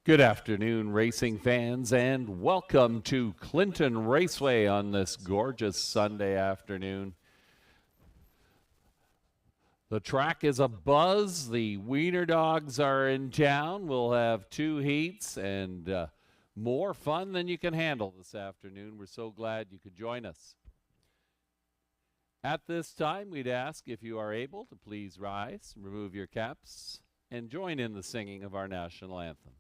Good afternoon, racing fans, and welcome to Clinton Raceway on this gorgeous Sunday afternoon. The track is abuzz. The Wiener dogs are in town. We'll have two heats and more fun than you can handle this afternoon. We're so glad you could join us. At this time, we'd ask if you are able to please rise, remove your caps, and join in the singing of our national anthem.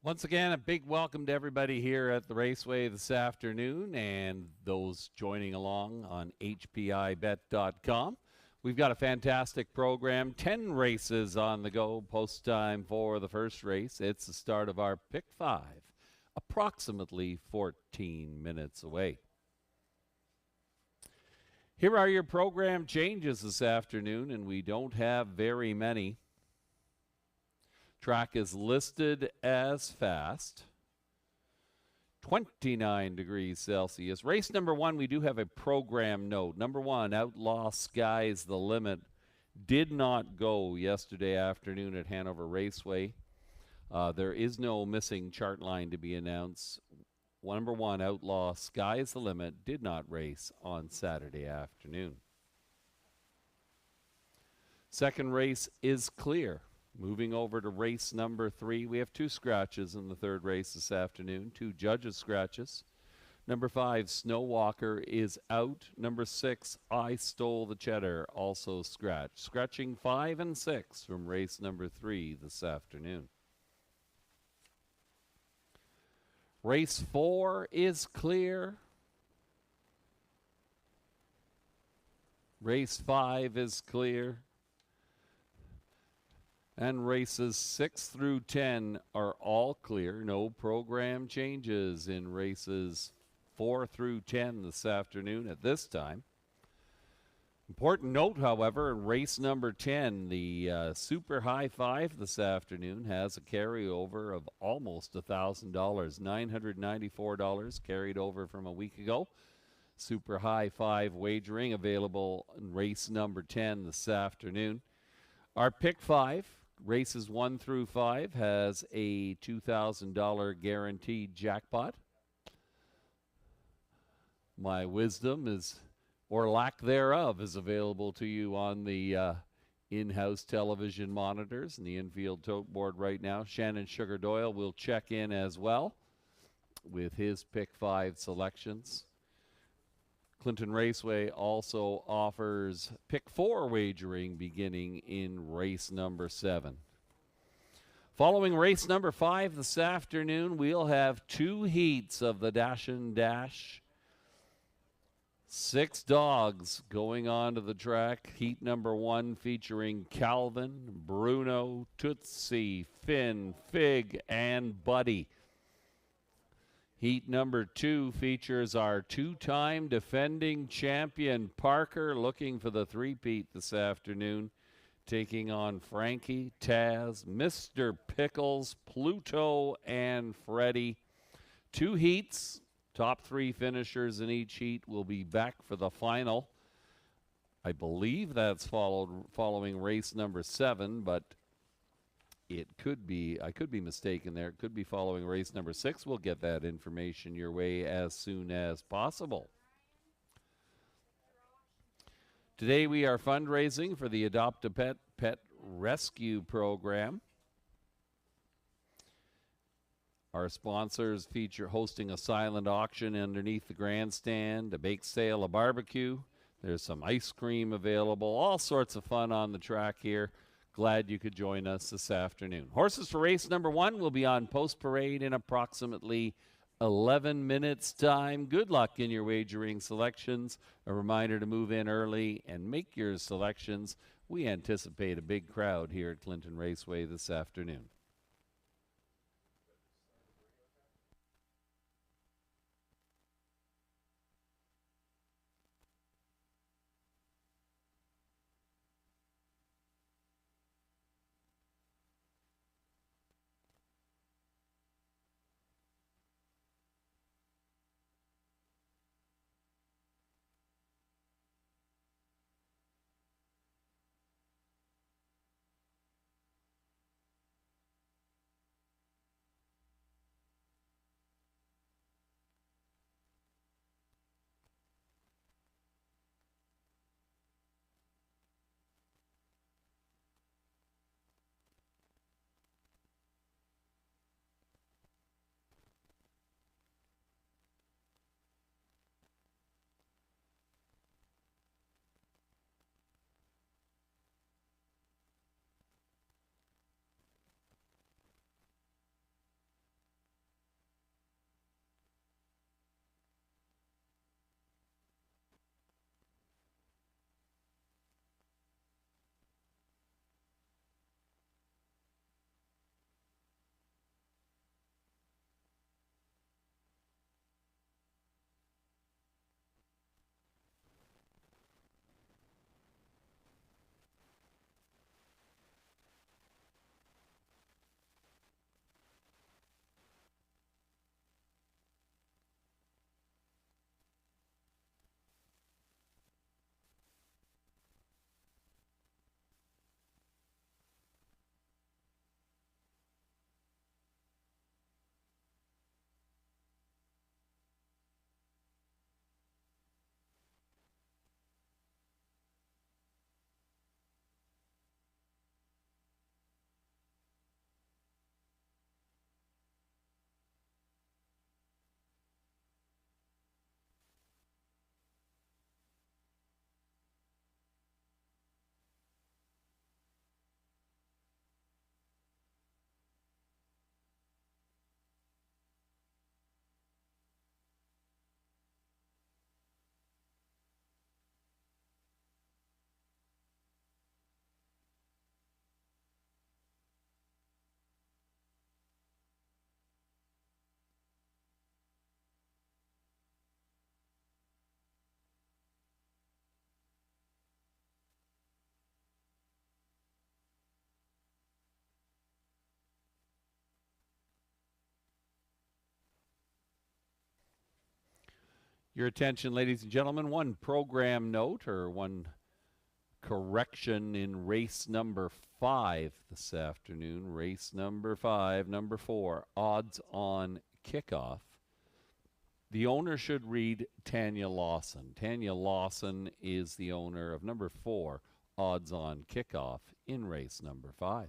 Once again, a big welcome to everybody here at the Raceway this afternoon and those joining along on hpibet.com. We've got a fantastic program, 10 races on the go, post time for the first race. It's the start of our Pick 5, approximately 14 minutes away. Here are your program changes this afternoon, and we don't have very many. Track is listed as fast, 29 degrees Celsius. Race number 1, we do have a program note. Number 1, Outlaw Sky's the Limit, did not go yesterday afternoon at Hanover Raceway. There is no missing chart line to be announced. Number 1, Outlaw Sky's the Limit, did not race on Saturday afternoon. Second race is clear. Moving over to race number 3, we have 2 scratches in the third race this afternoon, 2 judges' scratches. Number 5, Snow Walker is out. Number 6, I Stole the Cheddar, also scratched. Scratching 5 and 6 from race number 3 this afternoon. Race 4 is clear. Race 5 is clear. And races 6 through 10 are all clear. No program changes in races 4 through 10 this afternoon at this time. Important note, however, in race number 10, the Super High Five this afternoon has a carryover of almost $1,000, $994 carried over from a week ago. Super High Five wagering available in race number 10 this afternoon. Our Pick 5. Races 1 through 5 has a $2,000 guaranteed jackpot. My wisdom is, or lack thereof, is available to you on the in-house television monitors and the infield tote board right now. Shannon Sugar Doyle will check in as well with his Pick 5 selections. Clinton Raceway also offers Pick 4 wagering beginning in race number 7. Following race number 5 this afternoon, we'll have 2 heats of the Dash and Dash. 6 dogs going onto the track. Heat number 1 featuring Calvin, Bruno, Tootsie, Finn, Fig, and Buddy. Heat number 2 features our 2-time defending champion Parker, looking for the three-peat this afternoon, taking on Frankie, Taz, Mr. Pickles, Pluto, and Freddie. 2 heats, top 3 finishers in each heat will be back for the final. I believe that's following race number 7, but It could be, I could be mistaken there. It could be following race number 6. We'll get that information your way as soon as possible. Today we are fundraising for the Adopt a Pet Pet Rescue Program. Our sponsors feature hosting a silent auction underneath the grandstand, a bake sale, a barbecue. There's some ice cream available, all sorts of fun on the track here. Glad you could join us this afternoon. Horses for race number 1 will be on post parade in approximately 11 minutes time. Good luck in your wagering selections. A reminder to move in early and make your selections. We anticipate a big crowd here at Clinton Raceway this afternoon. Your attention, ladies and gentlemen, one program note or one correction in race number 5 this afternoon. Race number 5, number 4, odds on kickoff. The owner should read Tanya Lawson. Tanya Lawson is the owner of number 4, odds on kickoff in race number 5.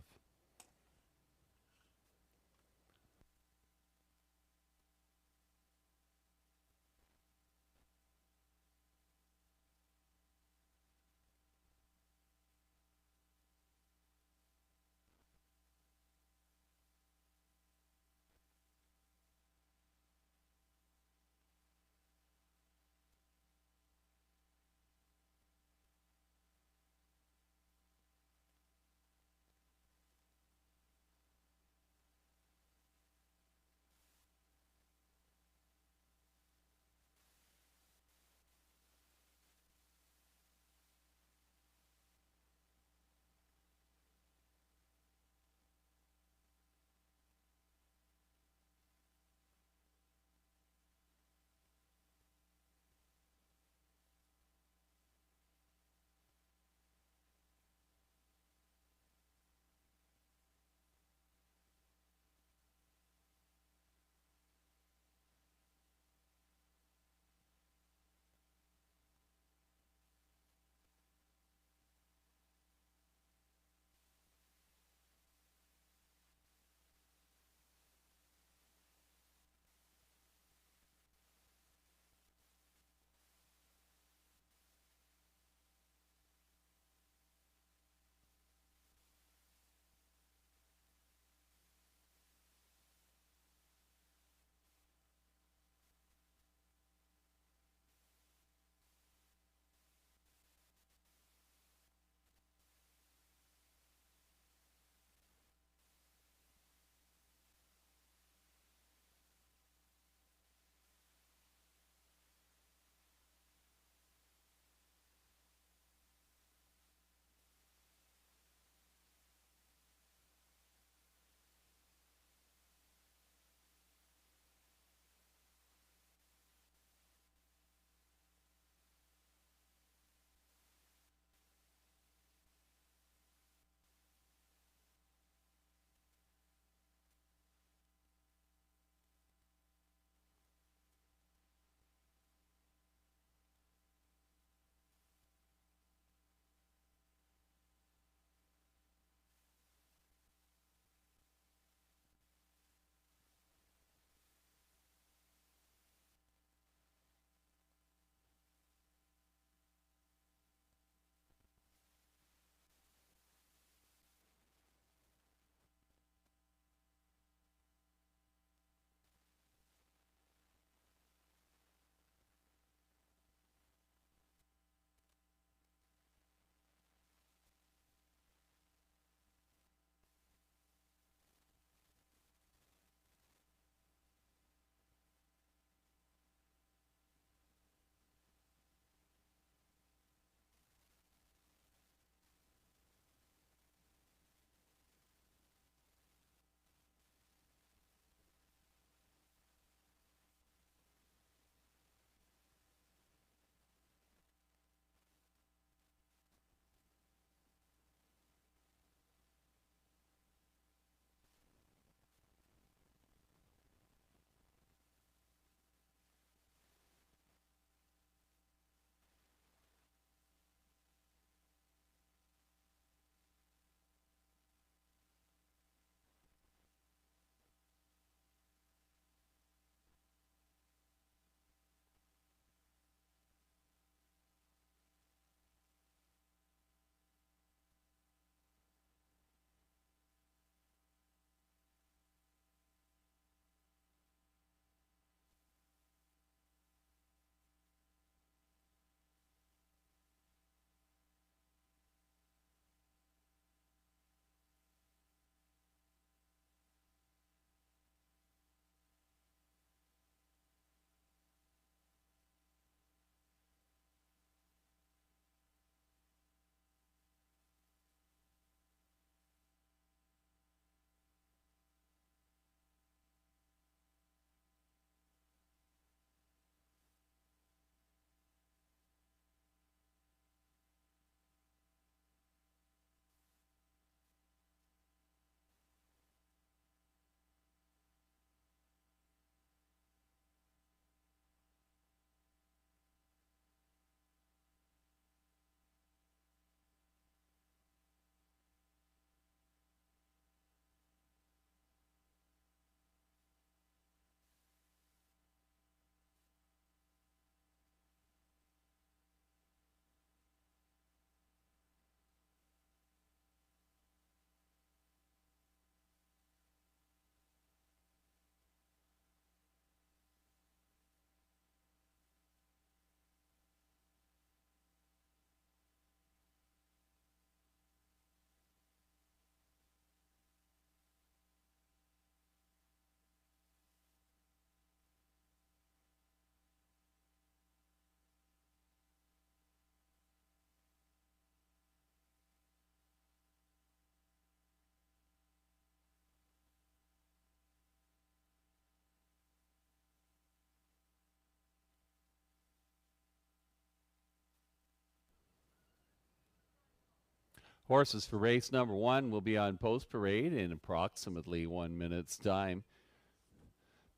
Horses for race number 1 will be on post parade in approximately 1 minute's time.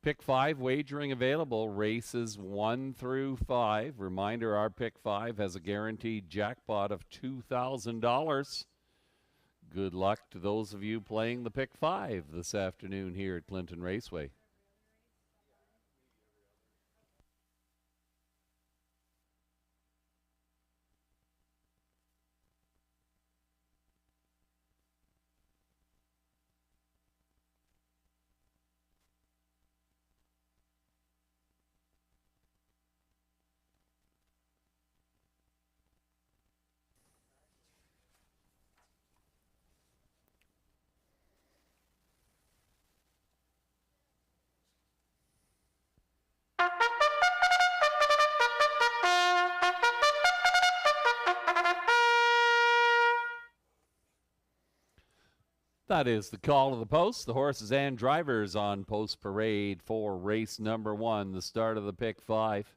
Pick 5 wagering available, races 1 through 5. Reminder, our Pick 5 has a guaranteed jackpot of $2,000. Good luck to those of you playing the Pick 5 this afternoon here at Clinton Raceway. That is the call of the post. The horses and drivers on post parade for race number 1, the start of the Pick 5.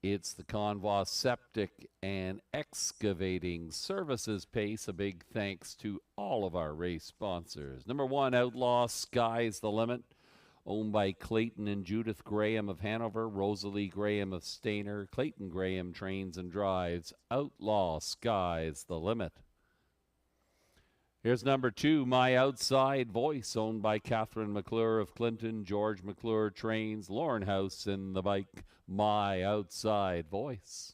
It's the Convoy Septic and Excavating Services pace. A big thanks to all of our race sponsors. Number 1, Outlaw Sky's the Limit, owned by Clayton and Judith Graham of Hanover, Rosalie Graham of Stainer. Clayton Graham trains and drives. Outlaw Sky's the Limit. Here's number 2, My Outside Voice, owned by Catherine McClure of Clinton. George McClure trains. Lauren House in the bike. My Outside Voice.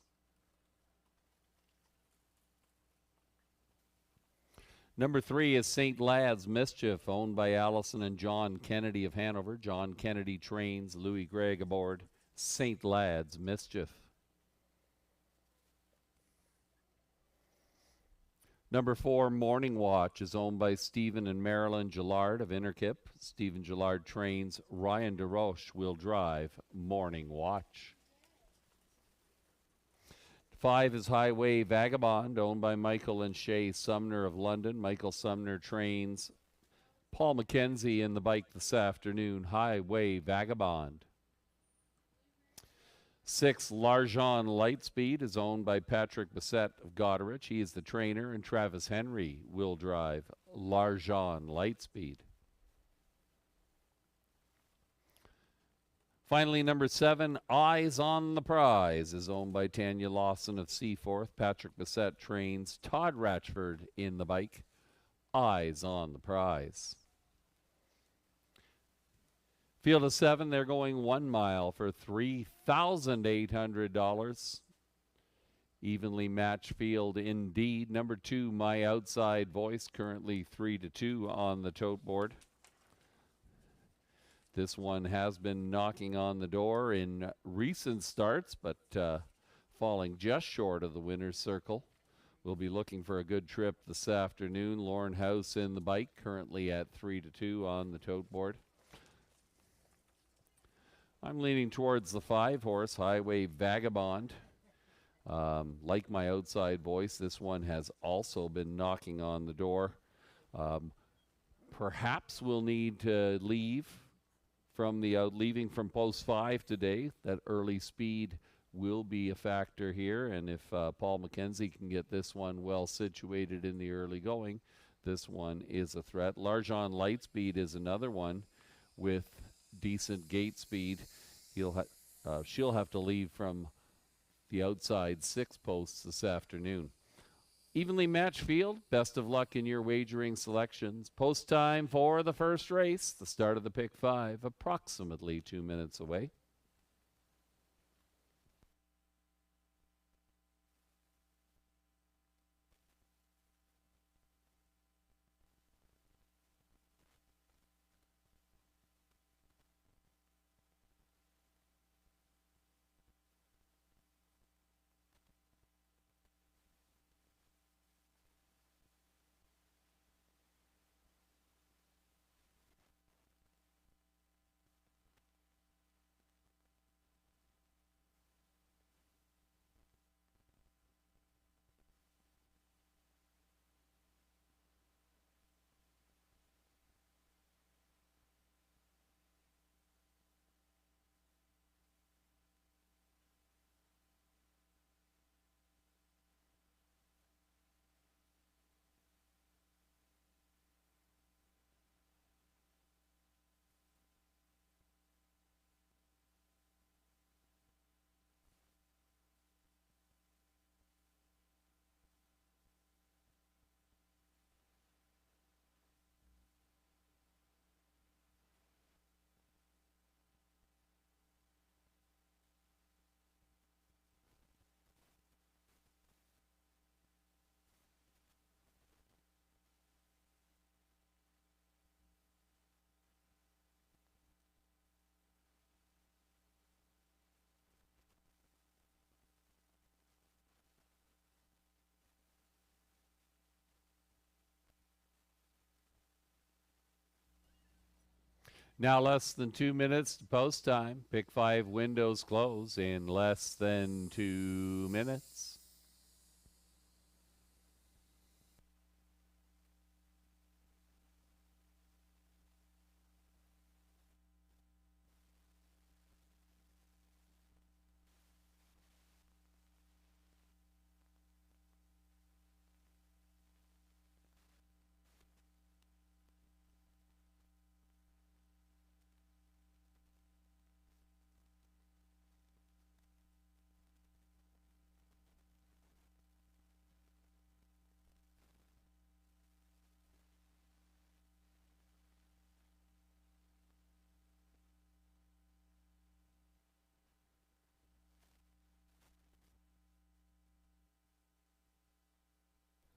Number 3 is St. Lad's Mischief, owned by Allison and John Kennedy of Hanover. John Kennedy trains. Louis Gregg aboard. St. Lad's Mischief. Number 4, Morning Watch, is owned by Stephen and Marilyn Gillard of Interkip. Stephen Gillard trains. Ryan DeRoche will drive Morning Watch. 5 is Highway Vagabond, owned by Michael and Shay Sumner of London. Michael Sumner trains. Paul McKenzie in the bike this afternoon. Highway Vagabond. 6, Largent Lightspeed, is owned by Patrick Bissett of Goderich. He is the trainer, and Travis Henry will drive Largent Lightspeed. Finally, number 7, Eyes on the Prize, is owned by Tanya Lawson of Seaforth. Patrick Bissett trains. Todd Ratchford in the bike. Eyes on the Prize. Field of 7, they're going 1 mile for $3,800. Evenly matched field indeed. Number 2, My Outside Voice, currently 3-2 on the tote board. This one has been knocking on the door in recent starts, but falling just short of the winner's circle. We'll be looking for a good trip this afternoon. Lauren House in the bike, currently at 3-2 on the tote board. I'm leaning towards the 5-horse, Highway Vagabond. Like My Outside Voice, this one has also been knocking on the door. Perhaps we'll need to leave from the leaving from post 5 today. That early speed will be a factor here, and if Paul McKenzie can get this one well situated in the early going, this one is a threat. Largent Lightspeed is another one with decent gate speed. She'll have to leave from the outside 6 posts this afternoon. Evenly matched field. Best of luck in your wagering selections. Post time for the first race. The start of the Pick 5, approximately 2 minutes away. Now less than 2 minutes to post time. Pick 5 windows close in less than 2 minutes.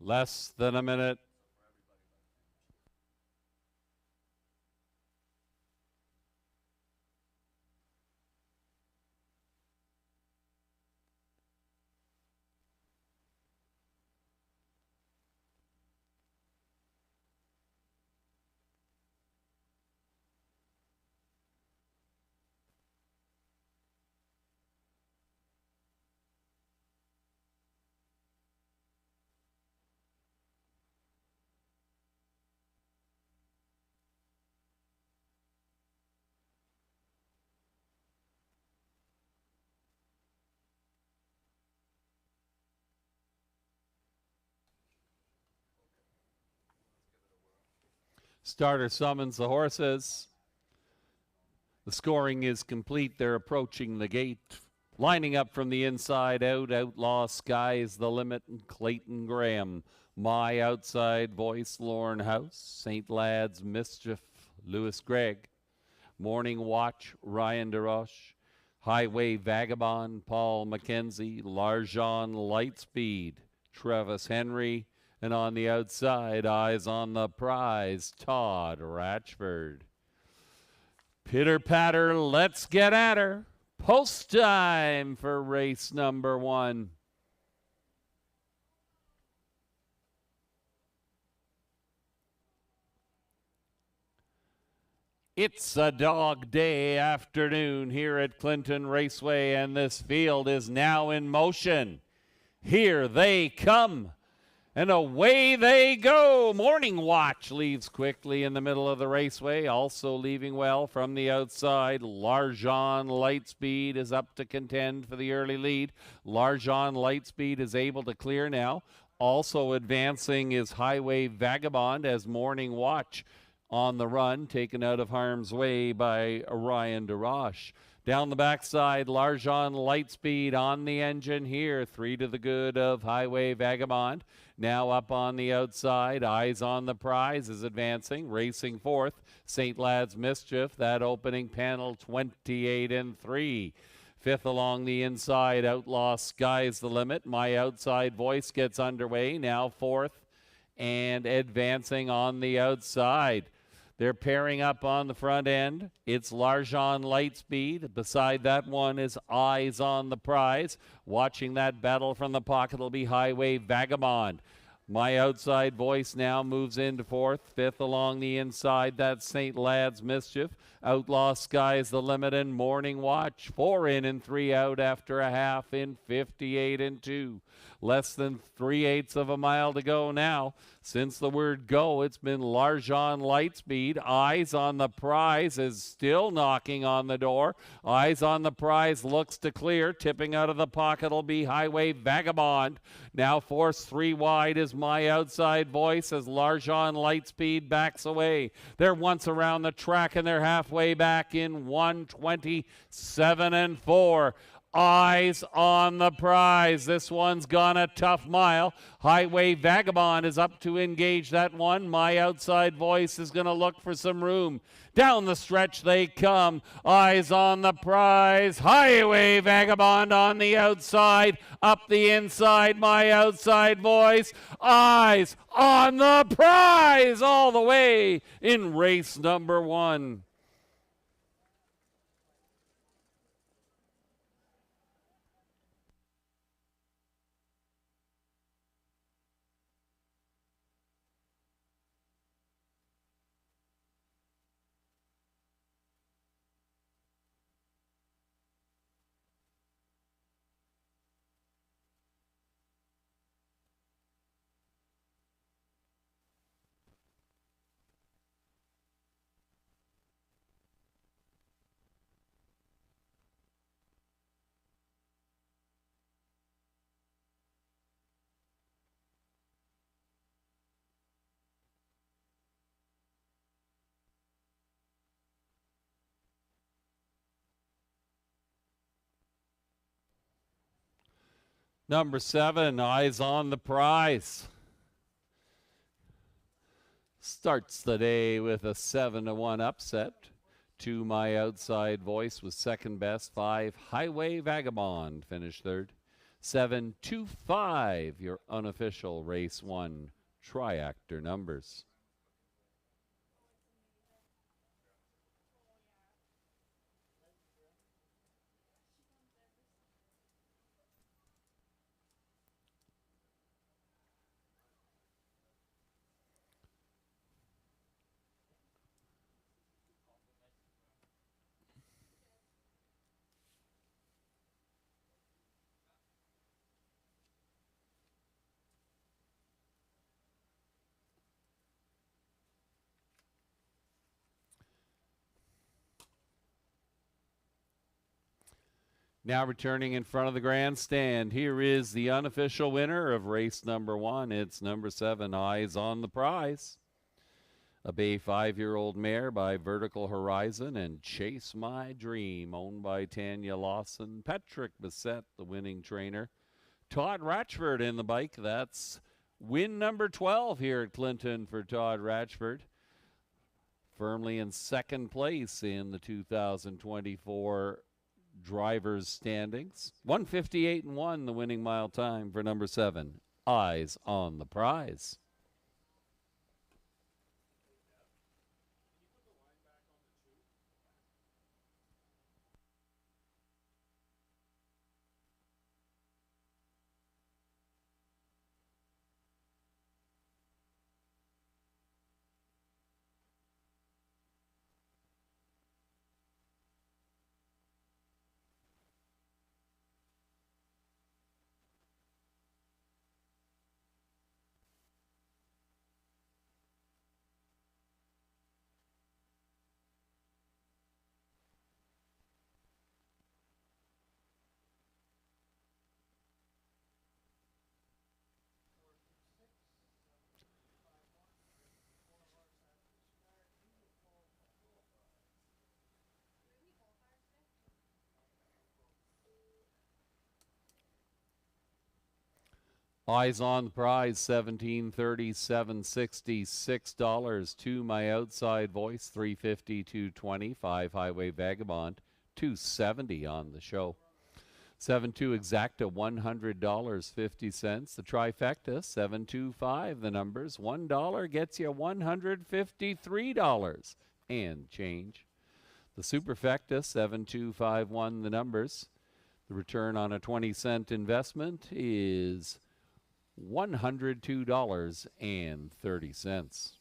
Less than a minute. Starter summons the horses. The scoring is complete. They're approaching the gate. Lining up from the inside out, Outlaw Sky's the limit, and Clayton Graham. My Outside Voice, Lorne House. St. Lad's Mischief, Lewis Gregg. Morning Watch, Ryan DeRoche. Highway Vagabond, Paul McKenzie. Larjon Lightspeed, Travis Henry. And on the outside, Eyes on the Prize, Todd Ratchford. Pitter patter, let's get at her. Post time for race number 1. It's a dog day afternoon here at Clinton Raceway, and this field is now in motion. Here they come. And away they go. Morning Watch leaves quickly in the middle of the raceway. Also leaving well from the outside. Larjon Lightspeed is up to contend for the early lead. Larjon Lightspeed is able to clear now. Also advancing is Highway Vagabond as Morning Watch on the run, taken out of harm's way by Ryan DeRoche. Down the backside, Larjon Lightspeed on the engine here. 3 to the good of Highway Vagabond. Now up on the outside, Eyes on the Prize is advancing, racing fourth. St. Lad's Mischief, that opening panel, 28 and 3. Fifth along the inside, Outlaw Sky's the limit. My Outside Voice gets underway, now fourth and advancing on the outside. They're pairing up on the front end. It's Larjon Lightspeed. Beside that one is Eyes on the Prize. Watching that battle from the pocket will be Highway Vagabond. My Outside Voice now moves into fourth. Fifth along the inside, that's St. Lad's Mischief. Outlaw Sky's the limit, and Morning Watch. 4 in and 3 out after a half in 58 and 2. Less than 3/8 of a mile to go now. Since the word go, it's been Larjon Lightspeed. Eyes on the Prize is still knocking on the door. Eyes on the Prize looks to clear. Tipping out of the pocket will be Highway Vagabond. Now forced 3 wide is My Outside Voice as Larjon Lightspeed backs away. They're once around the track and they're halfway back in 1:27 and 4. Eyes on the Prize. This one's gone a tough mile. Highway Vagabond is up to engage that one. My Outside Voice is going to look for some room. Down the stretch they come. Eyes on the Prize. Highway Vagabond on the outside. Up the inside, My Outside Voice. Eyes on the Prize all the way in race number 1. Number 7, Eyes on the Prize. Starts the day with a 7-1 upset. 2, My Outside Voice was second best. 5, Highway Vagabond finished third. 7, 2, 5, your unofficial race 1 triactor numbers. Now returning in front of the grandstand, here is the unofficial winner of race number 1. It's number 7, Eyes on the Prize. A Bay 5-year-old mare by Vertical Horizon and Chase My Dream, owned by Tanya Lawson. Patrick Bissett, the winning trainer. Todd Ratchford in the bike. That's win number 12 here at Clinton for Todd Ratchford. Firmly in second place in the 2024 drivers' standings. 1:58.1, the winning mile time for number 7, Eyes on the Prize. Eyes on the Prize, $17.30, $7.60, $6. 2, My Outside Voice, $3.50, $2.20. 5, Highway Vagabond, $2.70 on the show. 7-2 Exacta, $100.50. The trifecta, 725. The numbers, $1 gets you $153 and change. The superfecta, 7251. The numbers. The return on a 20-cent investment is $102.30.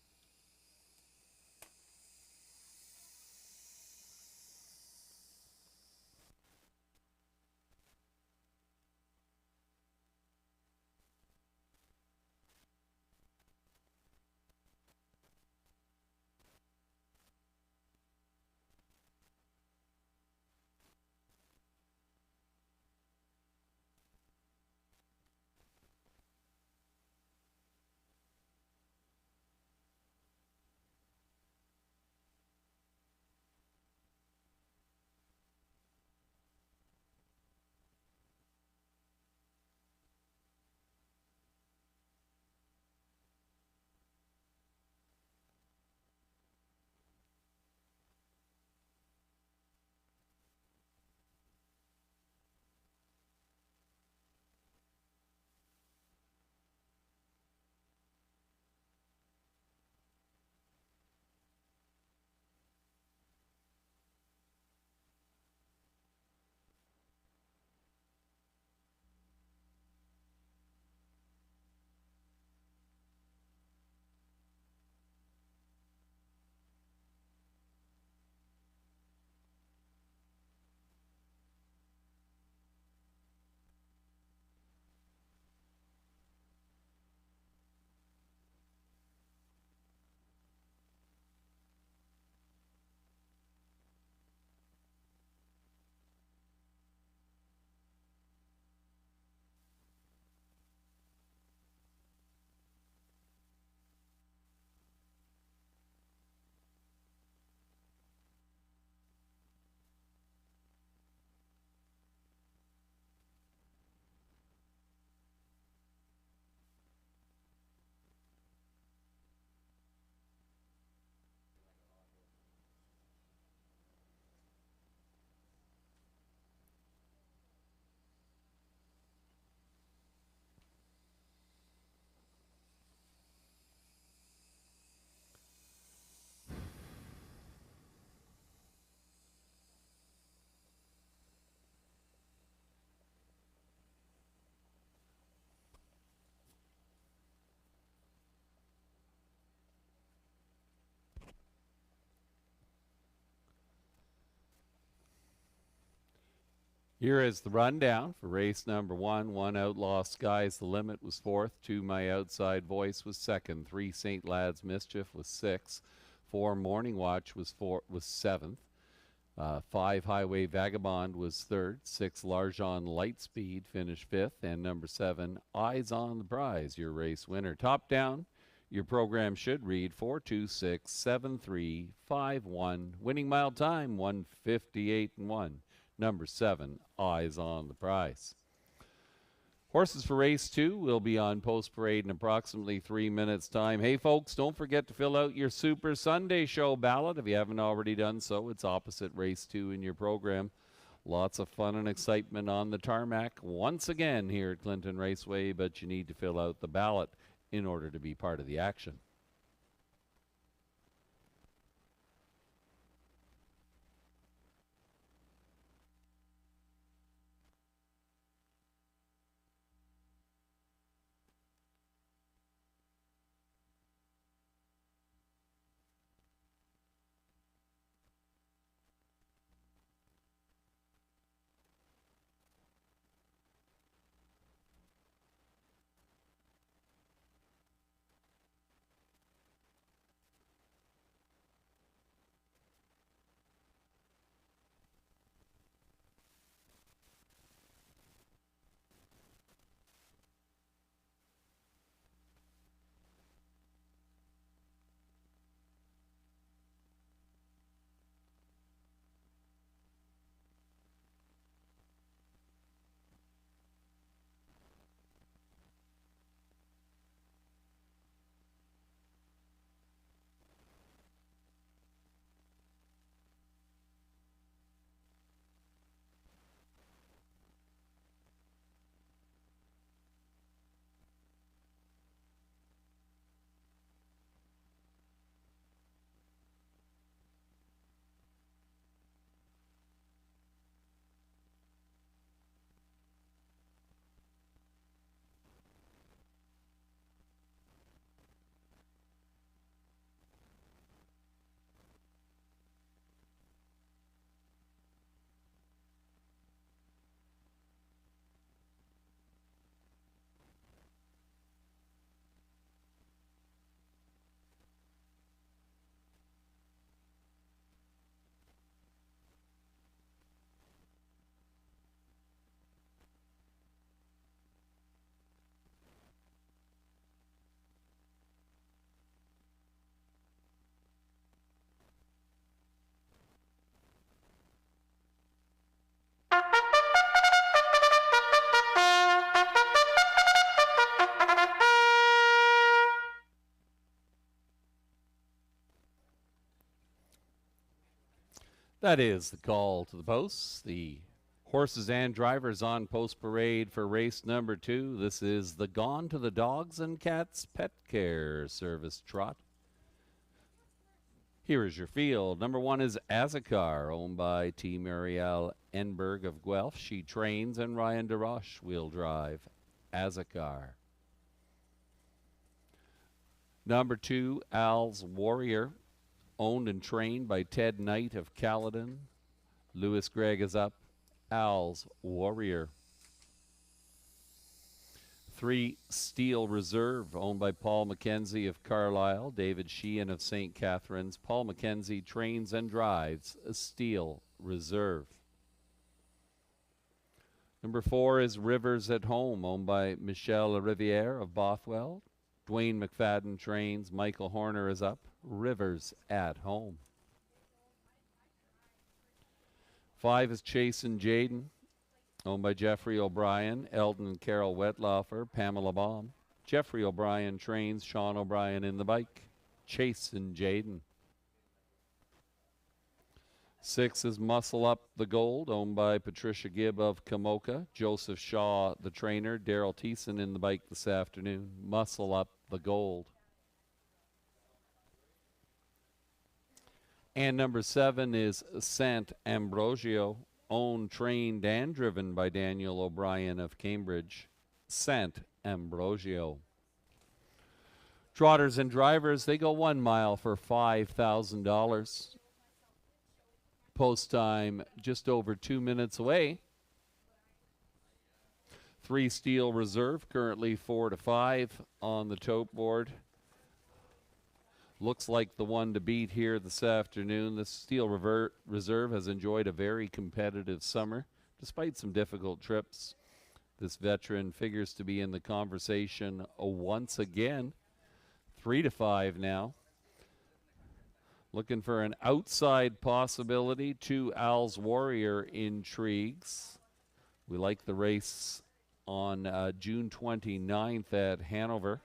Here is the rundown for race number 1. 1 Outlaw Sky's the Limit was 4th. 2 My Outside Voice was 2nd. 3 St. Lad's Mischief was 6th. 4 Morning Watch was 7th. 5 Highway Vagabond was 3rd. 6 Larjon Lightspeed finished 5th. And number 7 Eyes on the Prize, your race winner. Top down, your program should read 4267351. Winning mile time 1:58.1. Number 7, Eyes on the Prize. Horses for race 2 will be on Post Parade in approximately 3 minutes' time. Hey, folks, don't forget to fill out your Super Sunday Show ballot. If you haven't already done so, it's opposite race 2 in your program. Lots of fun and excitement on the tarmac once again here at Clinton Raceway, but you need to fill out the ballot in order to be part of the action. That is the call to the posts. The horses and drivers on Post Parade for race number 2. This is the Gone to the Dogs and Cats Pet Care Service Trot. Here is your field. Number 1 is Azakar, owned by T. Marielle Enberg of Guelph. She trains, and Ryan DeRoche will drive Azakar. Number 2, Al's Warrior, owned and trained by Ted Knight of Caledon. Lewis Gregg is up. Al's Warrior. 3, Steel Reserve, owned by Paul McKenzie of Carlisle. David Sheehan of St. Catharines. Paul McKenzie trains and drives a Steel Reserve. Number 4 is Rivers at Home, owned by Michelle Riviere of Bothwell. Dwayne McFadden trains. Michael Horner is up. Rivers at Home. 5 is Chase and Jaden, owned by Jeffrey O'Brien, Eldon and Carol Wetlaufer, Pamela Baum. Jeffrey O'Brien trains. Sean O'Brien in the bike. Chase and Jaden. 6 is Muscle Up the Gold, owned by Patricia Gibb of Kamoka. Joseph Shaw, the trainer. Daryl Thiessen in the bike this afternoon. Muscle Up the Gold. And number 7 is Sant Ambrosio, owned, trained, and driven by Daniel O'Brien of Cambridge. Sant Ambrosio. Trotters and drivers, they go 1 mile for $5,000. Post time just over 2 minutes away. 3 Steel Reserve, currently 4-5 on the tote board. Looks like the one to beat here this afternoon. The Steel Reserve has enjoyed a very competitive summer, despite some difficult trips. This veteran figures to be in the conversation once again. 3-5 now. Looking for an outside possibility. 2 Al's Warrior intrigues. We like the race on June 29th at Hanover.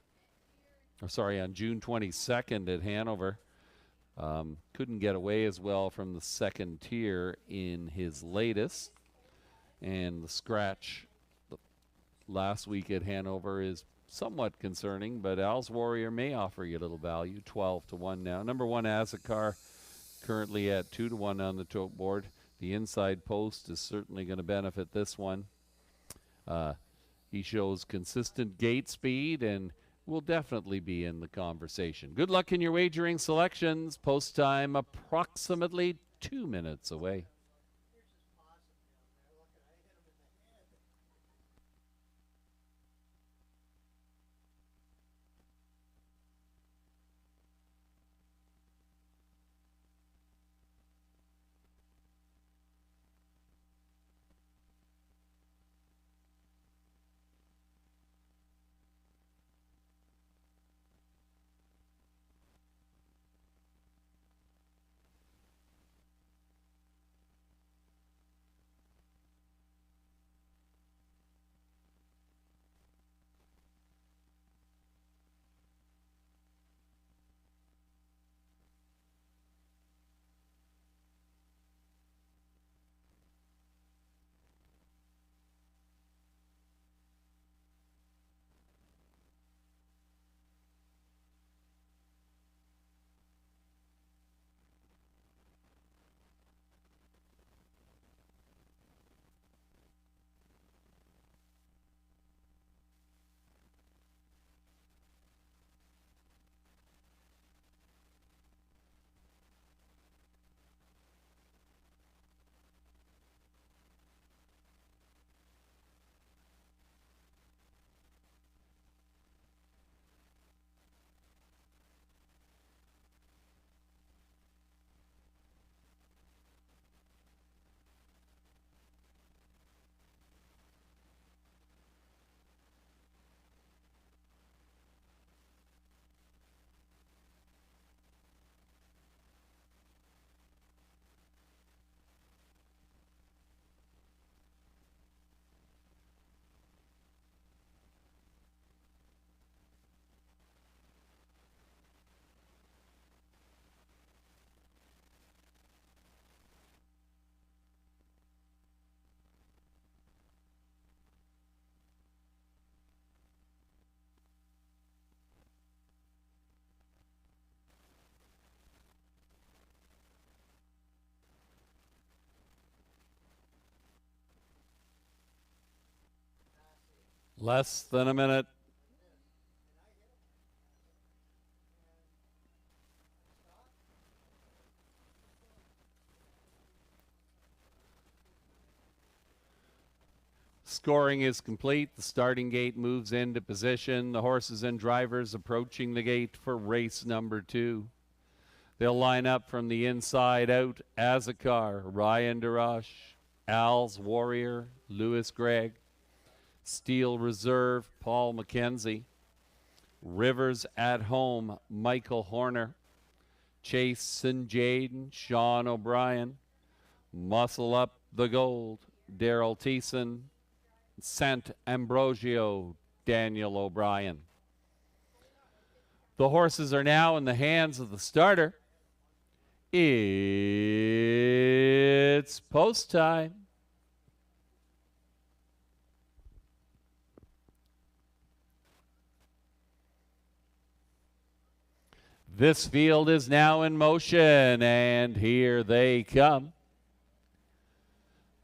On June 22nd at Hanover. Couldn't get away as well from the second tier in his latest. And the scratch last week at Hanover is somewhat concerning, but Al's Warrior may offer you a little value. 12-1 now. Number 1 Azakar currently at 2-1 on the tote board. The inside post is certainly going to benefit this one. He shows consistent gate speed and will definitely be in the conversation. Good luck in your wagering selections. Post time approximately 2 minutes away. Less than a minute. Scoring is complete. The starting gate moves into position. The horses and drivers approaching the gate for race number 2. They'll line up from the inside out. Azakar, Ryan DeRoche, Al's Warrior, Lewis Gregg, Steel Reserve, Paul McKenzie, Rivers at Home, Michael Horner, Chase St. Jaden, Sean O'Brien, Muscle Up the Gold, Daryl Thiessen, Sant Ambrosio, Daniel O'Brien. The horses are now in the hands of the starter. It's post time. This field is now in motion, and here they come.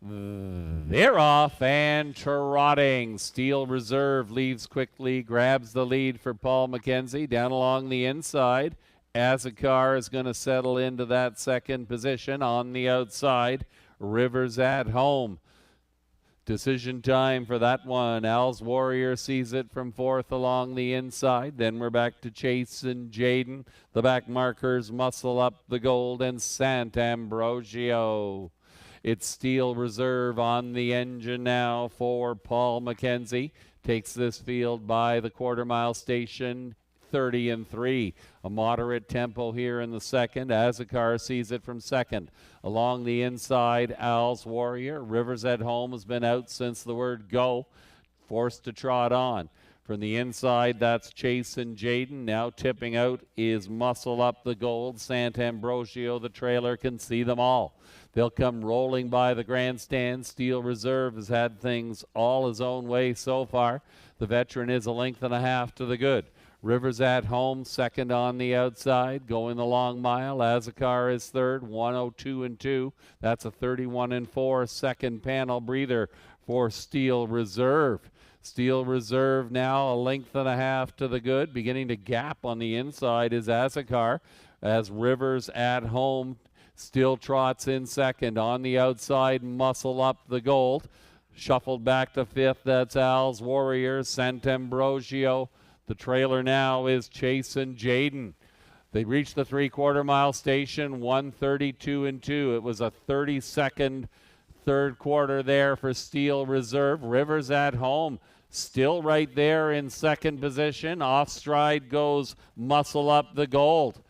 They're off and trotting. Steel Reserve leaves quickly, grabs the lead for Paul McKenzie down along the inside. Azakar is going to settle into that second position on the outside. Rivers at Home Decision time for that one. Al's Warrior sees it from fourth along the inside. Then we're back to Chase and Jaden. The back markers Muscle Up the Gold and Sant'Ambrogio. It's Steel Reserve on the engine now for Paul McKenzie. Takes this field by the quarter-mile station, 30-3. A moderate tempo here in the second. Azakar sees it from second. Along the inside, Al's Warrior. Rivers at Home has been out since the word go. Forced to trot on. From the inside, that's Chase and Jaden. Now tipping out is Muscle Up the Gold. Sant'Ambrogio, the trailer, can see them all. They'll come rolling by the grandstand. Steel Reserve has had things all his own way so far. The veteran is a length and a half to the good. Rivers at Home, second on the outside, going the long mile. Azakar is third, 102-2. That's a 31-4 second panel breather for Steel Reserve. Steel Reserve now a length and a half to the good. Beginning to gap on the inside is Azakar, as Rivers at Home still trots in second. On the outside, Muscle Up the Gold. Shuffled back to fifth, that's Al's Warrior. Sant'Ambrogio. The trailer now is Chase and Jaden. They reached the three-quarter mile station, 132-2. It was a 30-second third quarter there for Steel Reserve. Rivers at Home, still right there in second position. Off stride goes Muscle Up the Gold.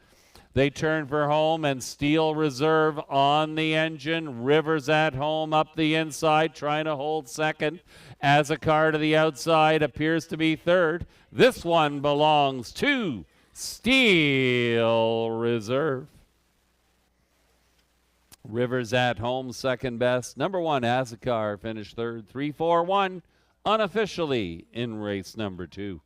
They turn for home, and Steel Reserve on the engine. Rivers at Home up the inside, trying to hold second. Azakar to the outside, appears to be third. This one belongs to Steel Reserve. Rivers at Home, second best. Number one, Azakar, finished third. 3-4-1, unofficially in race number 2.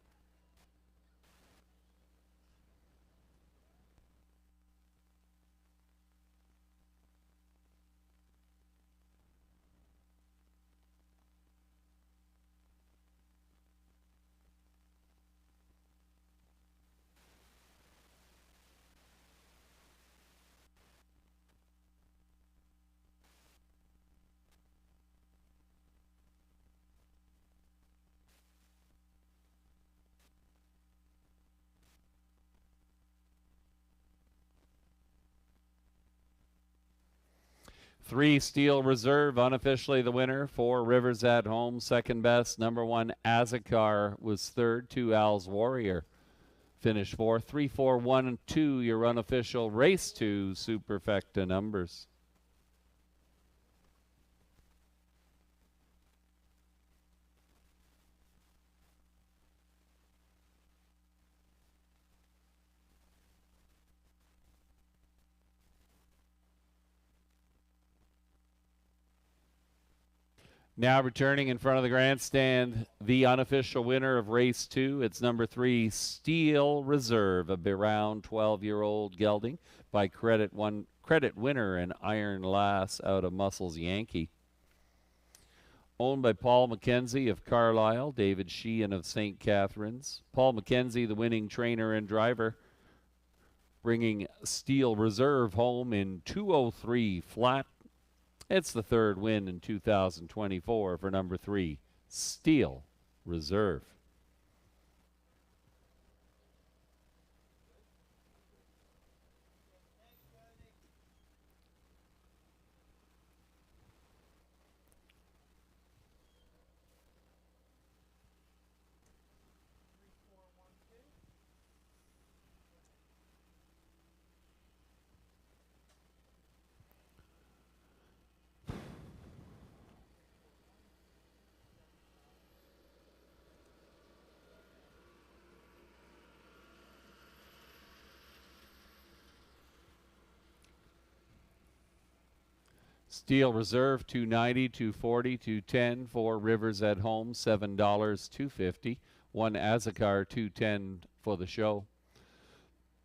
Three, Steel Reserve, unofficially the winner. 4, Rivers at Home, second best. Number 1, Azakar was third. 2, Al's Warrior finished fourth. 3, 4, 1, and 2, your unofficial race 2 superfecta numbers. Now returning in front of the grandstand, the unofficial winner of race 2. It's number 3, Steel Reserve, a around 12-year-old gelding by credit winner and Iron Lass out of Muscles Yankee. Owned by Paul McKenzie of Carlisle, David Sheehan of St. Catharines. Paul McKenzie, the winning trainer and driver, bringing Steel Reserve home in 2:03 flat. It's the third win in 2024 for number 3, Steel Reserve. Steel Reserve, $2.90, $2.40, $2.10. 4 Rivers at Home, $7, $2.50. 1 Azakar, $2.10 for the show.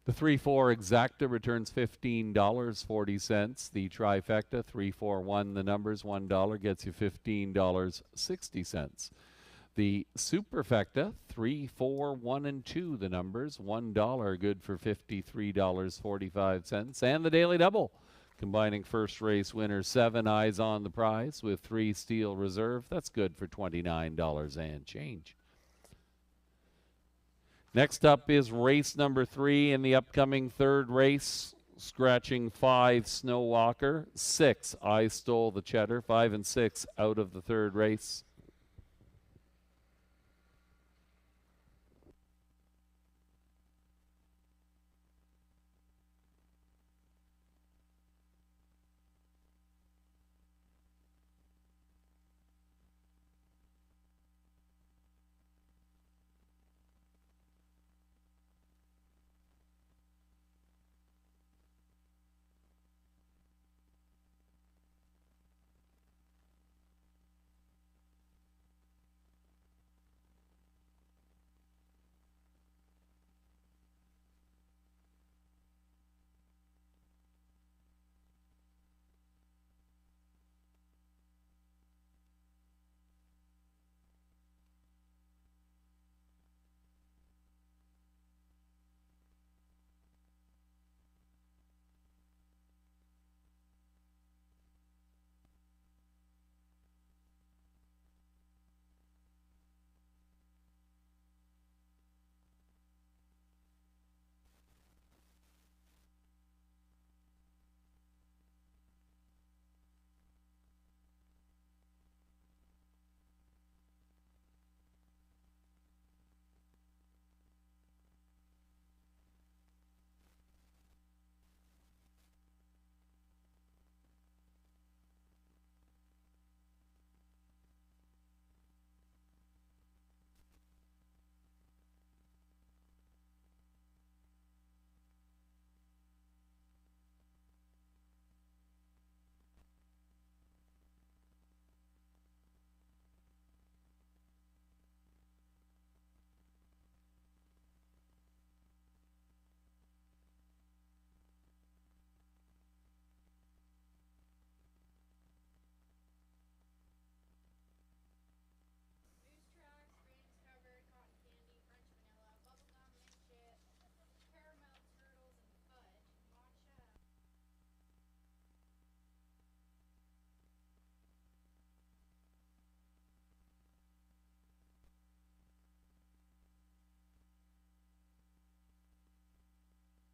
The 3-4 Exacta returns $15.40. The trifecta, 3-4-1, the numbers, $1 gets you $15.60. The superfecta, 3, 4, 1, and 2, the numbers, $1 good for $53.45. And the daily double, Combining first race winner, 7 Eyes on the Prize with 3 Steel Reserve. That's good for $29 and change. Next up is race number 3 in the upcoming third race. Scratching 5 Snow Walker, 6 I Stole the Cheddar, 5 and 6 out of the third race.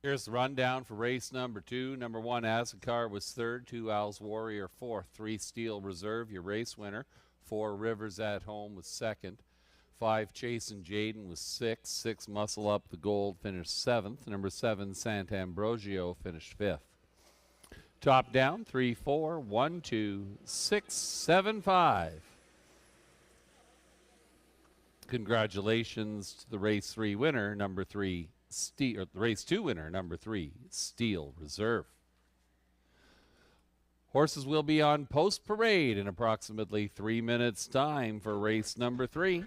Here's the rundown for race number 2. Number 1, Azacar was third. 2, Owls Warrior fourth. 3, Steel Reserve, your race winner. 4, Rivers at Home was second. 5, Chase and Jaden was sixth. 6, Muscle Up the Gold finished seventh. Number 7, Sant Ambrosio finished fifth. Top down, 3, 4, 1, 2, 6, 7, 5. Congratulations to the race 3 winner, number 3, the race 2 winner, number 3, Steel Reserve. Horses will be on post parade in approximately 3 minutes' time for race number 3.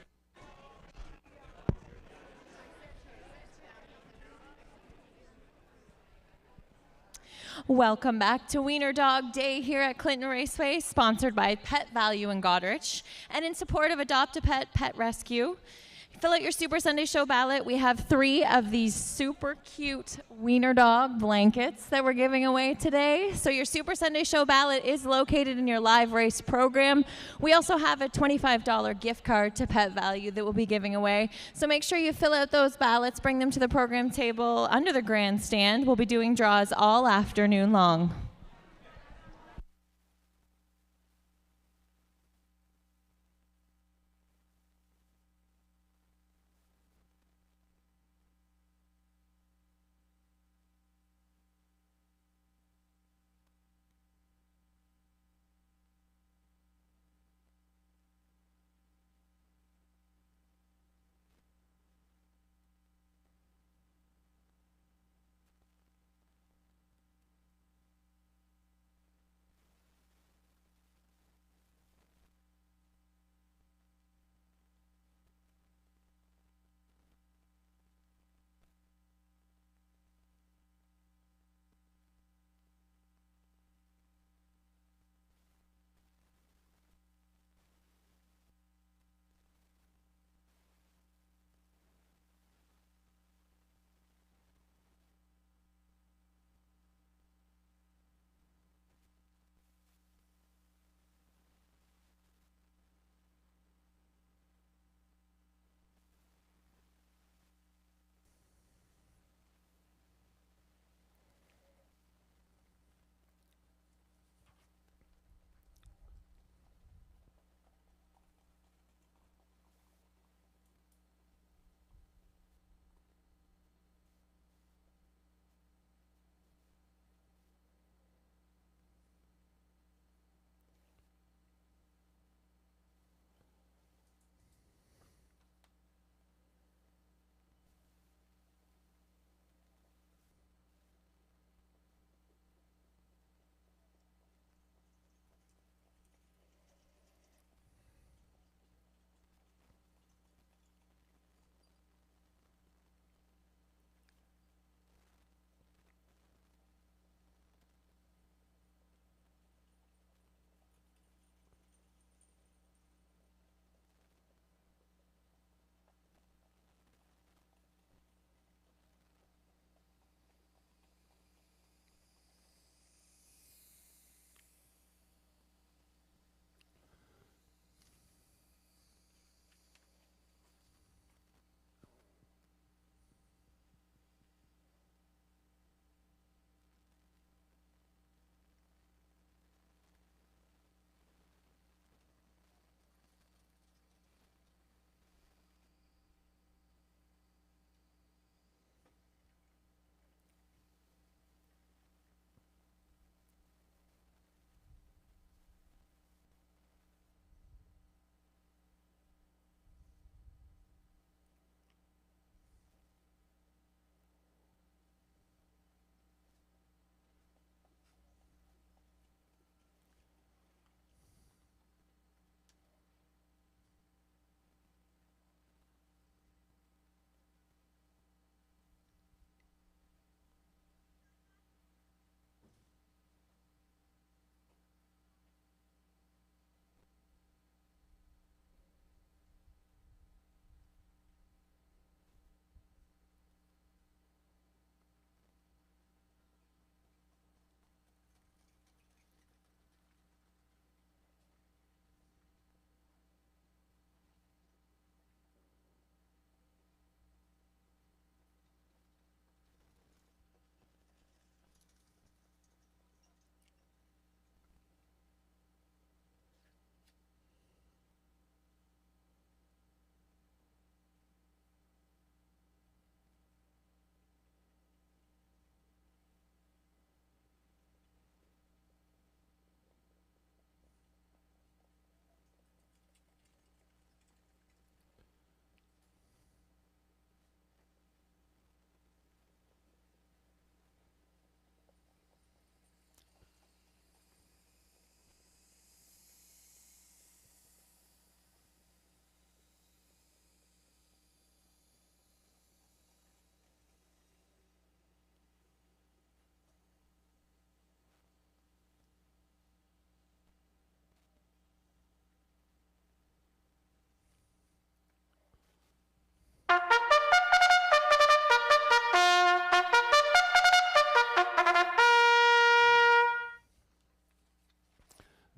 Welcome back to Wiener Dog Day here at Clinton Raceway, sponsored by Pet Value in Goderich and in support of Adopt a Pet Pet Rescue. Fill out your Super Sunday Show ballot. We have 3 of these super cute Wiener Dog blankets that we're giving away today. So your Super Sunday Show ballot is located in your live race program. We also have a $25 gift card to Pet Value that we'll be giving away. So make sure you fill out those ballots, bring them to the program table under the grandstand. We'll be doing draws all afternoon long.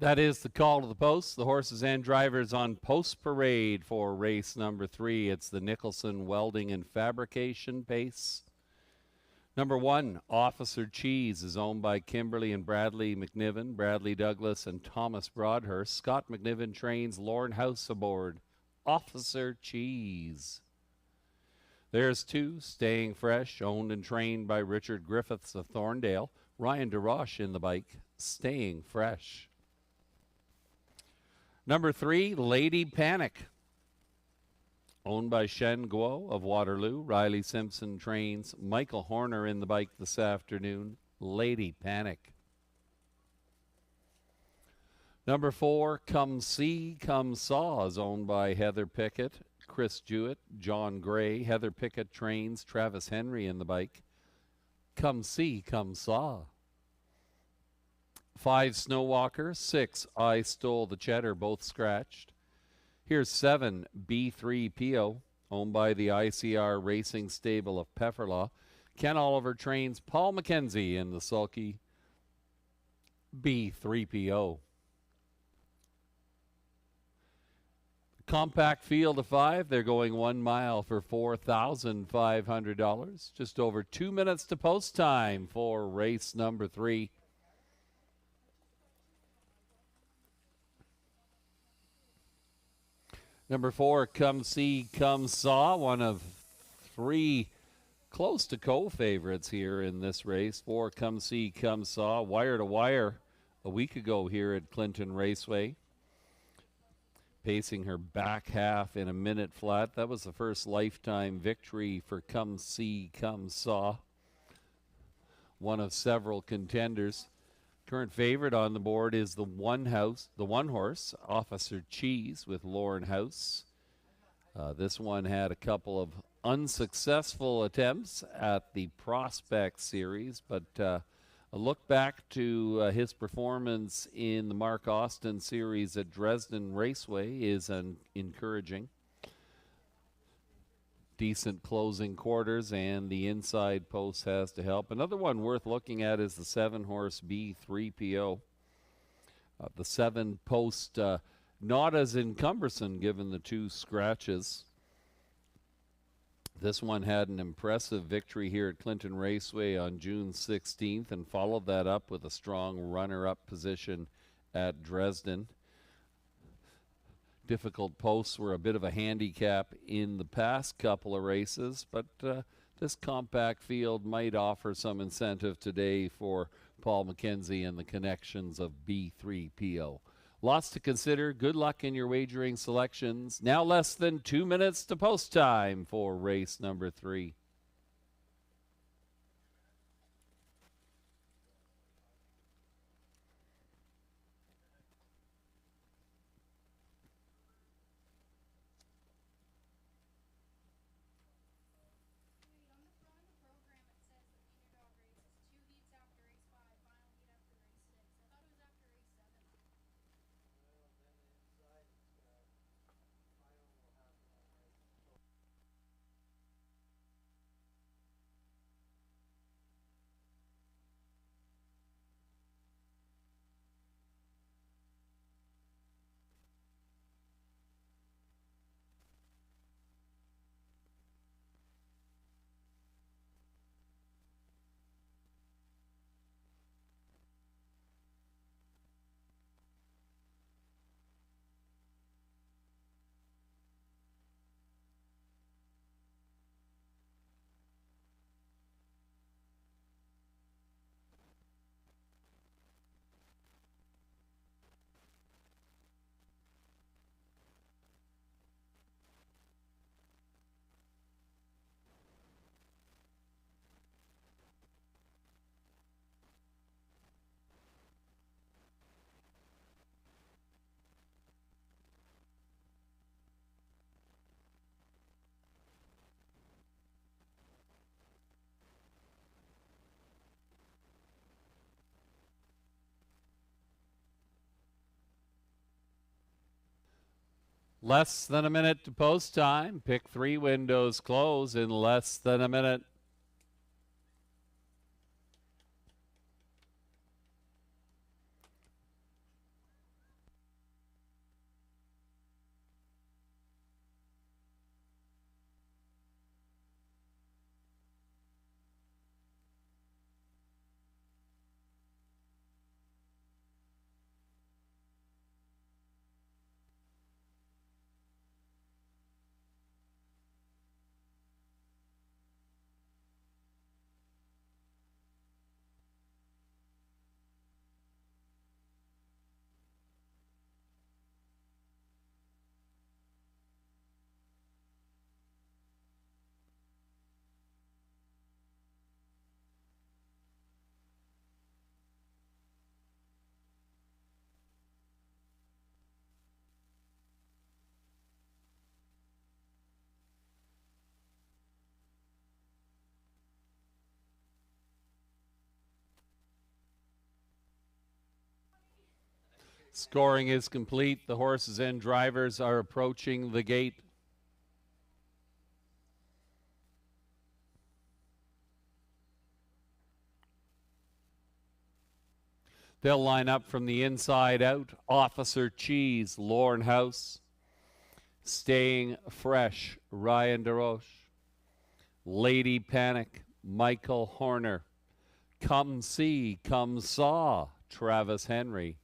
That is the call to the post. The horses and drivers on post parade for race number 3. It's the Nicholson Welding and Fabrication Pace. Number 1, Officer Cheese, is owned by Kimberly and Bradley McNiven, Bradley Douglas, and Thomas Broadhurst. Scott McNiven trains Lorne House aboard Officer Cheese. There's 2, Staying Fresh, owned and trained by Richard Griffiths of Thorndale. Ryan DeRoche in the bike, Staying Fresh. Number 3, Lady Panic, owned by Shen Guo of Waterloo. Riley Simpson trains Michael Horner in the bike this afternoon, Lady Panic. Number 4, Come See, Come Saw, is owned by Heather Pickett, Chris Jewett, John Gray. Heather Pickett trains Travis Henry in the bike, Come See, Come Saw. 5, Snowwalker. 6, I Stole the Cheddar, both scratched. Here's 7, B3PO, owned by the ICR Racing Stable of Pefferlaw. Ken Oliver trains Paul McKenzie in the sulky B3PO. Compact field of 5. They're going 1 mile for $4,500. Just over 2 minutes to post time for race number 3. Number 4, Come See, Come Saw, one of 3 close to co-favorites here in this race. 4, Come See, Come Saw, wire to wire a week ago here at Clinton Raceway. Pacing her back half in a minute flat. That was the first lifetime victory for Come See, Come Saw. One of several contenders. Current favorite on the board is the one horse, Officer Cheese, with Lorne House. This one had a couple of unsuccessful attempts at the Prospect Series, but a look back to his performance in the Mark Austin Series at Dresden Raceway is encouraging. Decent closing quarters, and the inside post has to help. Another one worth looking at is the 7-horse B3PO. The 7 post not as encumbersome given the 2 scratches. This one had an impressive victory here at Clinton Raceway on June 16th and followed that up with a strong runner-up position at Dresden. Difficult posts were a bit of a handicap in the past couple of races, but this compact field might offer some incentive today for Paul McKenzie and the connections of B3PO. Lots to consider. Good luck in your wagering selections. Now less than 2 minutes to post time for race number 3. Less than a minute to post time. Pick 3 windows close in less than a minute. Scoring is complete. The horses and drivers are approaching the gate. They'll line up from the inside out. Officer Cheese, Lorne House. Staying Fresh, Ryan DeRoche. Lady Panic, Michael Horner. Come See, Come Saw, Travis Henry.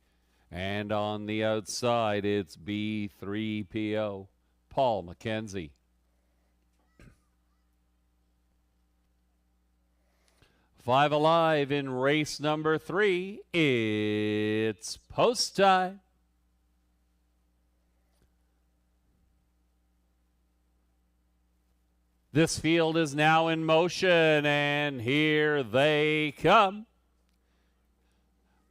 And on the outside, it's B3PO, Paul McKenzie. Five alive in race number 3. It's post time. This field is now in motion, and here they come.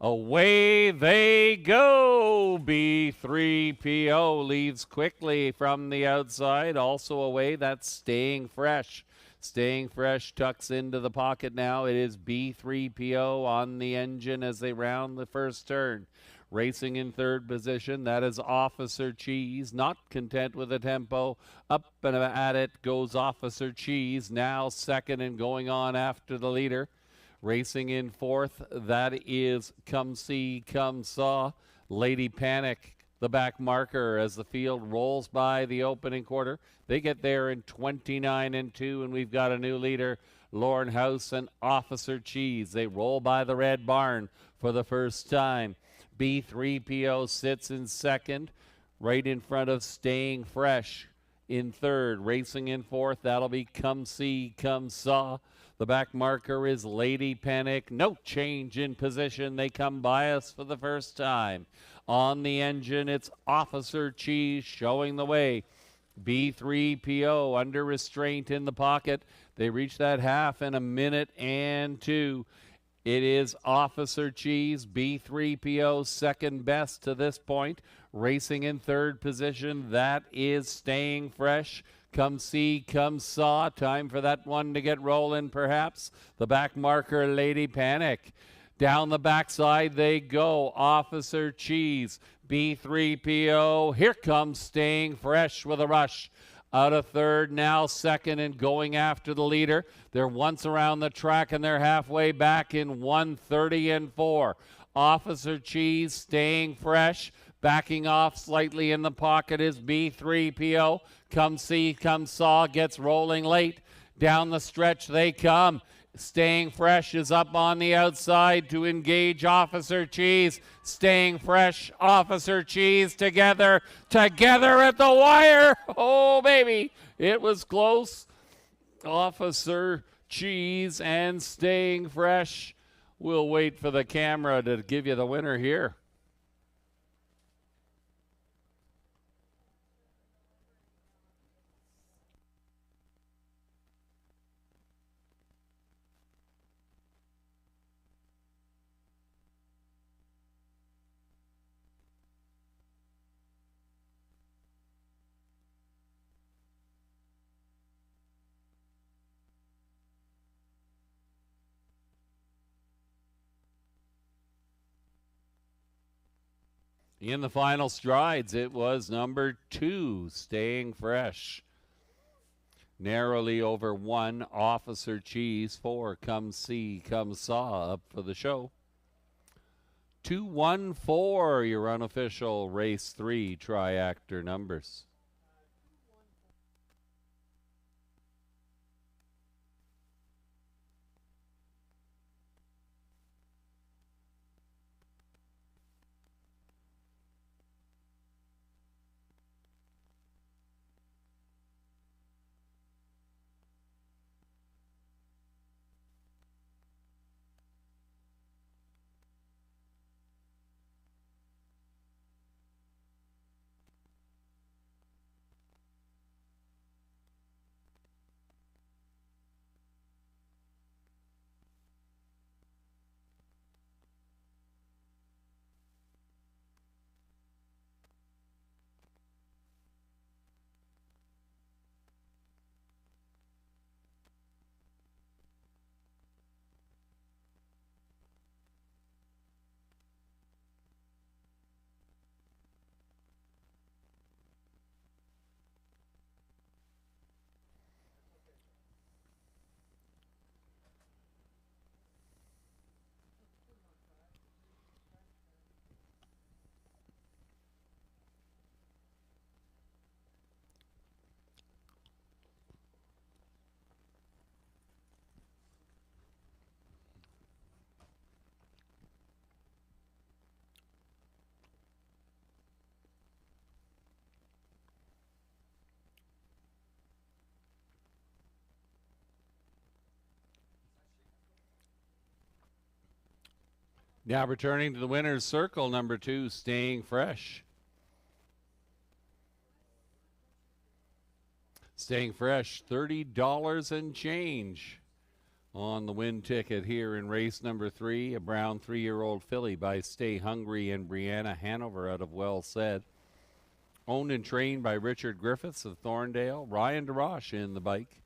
Away they go. B3PO leaves quickly from the outside. Also away, that's Staying Fresh. Staying Fresh tucks into the pocket now. It is B3PO on the engine as they round the first turn. Racing in third position, that is Officer Cheese. Not content with the tempo. Up and at it goes Officer Cheese. Now second and going on after the leader. Racing in fourth, that is Come See, Come Saw. Lady Panic, the back marker as the field rolls by the opening quarter. They get there in 29 and 2, and we've got a new leader, Lorne House and Officer Cheese. They roll by the red barn for the first time. B3PO sits in second, right in front of Staying Fresh in third. Racing in fourth, that'll be Come See, Come Saw. The back marker is Lady Panic. No change in position. They come by us for the first time. On the engine, it's Officer Cheese showing the way. B3PO under restraint in the pocket. They reach that half in a minute and 2. It is Officer Cheese, B3PO second best to this point. Racing in third position, that is Staying Fresh. Come See, Come Saw. Time for that one to get rolling, perhaps. The back marker, Lady Panic. Down the backside they go. Officer Cheese, B3PO. Here comes Staying Fresh with a rush. Out of third, now second and going after the leader. They're once around the track and they're halfway back in 1:30 and 4. Officer Cheese, Staying Fresh. Backing off slightly in the pocket is B3PO. Come See, Come Saw gets rolling late. Down the stretch they come. Staying Fresh is up on the outside to engage Officer Cheese. Staying Fresh, Officer Cheese together at the wire. Oh, baby, it was close. Officer Cheese and Staying Fresh. We'll wait for the camera to give you the winner here. In the final strides, it was number 2, Staying Fresh. Narrowly over 1, Officer Cheese. 4, Come See, Come Saw up for the show. 2-1-4, your unofficial race 3 triactor numbers. Now returning to the winner's circle, number 2, Staying Fresh. Staying Fresh, $30 and change on the win ticket here in race number 3. A brown 3-year-old filly by Stay Hungry and Brianna Hanover out of Well Said. Owned and trained by Richard Griffiths of Thorndale. Ryan DeRoche in the bike.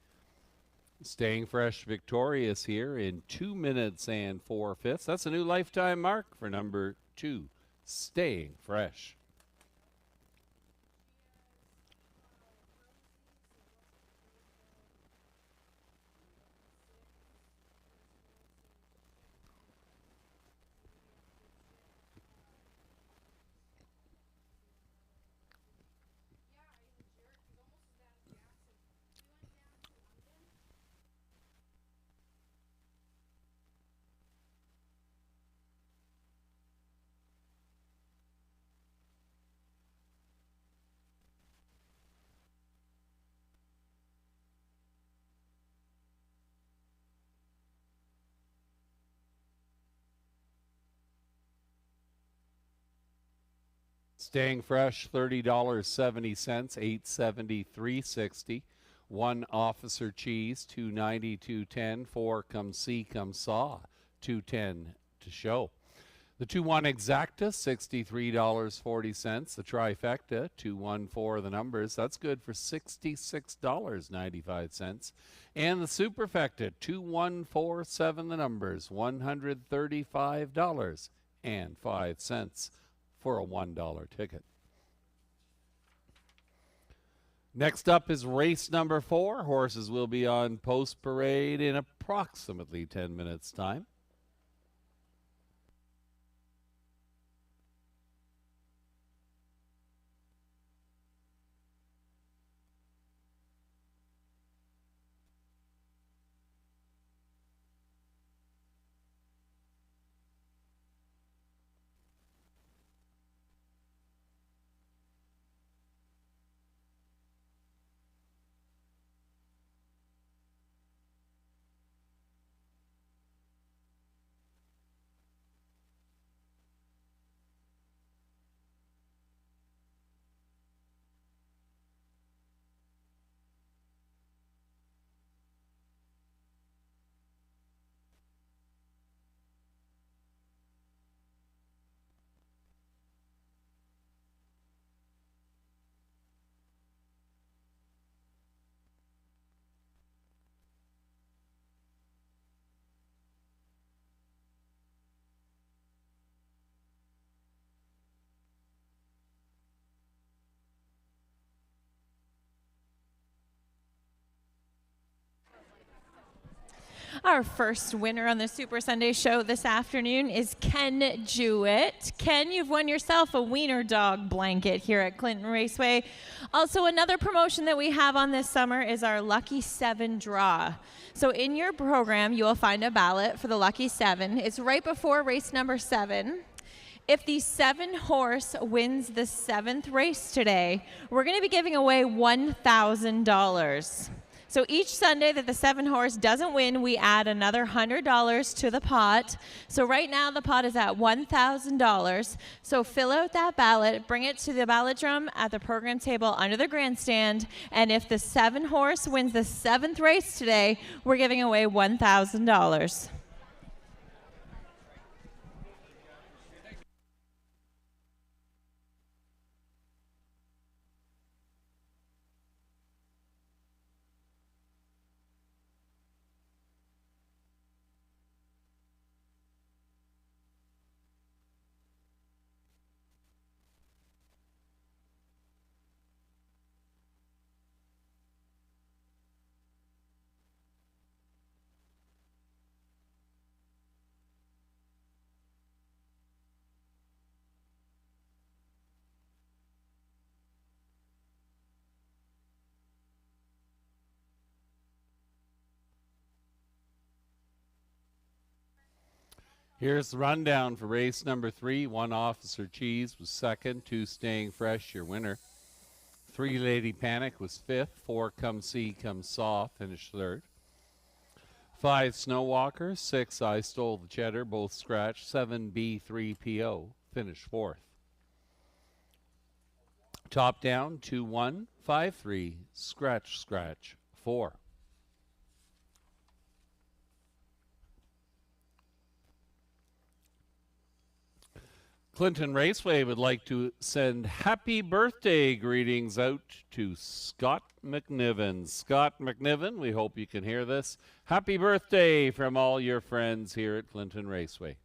Staying Fresh victorious here in 2 minutes and 4/5. That's a new lifetime mark for number 2, Staying Fresh. Staying Fresh, $30.70, $873.60. 1 Officer Cheese, $2.90, $2.10. 4 Come See, Come Saw, $2.10 to show. The 2-1 Exacta, $63.40. The Trifecta, 214 the numbers. That's good for $66.95. And the Superfecta, 2147 the numbers, $135.05 for a $1 ticket. Next up is race number 4. Horses will be on post parade in approximately 10 minutes' time. Our first winner on the Super Sunday show this afternoon is Ken Jewett. Ken, you've won yourself a Wiener dog blanket here at Clinton Raceway. Also, another promotion that we have on this summer is our Lucky 7 draw. So in your program, you will find a ballot for the Lucky 7. It's right before race number 7. If the 7 horse wins the 7th race today, we're going to be giving away $1,000. So each Sunday that the 7 horse doesn't win, we add another $100 to the pot. So right now the pot is at $1,000. So fill out that ballot, bring it to the ballot drum at the program table under the grandstand, and if the 7 horse wins the 7th race today, we're giving away $1,000. Here's the rundown for race number 3. 1 Officer Cheese was 2nd, 2 Staying Fresh, your winner. 3 Lady Panic was 5th, 4 Come See, Come Saw finished 3rd. 5 Snow Walker, 6 I Stole the Cheddar, both scratch, 7 B3PO, finished fourth. Top down, 2-1, 5-3, scratch, scratch, 4. Clinton Raceway would like to send happy birthday greetings out to Scott McNiven. Scott McNiven, we hope you can hear this. Happy birthday from all your friends here at Clinton Raceway.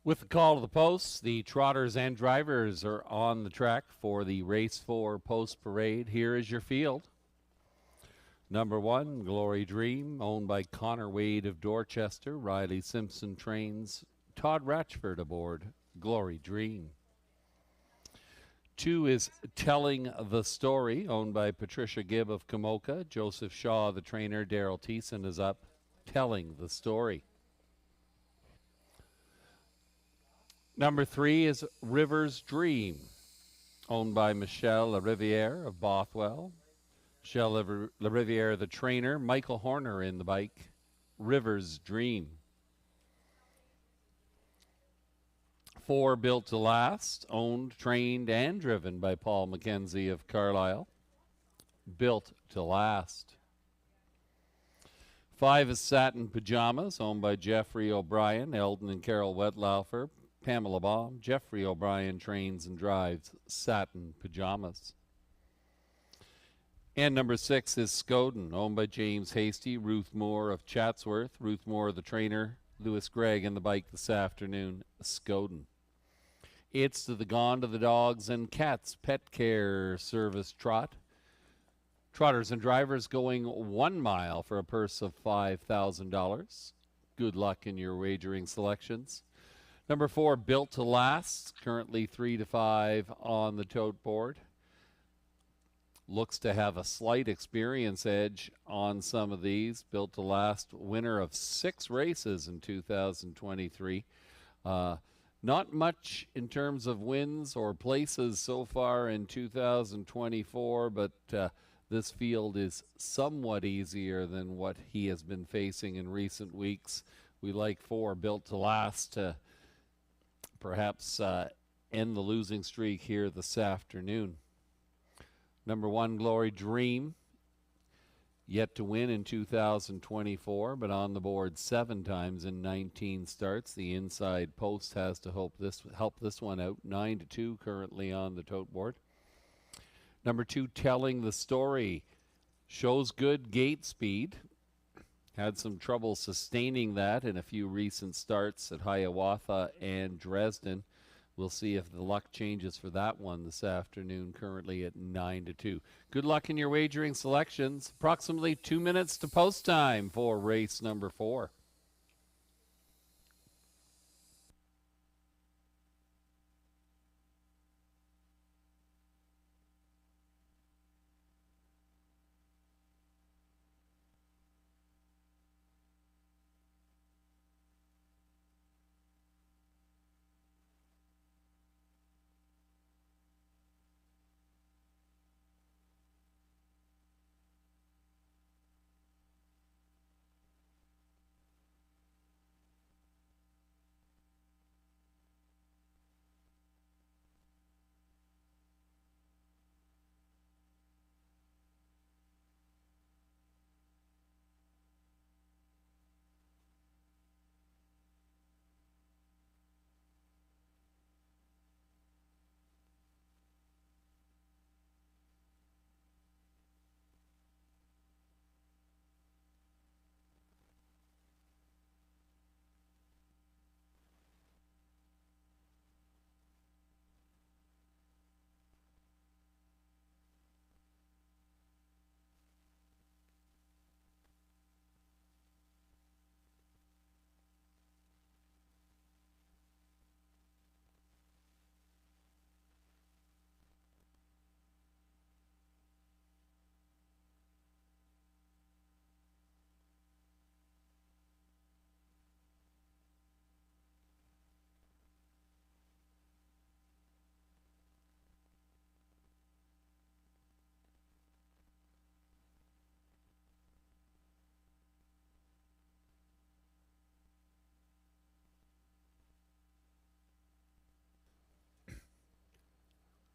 With the call to the posts, the trotters and drivers are on the track for the Race 4 Post Parade. Here is your field. Number 1, Glory Dream, owned by Connor Wade of Dorchester. Riley Simpson trains Todd Ratchford aboard Glory Dream. 2 is Telling the Story, owned by Patricia Gibb of Kamoka. Joseph Shaw, the trainer. Daryl Thiessen is up. Telling the Story. Number 3 is River's Dream, owned by Michelle LaRiviere of Bothwell. Michelle LaRiviere, the trainer. Michael Horner in the bike. River's Dream. 4, Built to Last, owned, trained, and driven by Paul McKenzie of Carlisle. Built to Last. 5 is Satin Pajamas, owned by Jeffrey O'Brien, Eldon and Carol Wetlaufer. Pamela Baum. Jeffrey O'Brien trains and drives Satin Pajamas. And number 6 is Scoden, owned by James Hasty, Ruth Moore of Chatsworth. Ruth Moore, the trainer. Lewis Gregg in the bike this afternoon. Scoden. It's to the Gone to the Dogs and Cats Pet Care Service Trot. Trotters and drivers going 1 mile for a purse of $5,000. Good luck in your wagering selections. Number 4, Built to Last, currently 3-5 on the tote board. Looks to have a slight experience edge on some of these. Built to Last, winner of 6 races in 2023. Not much in terms of wins or places so far in 2024, but this field is somewhat easier than what he has been facing in recent weeks. We like 4, Built to Last, to perhaps end the losing streak here this afternoon. Number 1, Glory Dream, yet to win in 2024, but on the board 7 times in 19 starts. The inside post has to help this one out. 9-2 currently on the tote board. Number 2, Telling the Story, shows good gate speed. Had some trouble sustaining that in a few recent starts at Hiawatha and Dresden. We'll see if the luck changes for that one this afternoon, currently at 9-2. Good luck in your wagering selections. Approximately 2 minutes to post time for race number 4.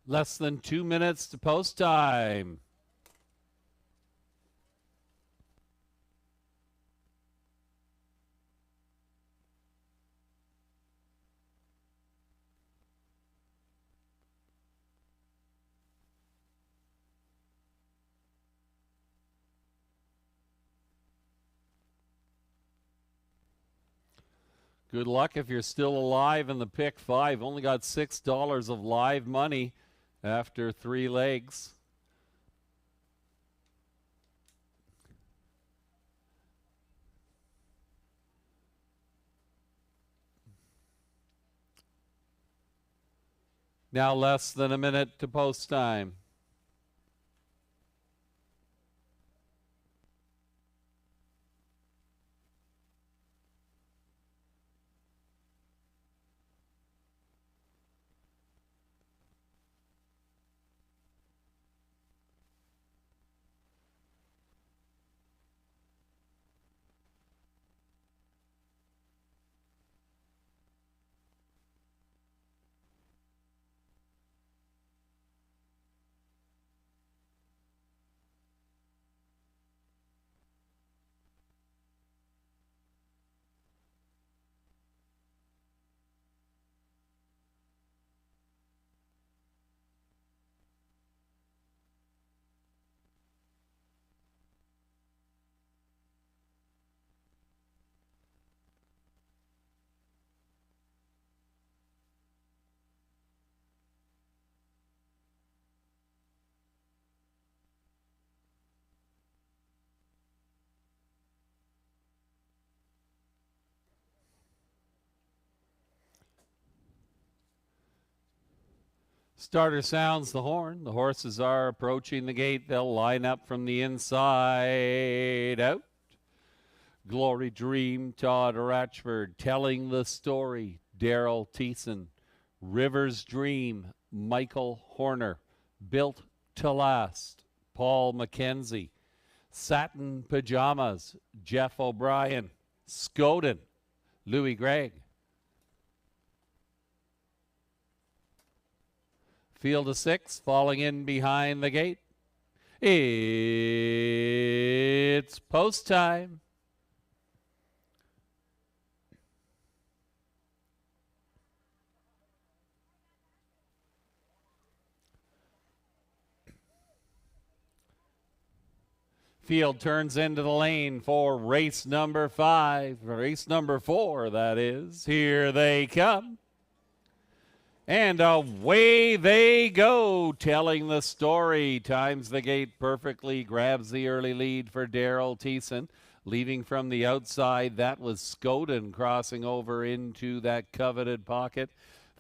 Less than 2 minutes to post time. Good luck if you're still alive in the pick 5. Only got $6 of live money after 3 legs. Now less than a minute to post time. Starter sounds the horn. The horses are approaching the gate. They'll line up from the inside out. Glory Dream, Todd Ratchford, Telling the Story, Daryl Thiessen. Rivers Dream, Michael Horner. Built to Last, Paul McKenzie. Satin Pajamas, Jeff O'Brien. Scoden, Louis Gregg. Field of 6, falling in behind the gate. It's post time. Field turns into the lane for race number 5. Race number 4, that is. Here they come. And away they go, Telling the Story. Times the gate perfectly, grabs the early lead for Daryl Thiessen. Leaving from the outside, that was Scoden crossing over into that coveted pocket.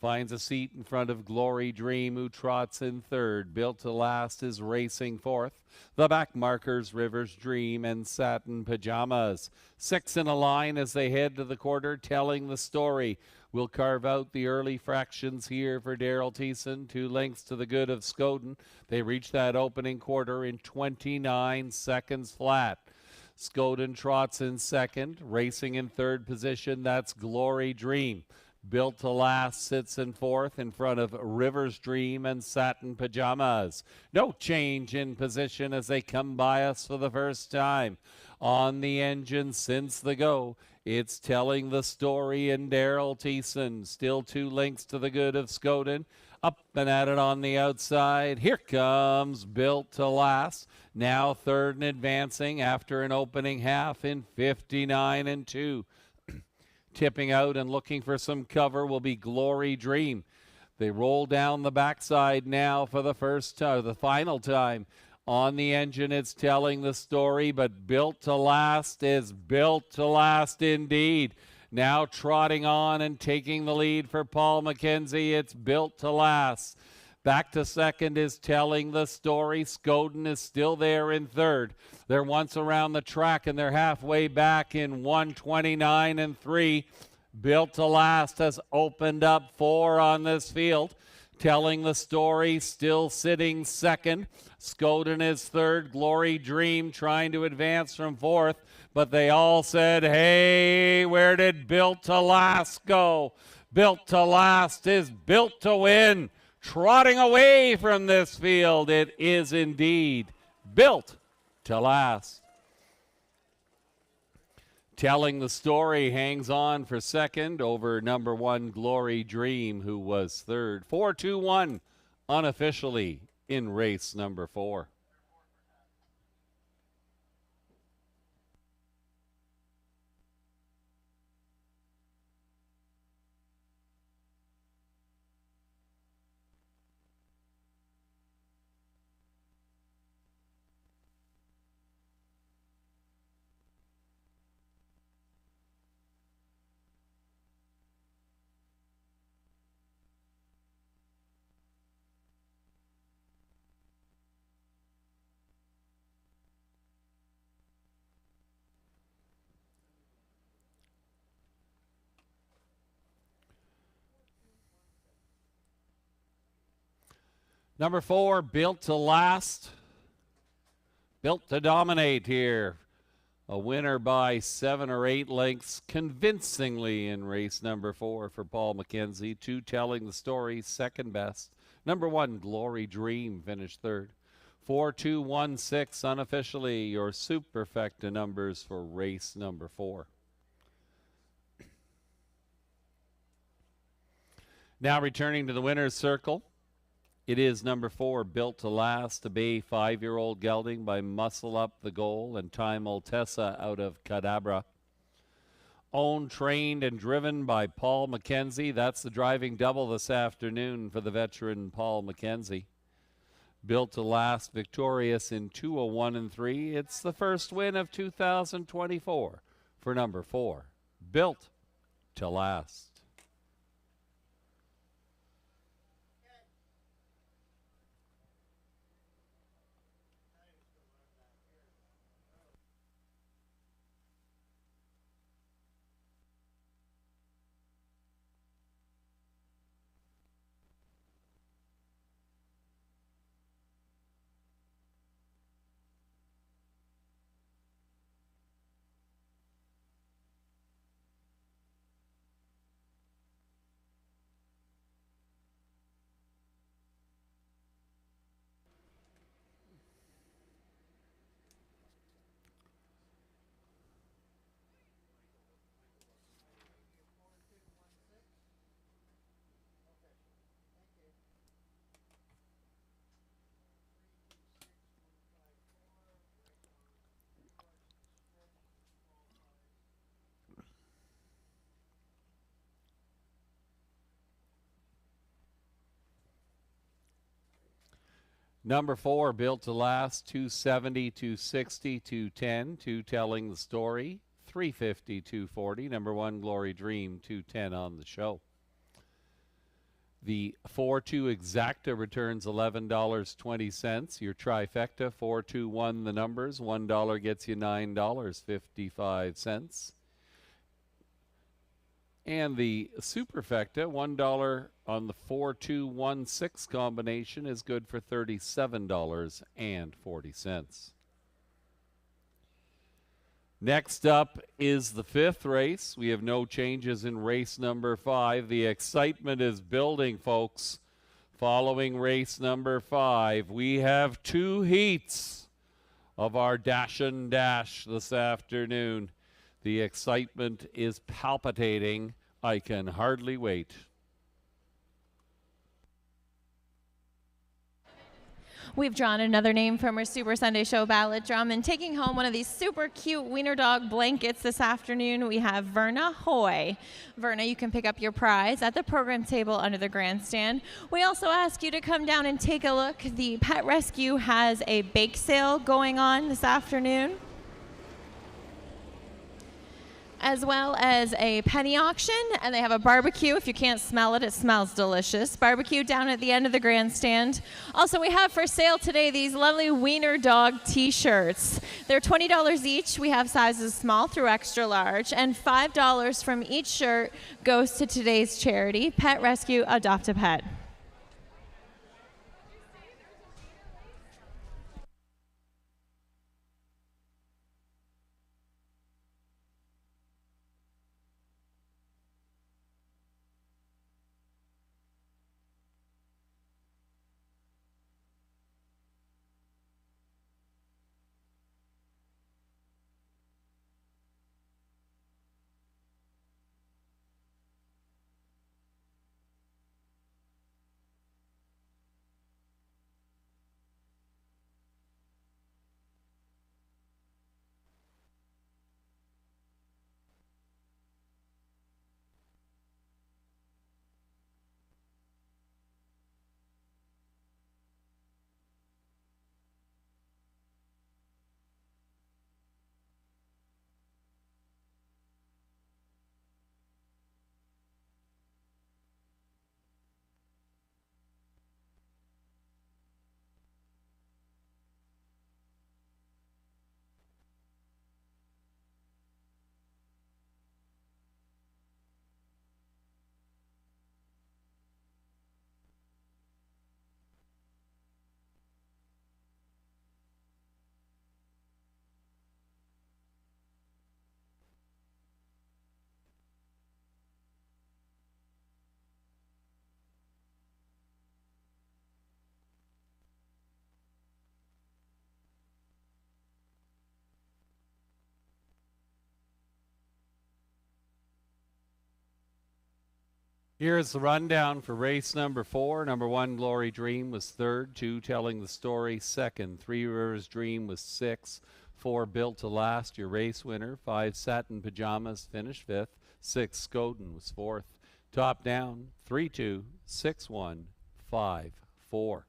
Finds a seat in front of Glory Dream, who trots in third. Built to Last is racing fourth. The back markers, Rivers Dream and Satin Pajamas. 6 in a line as they head to the quarter, Telling the Story. We'll carve out the early fractions here for Daryl Thiessen. 2 lengths to the good of Scoden. They reach that opening quarter in 29 seconds flat. Scoden trots in second. Racing in third position, that's Glory Dream. Built to Last sits in fourth in front of Rivers Dream and Satin Pajamas. No change in position as they come by us for the first time. On the engine since the go, it's Telling the Story and Daryl Thiessen. Still 2 lengths to the good of Scoden. Up and at it on the outside. Here comes Built to Last. Now third and advancing after an opening half in 59 and 2. Tipping out and looking for some cover will be Glory Dream. They roll down the backside now for the final time. On the engine, it's Telling the Story, but Built to Last is Built to Last indeed. Now trotting on and taking the lead for Paul McKenzie, it's Built to Last. Back to second is Telling the Story. Scoden is still there in third. They're once around the track and they're halfway back in 1:29 and 3. Built to Last has opened up 4 on this field. Telling the Story still sitting second. Scoden is third. Glory Dream trying to advance from fourth. But they all said, hey, where did Built to Last go? Built to Last is built to win. Trotting away from this field, it is indeed Built to Last. Telling the Story hangs on for second over number 1 Glory Dream, who was third. 4-2-1 unofficially in race number 4. Number 4, Built to Last. Built to dominate here. A winner by 7 or 8 lengths convincingly in race number 4 for Paul McKenzie. 2 Telling the Story, second best. Number 1, Glory Dream, finished third. 4-2-1-6 unofficially your superfecta numbers for race number 4. Now returning to the winner's circle. It is number 4, Built to Last, a Bay 5-year-old gelding by Muscle Up the Goal and Time Altessa out of Cadabra. Owned, trained, and driven by Paul McKenzie. That's the driving double this afternoon for the veteran Paul McKenzie. Built to Last, victorious in 201 and 3. It's the first win of 2024 for number 4, Built to Last. Number 4, Built to Last, 270, 260, 210, 2 Telling the Story, 350, 240. Number 1, Glory Dream, 210 on the show. The 4-2 Exacta returns $11.20. Your trifecta, 4-2-1 the numbers. $1 gets you $9.55. And the superfecta, $1 on the 4-2-1-6 combination is good for $37.40. Next up is the 5th race. We have no changes in race number 5. The excitement is building, folks. Following race number 5, we have 2 heats of our Dash and Dash this afternoon. The excitement is palpitating. I can hardly wait. We've drawn another name from our Super Sunday Show ballot drum, and taking home one of these super cute Wiener Dog blankets this afternoon, we have Verna Hoy. Verna, you can pick up your prize at the program table under the grandstand. We also ask you to come down and take a look. The Pet Rescue has a bake sale going on this afternoon, as well as a penny auction, and they have a barbecue. If you can't smell it, it smells delicious. Barbecue down at the end of the grandstand. Also, we have for sale today these lovely Wiener Dog t-shirts. They're $20 each. We have sizes small through extra large, and $5 from each shirt goes to today's charity, Pet Rescue Adopt a Pet. Here's the rundown for race number 4. Number 1, Glory Dream, was 3rd. 2, Telling the Story, 2nd. 3, Rivers Dream was 6th. 4, Built to Last, your race winner. 5, Satin Pajamas, finished 5th. 6, Scoden was 4th. Top down, 3-2, 6-1, 5-4.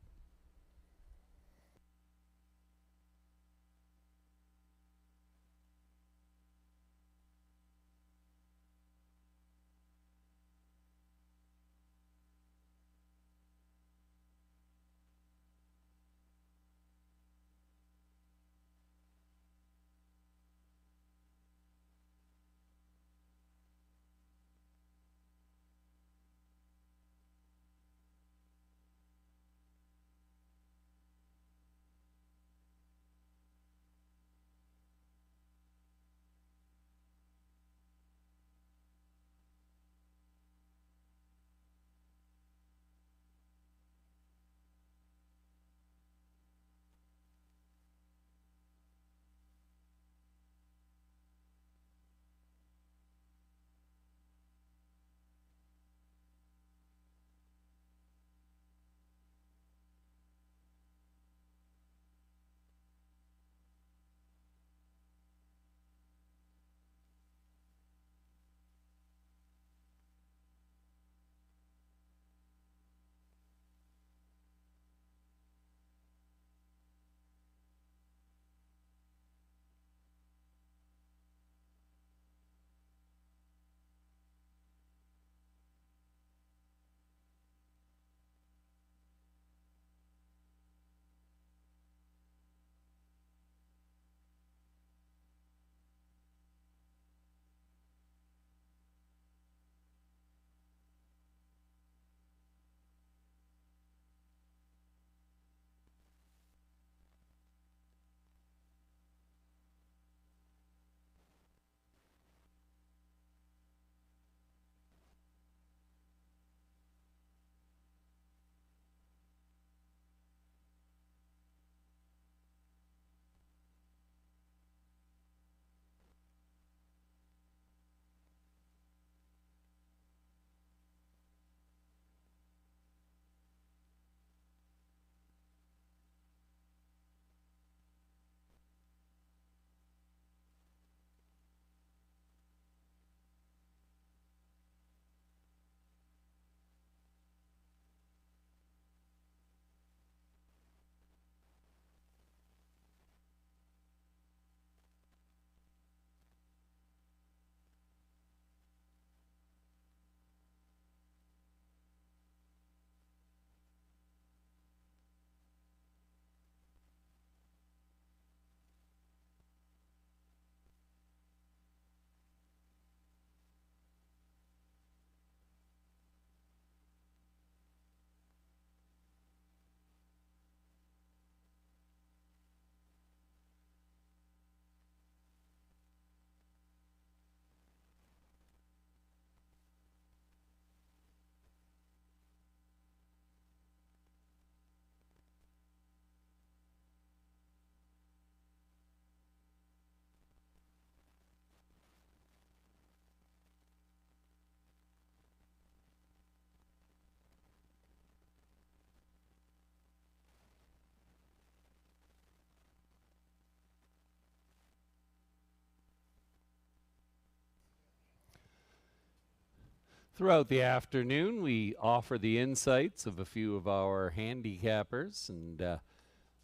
Throughout the afternoon, we offer the insights of a few of our handicappers, and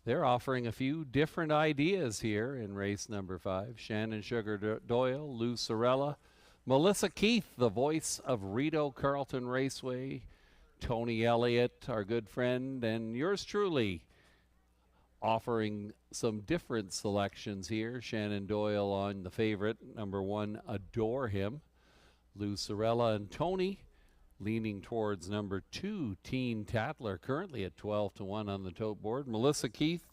they're offering a few different ideas here in race number 5. Shannon Sugar Doyle, Lou Sorella, Melissa Keith, the voice of Rideau Carleton Raceway, Tony Elliott, our good friend, and yours truly, offering some different selections here. Shannon Doyle on the favorite, number 1, Adore Him. Lou Sorella and Tony leaning towards number 2, Teen Tatler, currently at 12-1 on the tote board. Melissa Keith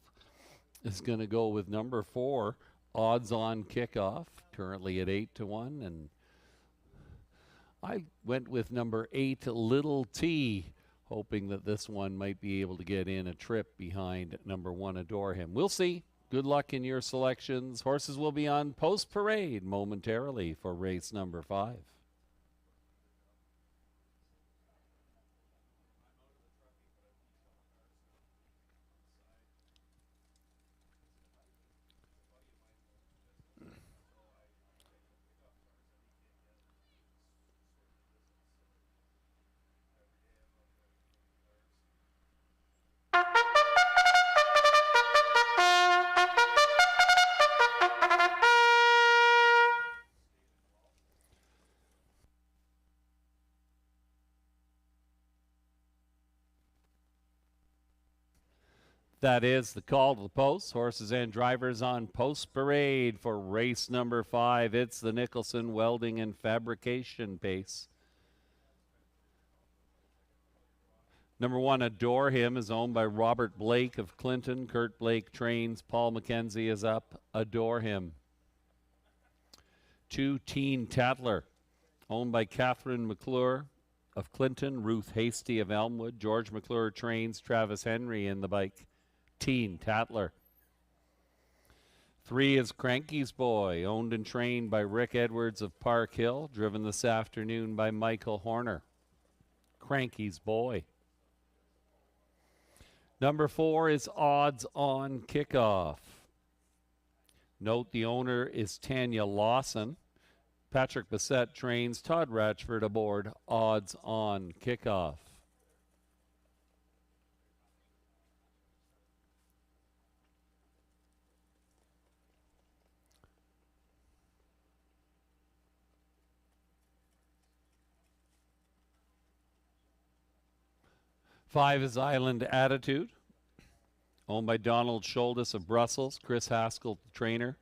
is going to go with number 4, Odds On Kickoff, currently at 8-1. And I went with number 8, Little T, hoping that this one might be able to get in a trip behind number 1, Adore Him. We'll see. Good luck in your selections. Horses will be on post parade momentarily for race number 5. That is the call to the post. Horses and drivers on post parade for race number 5. It's the Nicholson Welding and Fabrication pace. Number 1, Adore Him, is owned by Robert Blake of Clinton. Kurt Blake trains. Paul McKenzie is up. Adore Him. 2, Teen Tatler, owned by Catherine McClure of Clinton. Ruth Hasty of Elmwood. George McClure trains. Travis Henry in the bike. Teen Tatler. 3 is Cranky's Boy, owned and trained by Rick Edwards of Park Hill, driven this afternoon by Michael Horner. Cranky's Boy. Number 4 is Odds On Kickoff. Note the owner is Tanya Lawson. Patrick Bissett trains. Todd Ratchford aboard Odds On Kickoff. Five is Island Attitude, owned by Donald Schuldis of Brussels. Chris Haskell, the trainer.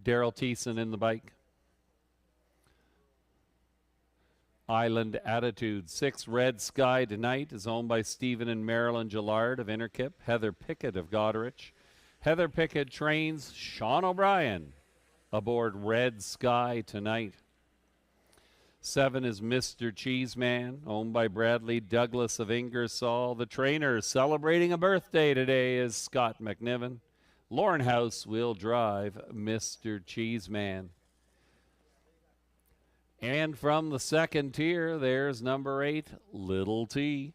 Daryl Thiessen in the bike. Island Attitude. 6, Red Sky Tonight, is owned by Stephen and Marilyn Gillard of Interkip. Heather Pickett of Goderich. Heather Pickett trains Sean O'Brien aboard Red Sky Tonight. 7 is Mr. Cheeseman, owned by Bradley Douglas of Ingersoll. The trainer celebrating a birthday today is Scott McNiven. Lauren House will drive Mr. Cheeseman. And from the second tier, there's number 8, Little T,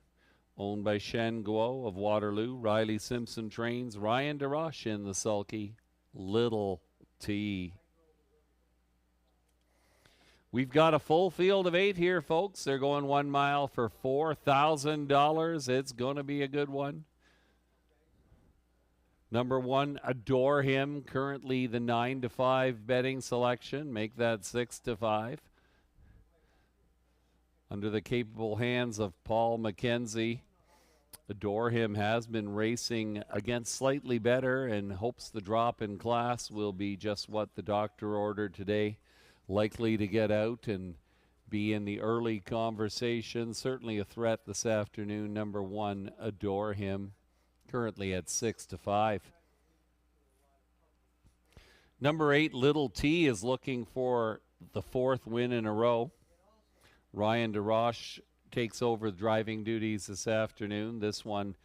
owned by Shen Guo of Waterloo. Riley Simpson trains. Ryan DeRoche in the sulky. Little T. We've got a full field of 8 here, folks. They're going 1 mile for $4,000. It's going to be a good one. Number 1, Adore Him, currently the 9-5 betting selection. Make that 6-5. Under the capable hands of Paul McKenzie. Adore Him has been racing against slightly better and hopes the drop in class will be just what the doctor ordered today. Likely to get out and be in the early conversation. Certainly a threat this afternoon. Number 1, Adore Him, currently at 6-5. Number 8, Little T, is looking for the 4th win in a row. Ryan DeRoche takes over driving duties this afternoon. This one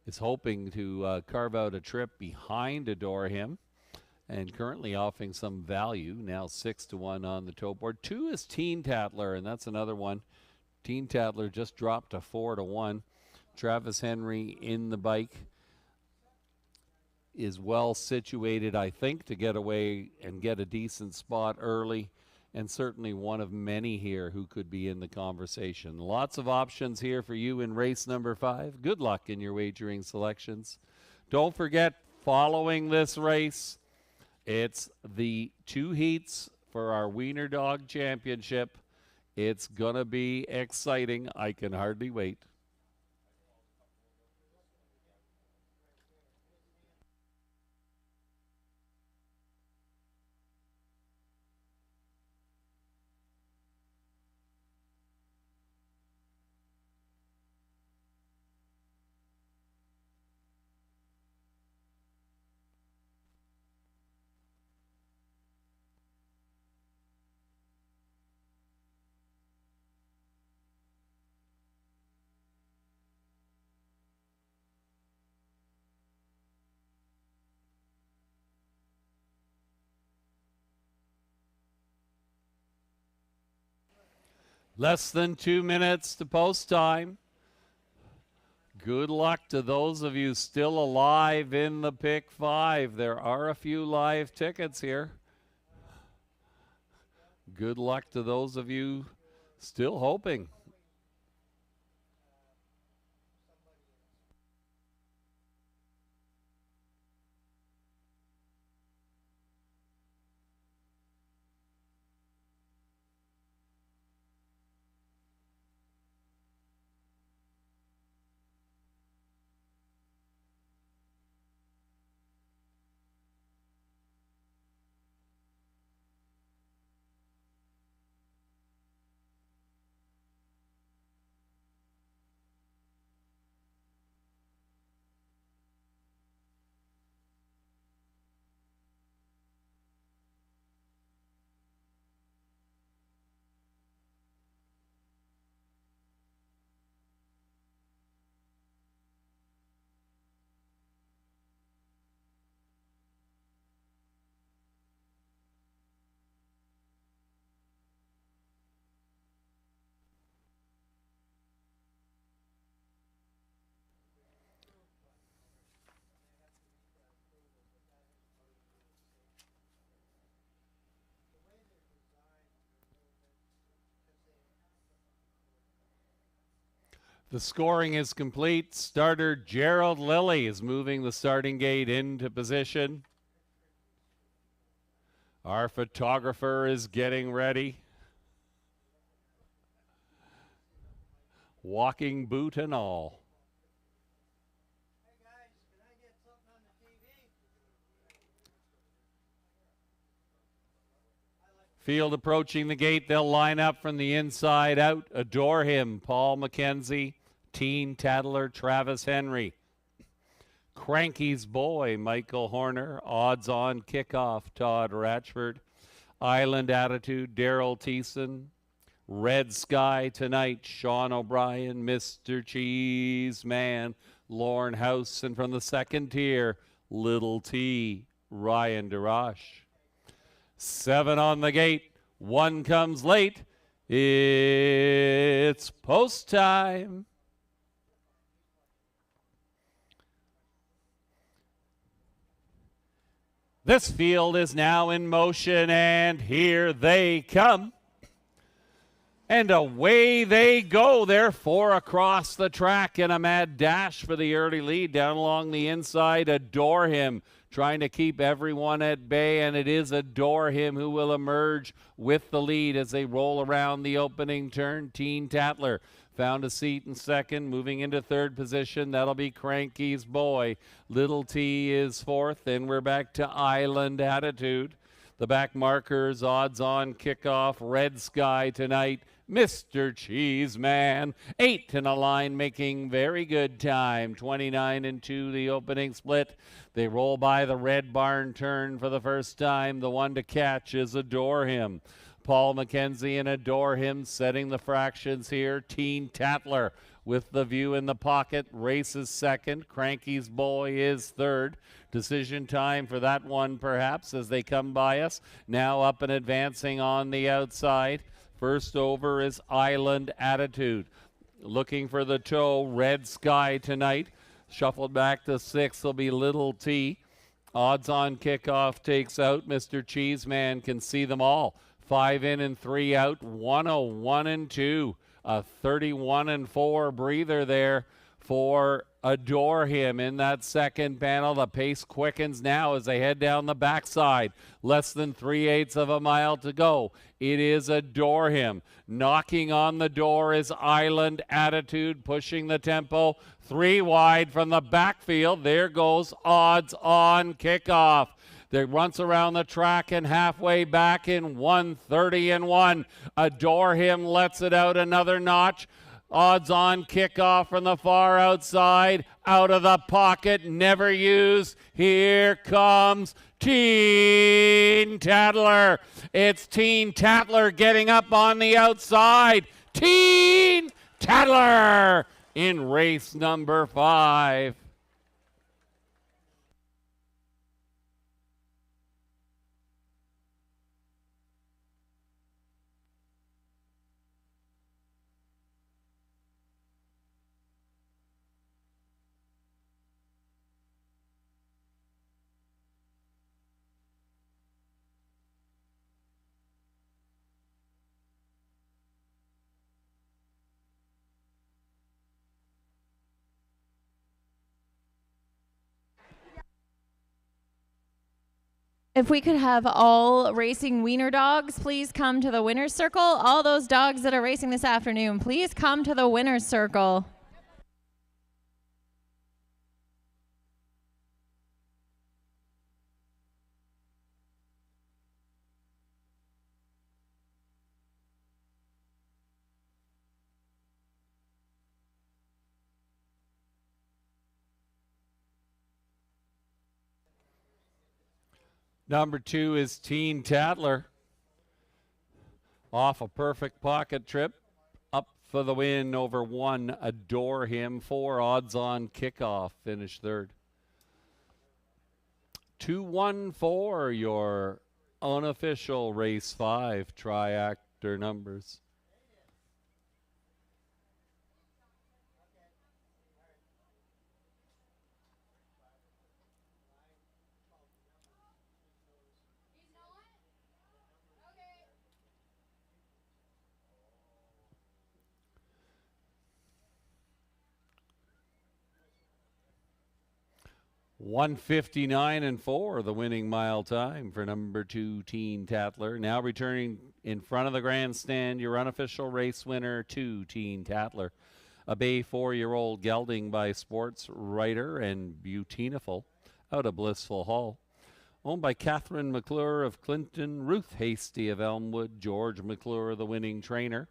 is hoping to carve out a trip behind Adore Him, and currently offering some value, now 6-1 on the tote board. 2 is Teen Tatler, and that's another one. Teen Tatler just dropped to 4-1. Travis Henry in the bike is well situated, I think, to get away and get a decent spot early. and certainly one of many here who could be in the conversation. Lots of options here for you in race number 5. Good luck in your wagering selections. Don't forget, following this race, it's the 2 heats for our Wiener Dog Championship. It's going to be exciting. I can hardly wait. Less than 2 minutes to post time. Good luck to those of you still alive in the pick 5. There are a few live tickets here. Good luck to those of you still hoping. The scoring is complete. Starter Gerald Lilly is moving the starting gate into position. Our photographer is getting ready. Walking boot and all. Hey guys, can I get something on the TV? Field approaching the gate. They'll line up from the inside out. Adore Him, Paul McKenzie. Teen Tattler, Travis Henry. Cranky's Boy, Michael Horner. Odds On Kickoff, Todd Ratchford. Island Attitude, Daryl Thiessen. Red Sky Tonight, Sean O'Brien. Mr. Cheese Man, Lorne House. And from the second tier, Little T, Ryan DeRoche. 7 on the gate. 1 comes late. It's post time. This field is now in motion, and here they come. And away they go. They're 4 across the track in a mad dash for the early lead. Down along the inside, Adore Him, trying to keep everyone at bay, and it is Adore Him who will emerge with the lead as they roll around the opening turn. Teen Tattler found a seat in second, moving into third position. That'll be Cranky's Boy. Little T is fourth, and we're back to Island Attitude. The back markers, Odds On Kickoff, Red Sky Tonight, Mr. Cheese Man. 8 in a line, making very good time. 29-2 the opening split. They roll by the Red Barn turn for the first time. The one to catch is Adore Him. Paul McKenzie and Adore Him setting the fractions here. Teen Tattler with the view in the pocket races second. Cranky's Boy is third. Decision time for that one perhaps as they come by us. Now up and advancing on the outside. First over is Island Attitude. Looking for the toe, Red Sky Tonight. Shuffled back to 6 will be Little T. Odds On Kickoff takes out Mr. Cheeseman, can see them all. 5 in and 3 out. 101 and 2. A 31 and 4 breather there for Adore Him in that second panel. The pace quickens now as they head down the backside. Less than 3/8 of a mile to go. It is Adore Him. Knocking on the door is Island Attitude, pushing the tempo. 3 wide from the backfield. There goes Odds On Kickoff. That runs around the track and halfway back in 1:30 and 1. Adore Him lets it out another notch. Odds On Kickoff from the far outside. Out of the pocket, never used. Here comes Teen Tattler. It's Teen Tattler getting up on the outside. Teen Tattler in race number 5. If we could have all racing Wiener dogs, please come to the winner's circle. All those dogs that are racing this afternoon, please come to the winner's circle. Number 2 is Teen Tattler. Off a perfect pocket trip. Up for the win over 1. Adore Him. 4 Odds On Kickoff. Finished 3rd. 2-1-4, your unofficial race 5 triactor numbers. $1:59 and 4, the winning mile time for number 2, Teen Tattler. Now returning in front of the grandstand, your unofficial race winner, 2, Teen Tattler. A bay 4-year-old gelding by Sports Writer and Beautiful out of Blissful Hall. Owned by Catherine McClure of Clinton, Ruth Hasty of Elmwood, George McClure, the winning trainer.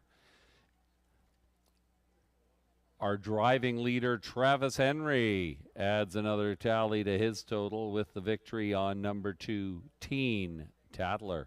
Our driving leader, Travis Henry, adds another tally to his total with the victory on number 2, Teen Tattler.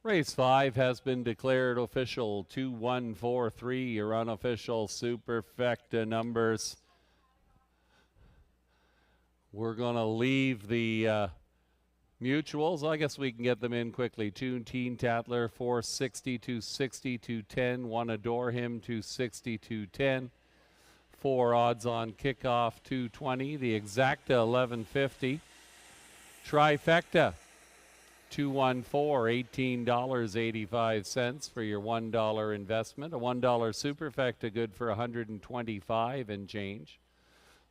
Race 5 has been declared official. 2-1-4-3, your unofficial superfecta numbers. We're going to leave the mutuals. I guess we can get them in quickly. 2 Teen Tattler, 460, 260, 210. 1 Adore Him, 260, 210. 4 Odds On Kickoff, 220. The Exacta, 1150. Trifecta, 214, $18.85 for your $1 investment. A $1 superfecta good for 125 and change.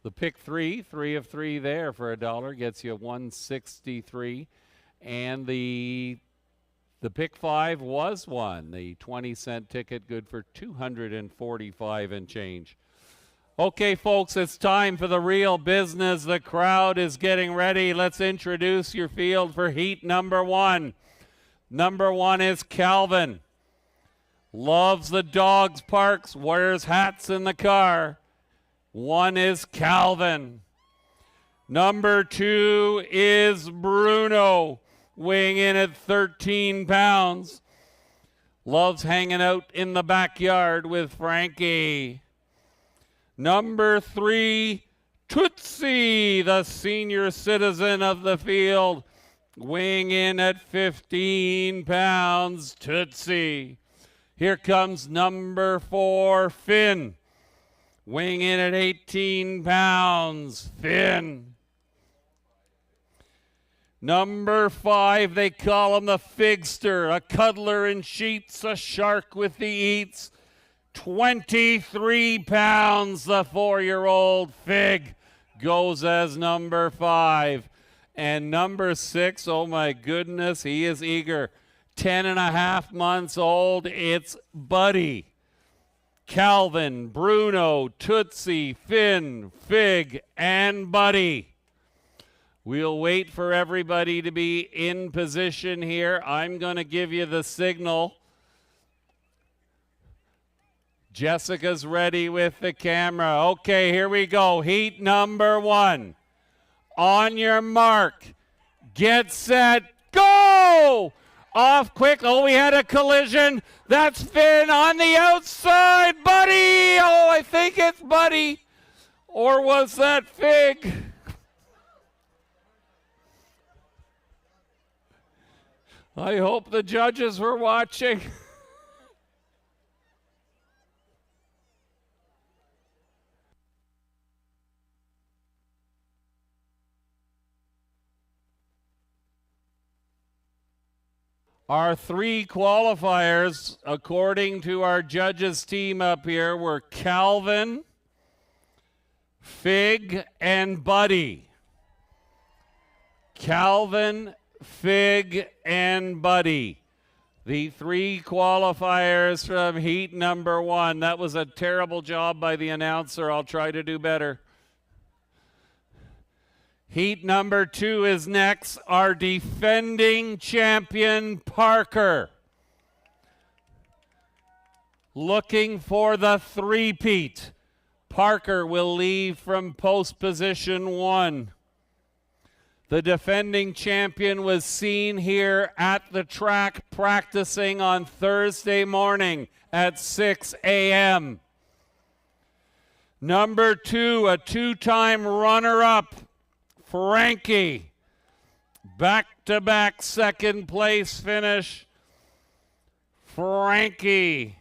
The pick 3 of 3 there for $1 gets you 163. And the pick 5 was won. The 20-cent ticket good for $245 and change. Okay, folks, it's time for the real business. The crowd is getting ready. Let's introduce your field for heat number 1. Number 1 is Calvin. Loves the dogs parks, wears hats in the car. 1 is Calvin. Number 2 is Bruno, weighing in at 13 pounds. Loves hanging out in the backyard with Frankie. Number 3, Tootsie, the senior citizen of the field, weighing in at 15 pounds. Tootsie. Here comes number 4, Finn, weighing in at 18 pounds. Finn. Number 5, they call him the Figster, a cuddler in sheets, a shark with the eats. 23 pounds, the 4-year-old Fig goes as number 5. And number 6, oh my goodness, he is eager. 10.5 months old, it's Buddy. Calvin, Bruno, Tootsie, Finn, Fig, and Buddy. We'll wait for everybody to be in position here. I'm going to give you the signal. Jessica's ready with the camera. Okay, here we go. Heat number 1. On your mark. Get set. Go! Off quick. Oh, we had a collision. That's Finn on the outside. Buddy! Oh, I think it's Buddy. Or was that Fig? I hope the judges were watching. Our 3 qualifiers, according to our judges team up here, were Calvin, Fig, and Buddy. Calvin, Fig, and Buddy. The 3 qualifiers from heat number 1. That was a terrible job by the announcer. I'll try to do better. Heat number 2 is next. Our defending champion, Parker. Looking for the three-peat. Parker will leave from post position 1. The defending champion was seen here at the track practicing on Thursday morning at 6 a.m. Number 2, a 2-time runner-up, Frankie. Back-to-back second place finish. Frankie.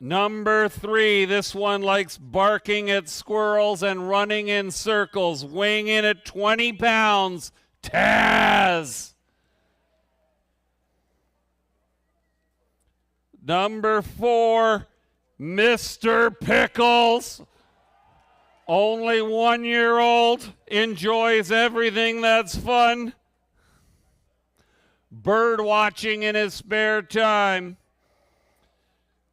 Number 3, this one likes barking at squirrels and running in circles, weighing in at 20 pounds, Taz. Number 4, Mr. Pickles. Only 1-year-old, enjoys everything that's fun. Bird watching in his spare time.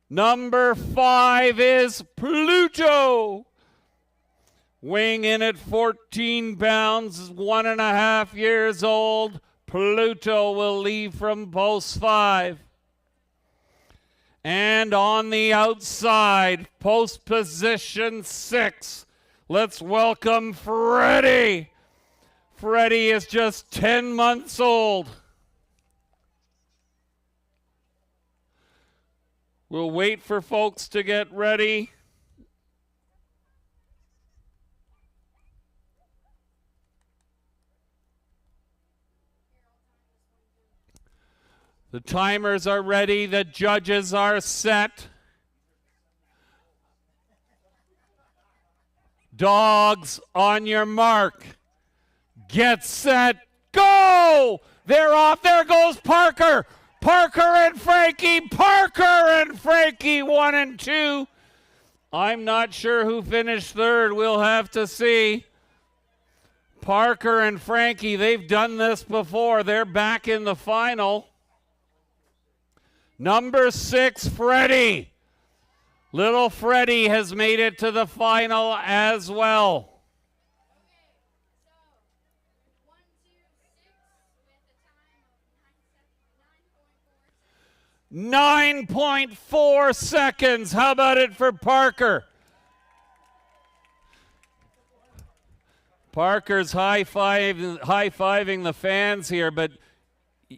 Number 5 is Pluto. Weighing in at 14 pounds, 1.5 years old. Pluto will leave from post 5. And on the outside, post position 6, let's welcome Freddie. Freddie is just 10 months old. We'll wait for folks to get ready. The timers are ready. The judges are set. Dogs on your mark. Get set. Go! They're off. There goes Parker. Parker and Frankie. Parker and Frankie, 1 and 2. I'm not sure who finished third. We'll have to see. Parker and Frankie, they've done this before. They're back in the final. Number 6, Freddie. Little Freddie has made it to the final as well. 9.4 seconds. How about it for Parker? Parker's high-fiving the fans here, but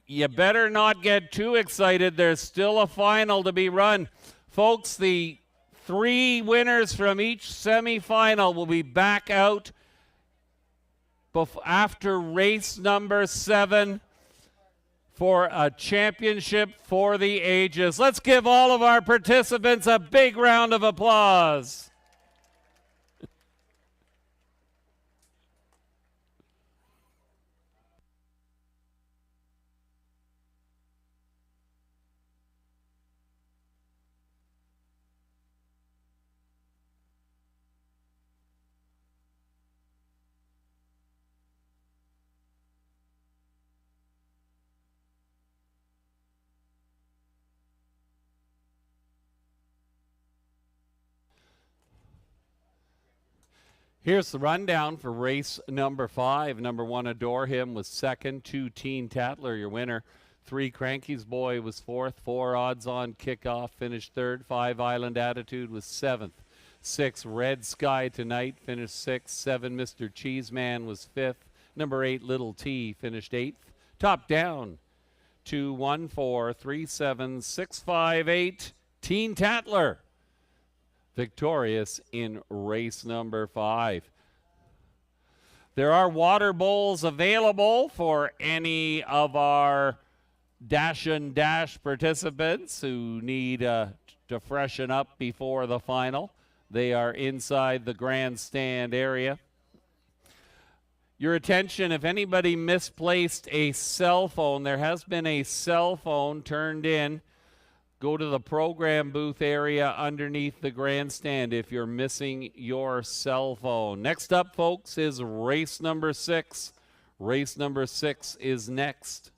you better not get too excited. There's still a final to be run. Folks, the 3 winners from each semifinal will be back out after race number 7 for a championship for the ages. Let's give all of our participants a big round of applause. Here's the rundown for race number 5. Number 1, Adore Him, was second. 2, Teen Tatler, your winner. 3, Cranky's Boy was 4th. 4, Odds On Kickoff finished 3rd. 5, Island Attitude was 7th. 6, Red Sky Tonight finished 6th. 7, Mr. Cheeseman was 5th. Number 8, Little T finished 8th. Top down, 2, 1, 4, 3, 7, 6, 5, 8, Teen Tatler, victorious in race number 5. There are water bowls available for any of our Dash and Dash participants who need to freshen up before the final. They are inside the grandstand area. Your attention, if anybody misplaced a cell phone, there has been a cell phone turned in. Go to the program booth area underneath the grandstand if you're missing your cell phone. Next up, folks, is race number 6. Race number 6 is next.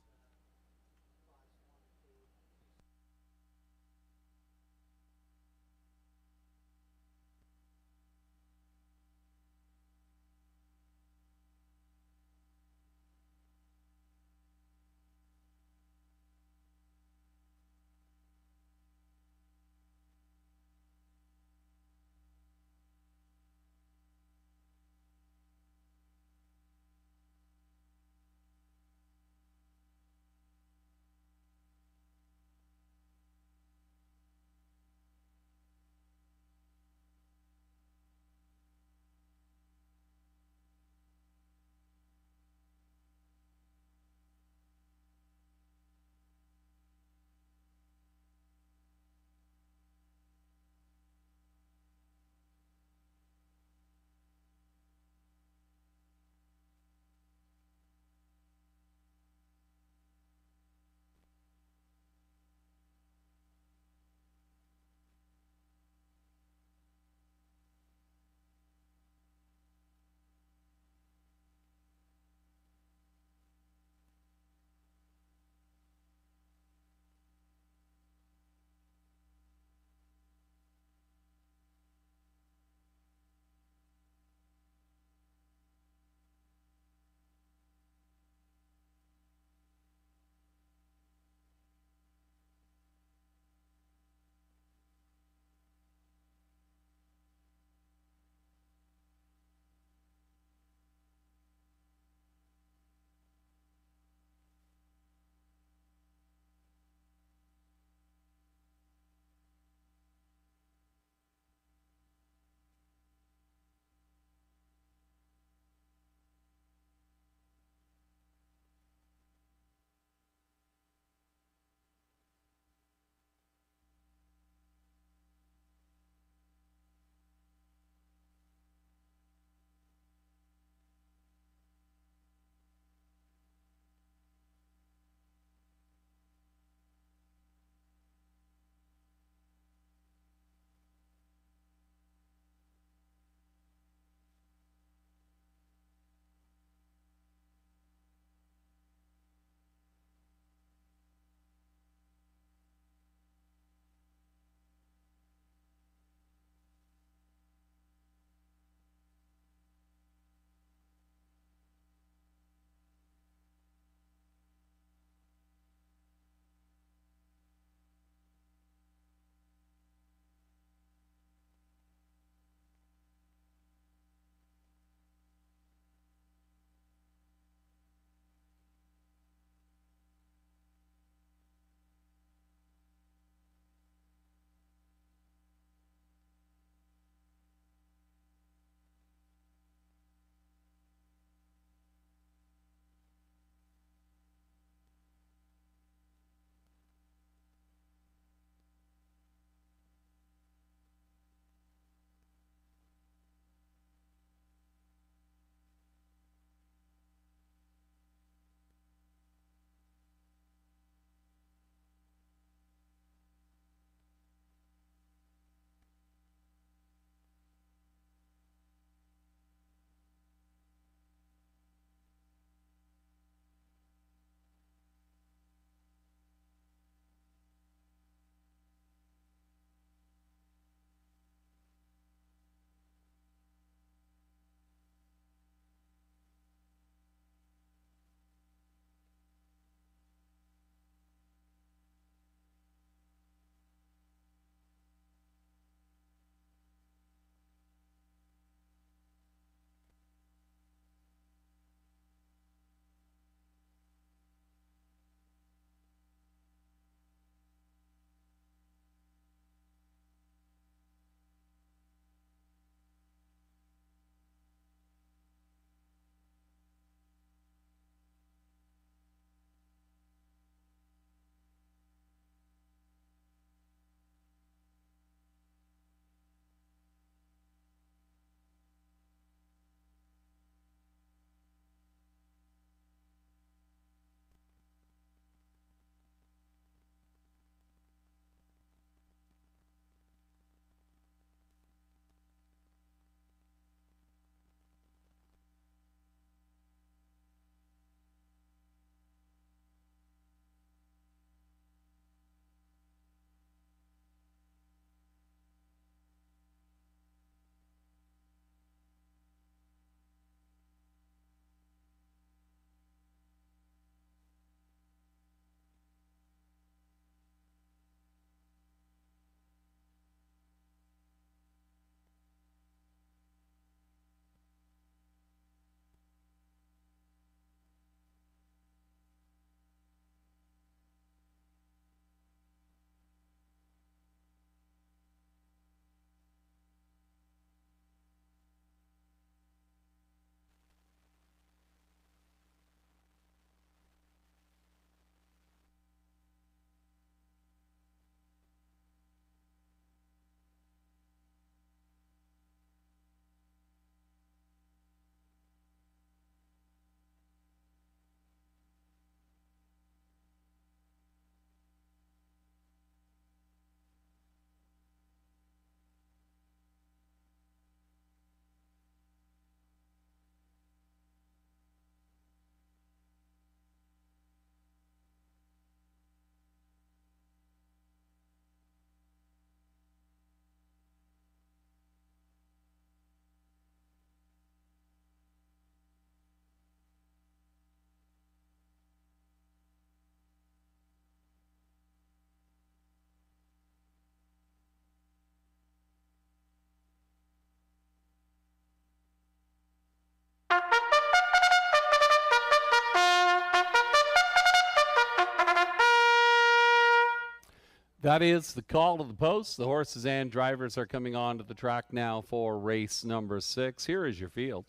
That is the call to the post. The horses and drivers are coming onto the track now for race number 6. Here is your field.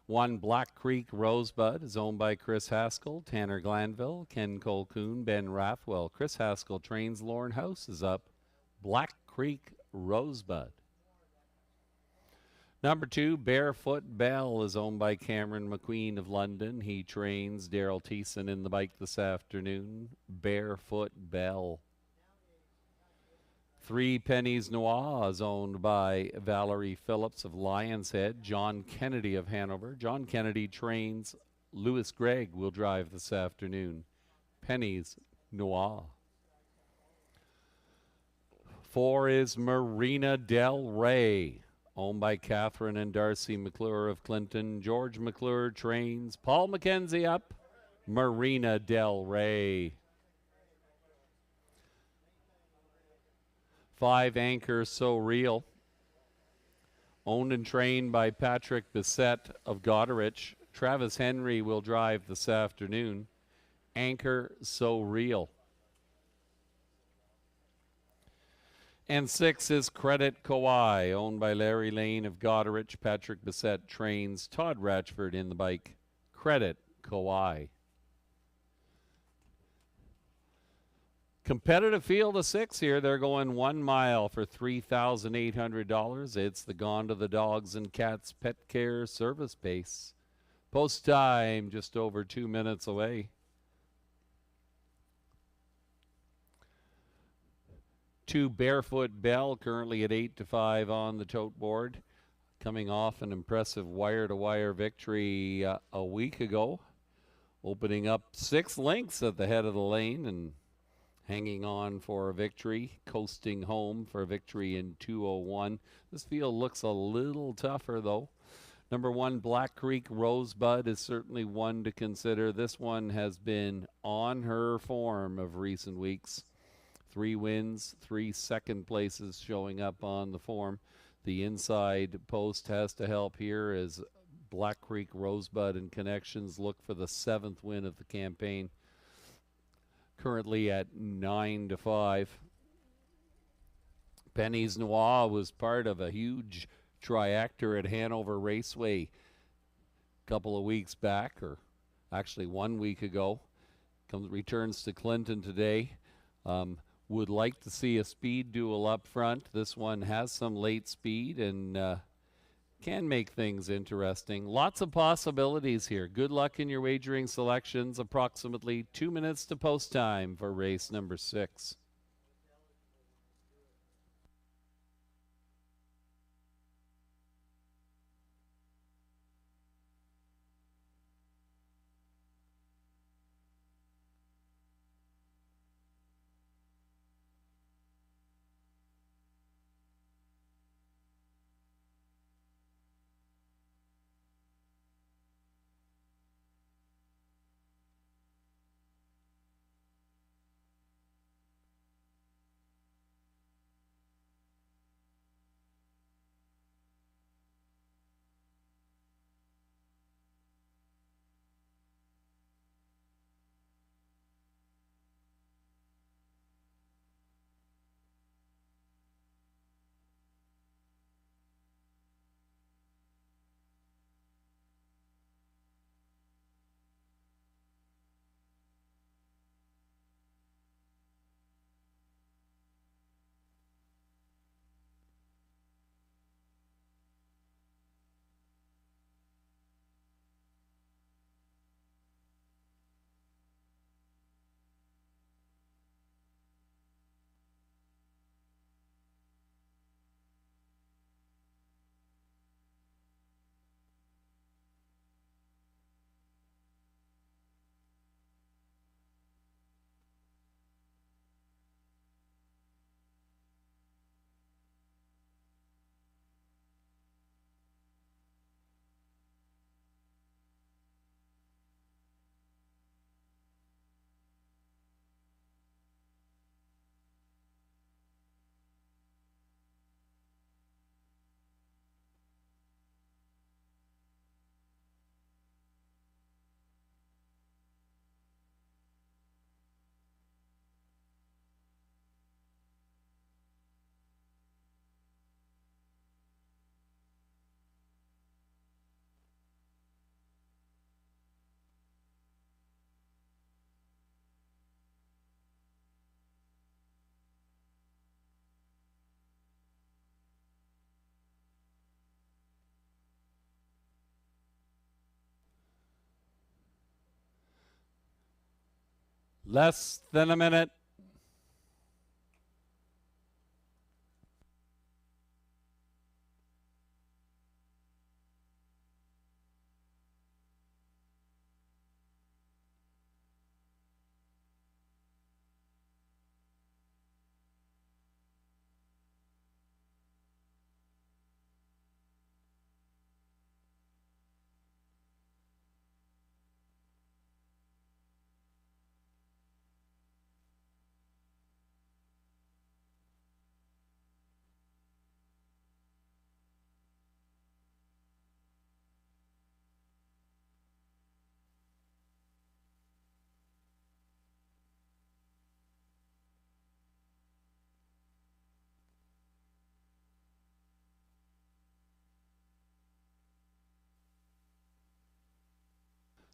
1 Black Creek Rosebud is owned by Chris Haskell, Tanner Glanville, Ken Colquhoun, Ben Rathwell. Chris Haskell trains. Lauren House is up. Black Creek Rosebud. Number 2, Barefoot Bell is owned by Cameron McQueen of London. He trains. Daryl Thiessen in the bike this afternoon. Barefoot Bell. 3 Pennies Noir is owned by Valerie Phillips of Lions Head. John Kennedy of Hanover. John Kennedy trains. Lewis Gregg will drive this afternoon. Pennies Noir. 4 is Marina Del Rey, owned by Catherine and Darcy McClure of Clinton. George McClure trains. Paul McKenzie up. Marina Del Rey. 5 Anchor So Real, owned and trained by Patrick Bissett of Goderich. Travis Henry will drive this afternoon. Anchor So Real. And 6 is Credit Kawhi, owned by Larry Lane of Goderich. Patrick Bissett trains. Todd Ratchford in the bike. Credit Kawhi. Competitive field of 6 here. They're going 1 mile for $3,800. It's the Gone to the Dogs and Cats Pet Care Service Base. Post time just over 2 minutes away. 2 Barefoot Bell currently at 8-5 on the tote board, coming off an impressive wire-to-wire victory a week ago, opening up 6 lengths at the head of the lane and hanging on for a victory, coasting home for a victory in 2:01. This field looks a little tougher, though. Number 1, Black Creek Rosebud is certainly one to consider. This one has been on her form of recent weeks. 3 wins, 3 second places showing up on the form. The inside post has to help here as Black Creek Rosebud and Connections look for the 7th win of the campaign. Currently at 9-5. Pennies Noir was part of a huge triactor at Hanover Raceway a couple of weeks back, or actually 1 week ago. Returns to Clinton today. Would like to see a speed duel up front. This one has some late speed and can make things interesting. Lots of possibilities here. Good luck in your wagering selections. Approximately 2 minutes to post time for race number 6. Less than a minute.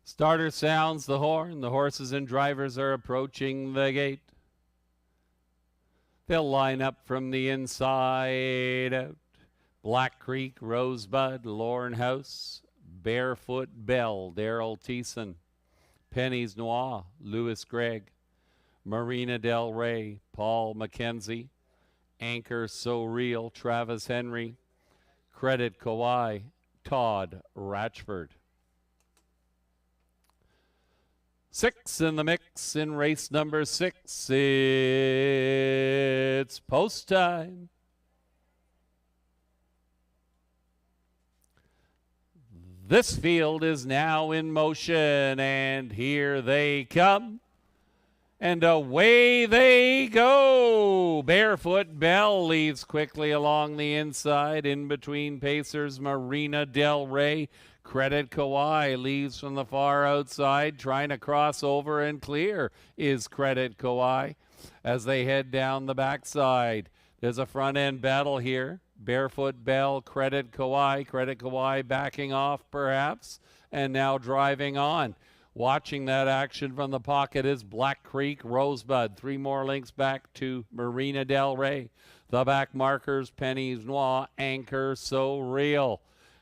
Starter sounds the horn. The horses and drivers are approaching the gate. They'll line up from the inside out. Black Creek, Rosebud, Lorne House, Barefoot Bell, Daryl Thiessen, Penny's Noir, Lewis Gregg, Marina Del Rey, Paul McKenzie, Anchor So Real, Travis Henry, Credit Kawhi, Todd Ratchford. 6 in the mix in race number 6. It's post time. This field is now in motion, and here they come. And away they go. Barefoot Bell leads quickly along the inside. In between pacers, Marina Del Rey. Credit Kawhi leaves from the far outside, trying to cross over and clear is Credit Kawhi as they head down the backside. There's a front end battle here. Barefoot Bell, Credit Kawhi backing off perhaps, and now driving on. Watching that action from the pocket is Black Creek Rosebud. 3 more links back to Marina Del Rey. The back markers, Penny's Noir, Anchor So Real.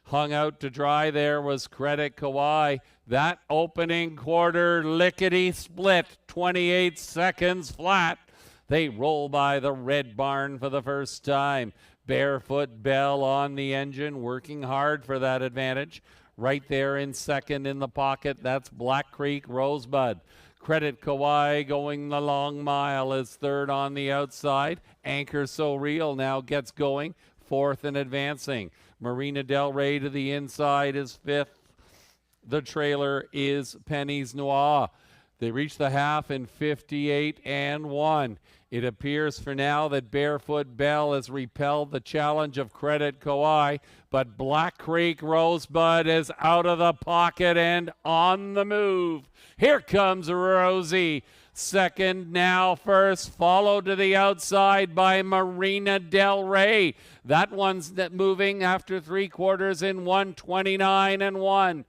Hung out to dry there was Credit Kawhi. That opening quarter lickety split, 28 seconds flat. They roll by the Red Barn for the first time. Barefoot Bell on the engine, working hard for that advantage. Right there in second in the pocket, that's Black Creek Rosebud. Credit Kawhi going the long mile is third on the outside. Anchor So Real now gets going, fourth and advancing. Marina Del Rey to the inside is fifth. The trailer is Penny's Noir. They reach the half in 58 and 1. It appears for now that Barefoot Bell has repelled the challenge of Credit Kawhi, but Black Creek Rosebud is out of the pocket and on the move. Here comes Rosie. Second, now first, followed to the outside by Marina Del Rey. That one's moving after 3 quarters in 1:29 and 1.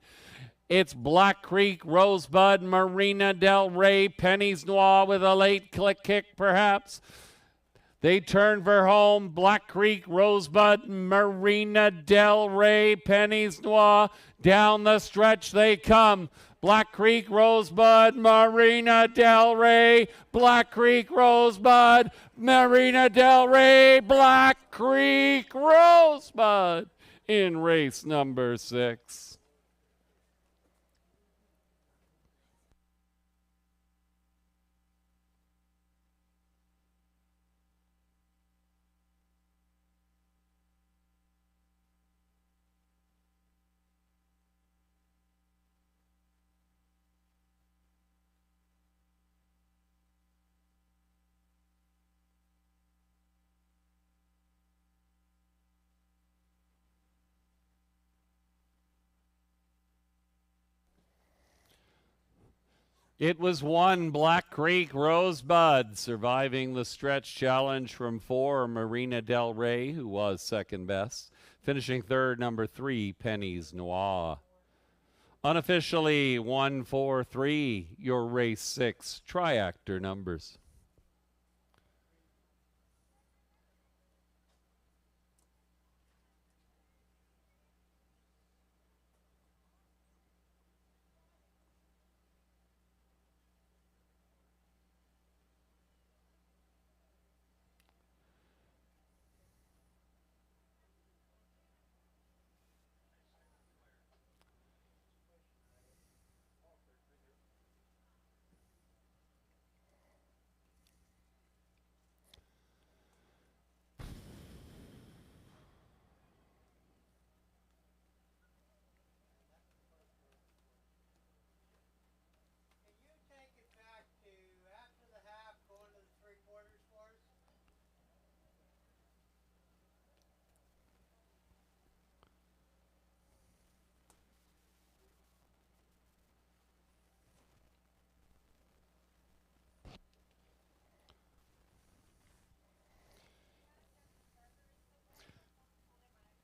It's Black Creek Rosebud, Marina Del Rey, Penny's Noir with a late click kick perhaps. They turn for home. Black Creek Rosebud, Marina Del Rey, Penny's Noir. Down the stretch they come. Black Creek Rosebud, Marina Del Rey, Black Creek Rosebud, Marina Del Rey, Black Creek Rosebud in race number 6. It was one Black Creek Rosebud surviving the stretch challenge from 4, Marina Del Rey, who was second best. Finishing third, number 3, Penny's Noir. Unofficially 1, 4, 3, your race 6 triactor numbers.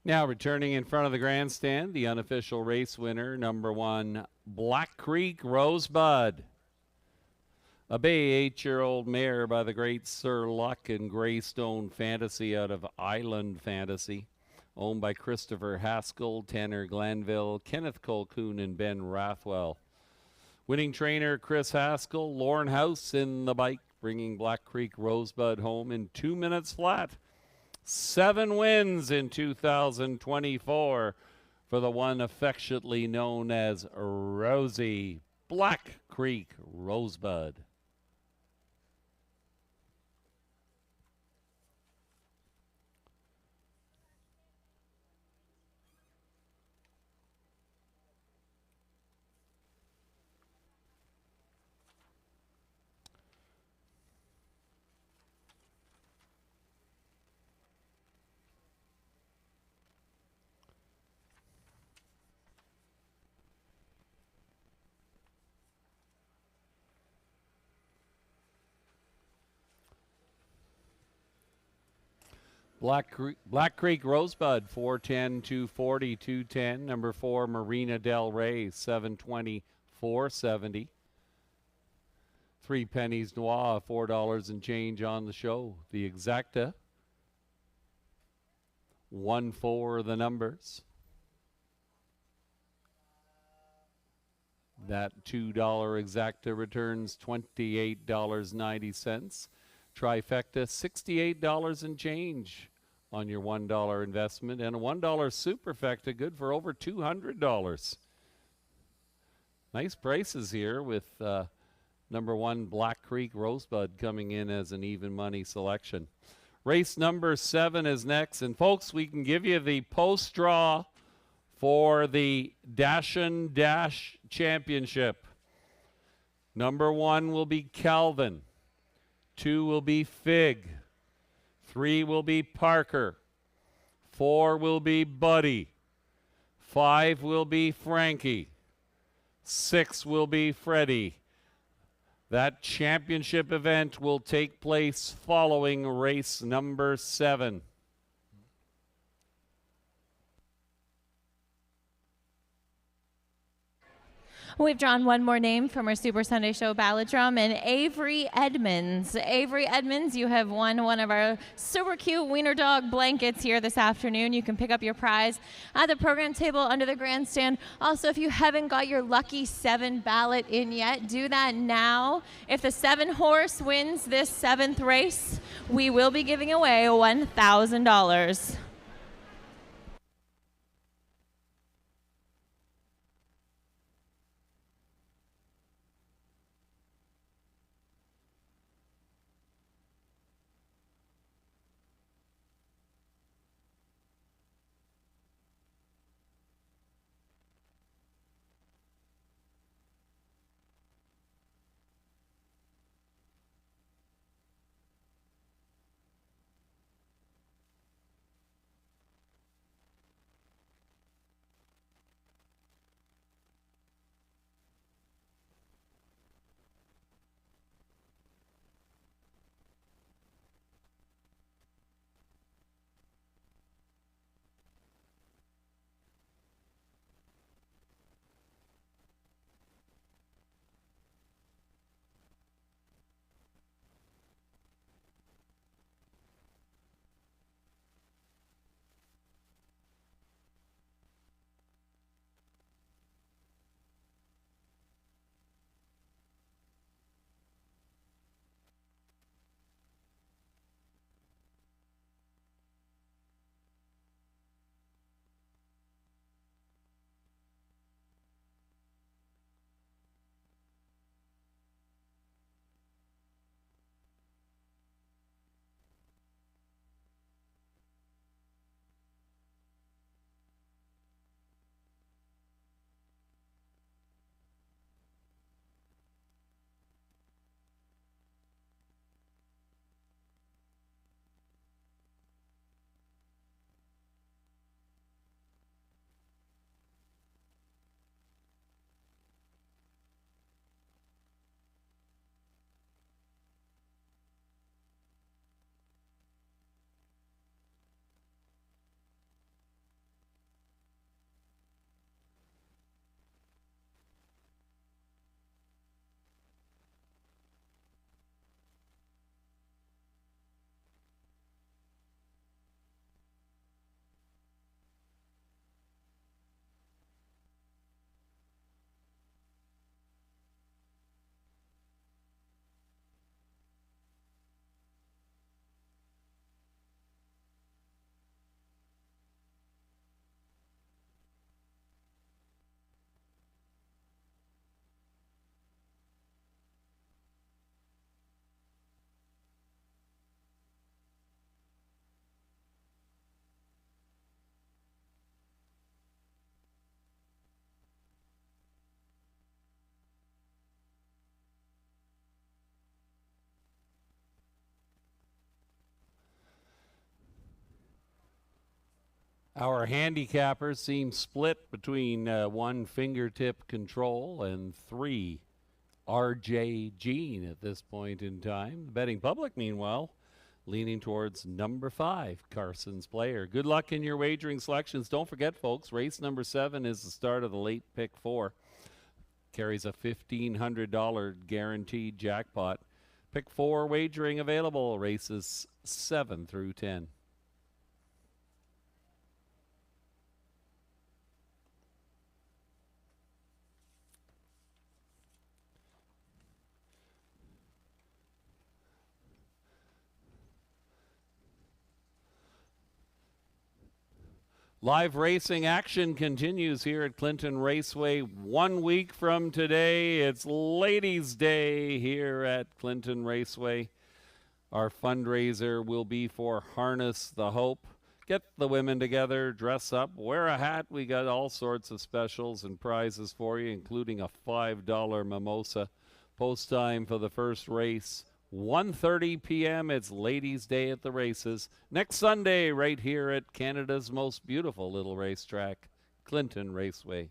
Now returning in front of the grandstand, the unofficial race winner, number 1, Black Creek Rosebud. A bay 8-year-old mare by the great Sir Luck and Greystone Fantasy out of Island Fantasy. Owned by Christopher Haskell, Tanner Glanville, Kenneth Colquhoun, and Ben Rathwell. Winning trainer Chris Haskell, Lauren House in the bike, bringing Black Creek Rosebud home in 2 minutes flat. 7 wins in 2024 for the one affectionately known as Rosie, Black Creek Rosebud. Black Creek Rosebud, 410, 240, 210. Number 4, Marina Del Rey, 720, 470. 3 pennies noir, $4 and change on the show. The exacta, 1-4 the numbers. That $2 exacta returns $28.90. Trifecta, $68 and change on your $1 investment, and a $1 superfecta, good for over $200. Nice prices here with number 1 Black Creek Rosebud coming in as an even money selection. Race number 7 is next, and folks, we can give you the post draw for the Dash and Dash Championship. Number 1 will be Calvin. 2 will be Fig. 3 will be Parker. 4 will be Buddy. 5 will be Frankie. 6 will be Freddie. That championship event will take place following race number 7. We've drawn one more name from our Super Sunday Show ballot drum, and Avery Edmonds. Avery Edmonds, you have won one of our super cute Wiener Dog blankets here this afternoon. You can pick up your prize at the program table under the grandstand. Also, if you haven't got your Lucky 7 ballot in yet, do that now. If the 7 horse wins this 7th race, we will be giving away $1,000. Our handicappers seem split between 1 Fingertip Control and 3 RJ Jean at this point in time. The betting public, meanwhile, leaning towards number 5, Carson's Player. Good luck in your wagering selections. Don't forget, folks, race number 7 is the start of the late pick 4. Carries a $1,500 guaranteed jackpot. Pick 4 wagering available, races 7 through 10. Live racing action continues here at Clinton Raceway. 1 week from today, it's Ladies' Day here at Clinton Raceway. Our fundraiser will be for Harness the Hope. Get the women together, dress up, wear a hat. We got all sorts of specials and prizes for you, including a $5 mimosa. Post time for the first race, 1:30 p.m. It's Ladies' Day at the races. Next Sunday, right here at Canada's most beautiful little racetrack, Clinton Raceway.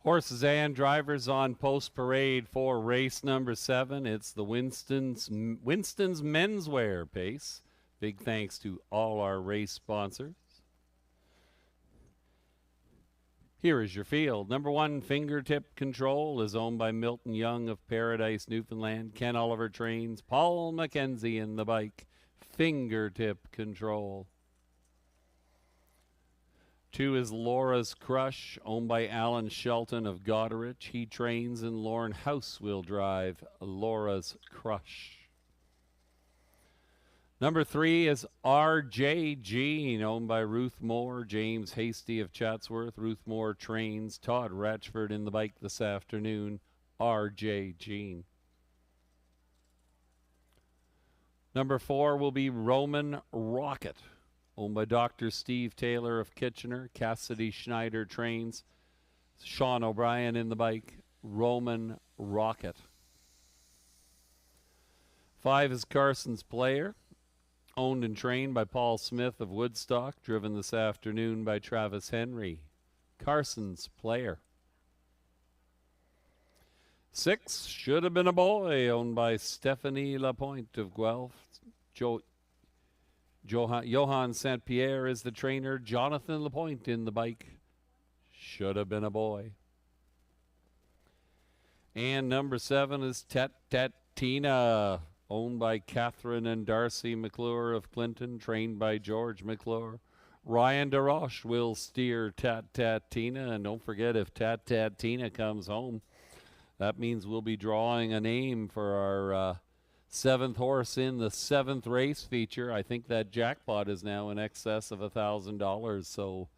Horses and drivers on post parade for race number 7. It's the Winston's Menswear Pace. Big thanks to all our race sponsors. Here is your field. Number 1, Fingertip Control, is owned by Milton Young of Paradise, Newfoundland. Ken Oliver trains. Paul McKenzie in the bike. Fingertip Control. 2 is Laura's Crush, owned by Alan Shelton of Goderich. He trains in Lorne House Wheel Drive. Laura's Crush. Number 3 is RJ Jean, owned by Ruth Moore, James Hasty of Chatsworth. Ruth Moore trains. Todd Ratchford in the bike this afternoon. RJ Jean. Number 4 will be Roman Rocket, owned by Dr. Steve Taylor of Kitchener. Cassidy Schneider trains. Sean O'Brien in the bike. Roman Rocket. 5 is Carson's Player, owned and trained by Paul Smith of Woodstock, driven this afternoon by Travis Henry. Carson's Player. 6, Should Have Been a Boy, owned by Stephanie Lapointe of Guelph. Johan St. Pierre is the trainer. Jonathan Lapointe in the bike. Should Have Been a Boy. And number 7 is Tina, owned by Catherine and Darcy McClure of Clinton, trained by George McClure. Ryan DeRoche will steer Tina, and don't forget, if Tina comes home, that means we'll be drawing a name for our 7th horse in the 7th race feature. I think that jackpot is now in excess of $1,000, so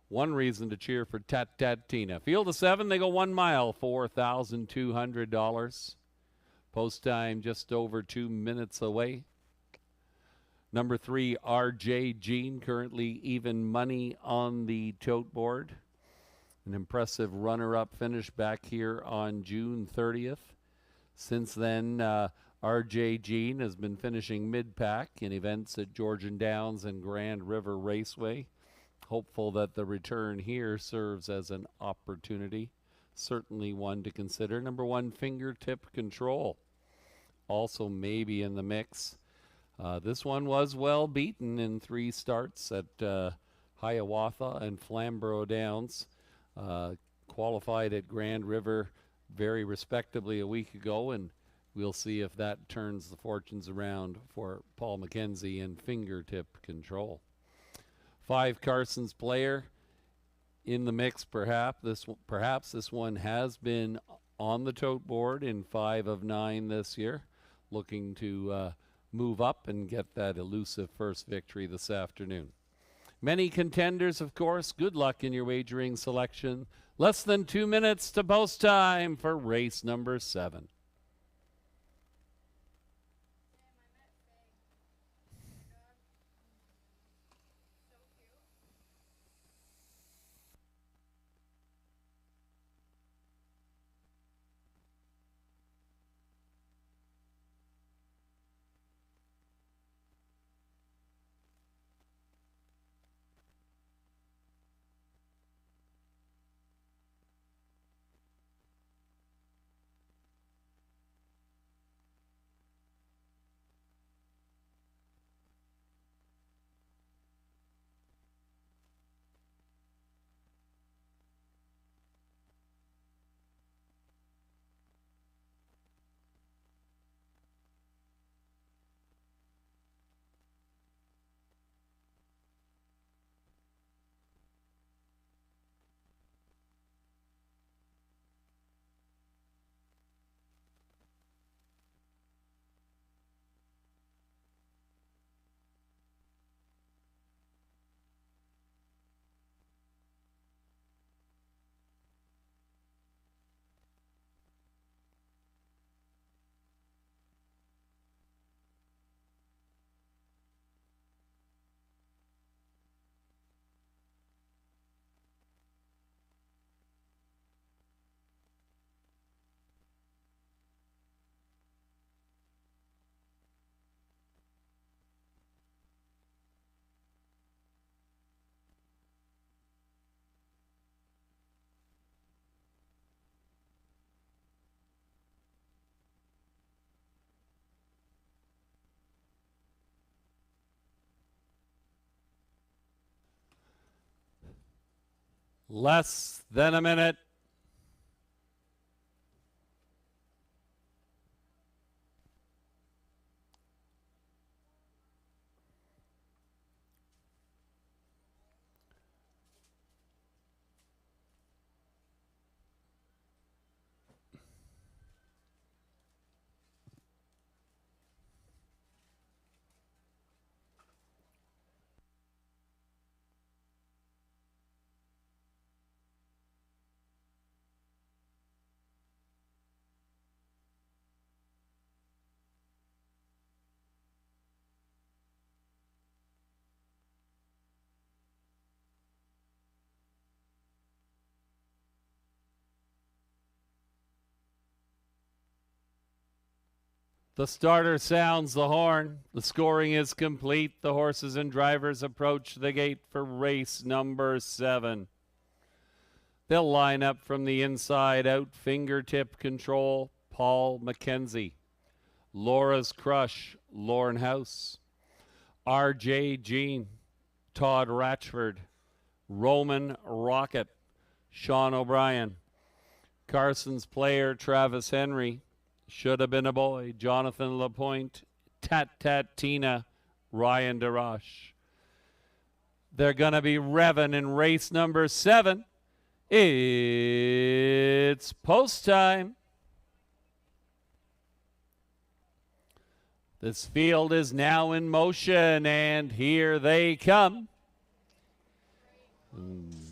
one reason to cheer for Tina. Field of 7, they go 1 mile, $4,200. Post time just over 2 minutes away. Number 3, RJ Jean, currently even money on the tote board. An impressive runner-up finish back here on June 30th. Since then, RJ Jean has been finishing mid-pack in events at Georgian Downs and Grand River Raceway. Hopeful that the return here serves as an opportunity. Certainly one to consider. Number 1, Fingertip Control, also maybe in the mix. This one was well beaten in 3 starts at Hiawatha and Flamborough Downs. Qualified at Grand River very respectably a week ago, and we'll see if that turns the fortunes around for Paul McKenzie and Fingertip Control. 5, Carson's Player in the mix. Perhaps this one has been on the tote board in 5 of 9 this year, looking to move up and get that elusive first victory this afternoon. Many contenders, of course. Good luck in your wagering selection. Less than 2 minutes to post time for race number 7. Less than a minute. The starter sounds the horn. The scoring is complete. The horses and drivers approach the gate for race number 7. They'll line up from the inside out. Fingertip Control, Paul McKenzie. Laura's Crush, Lorne House. R.J. Jean, Todd Ratchford. Roman Rocket, Sean O'Brien. Carson's Player, Travis Henry. Should Have Been a Boy, Jonathan Lapointe. Tat Tat Tina, Ryan DeRoche. They're going to be revving in race number 7. It's post time. This field is now in motion, and here they come.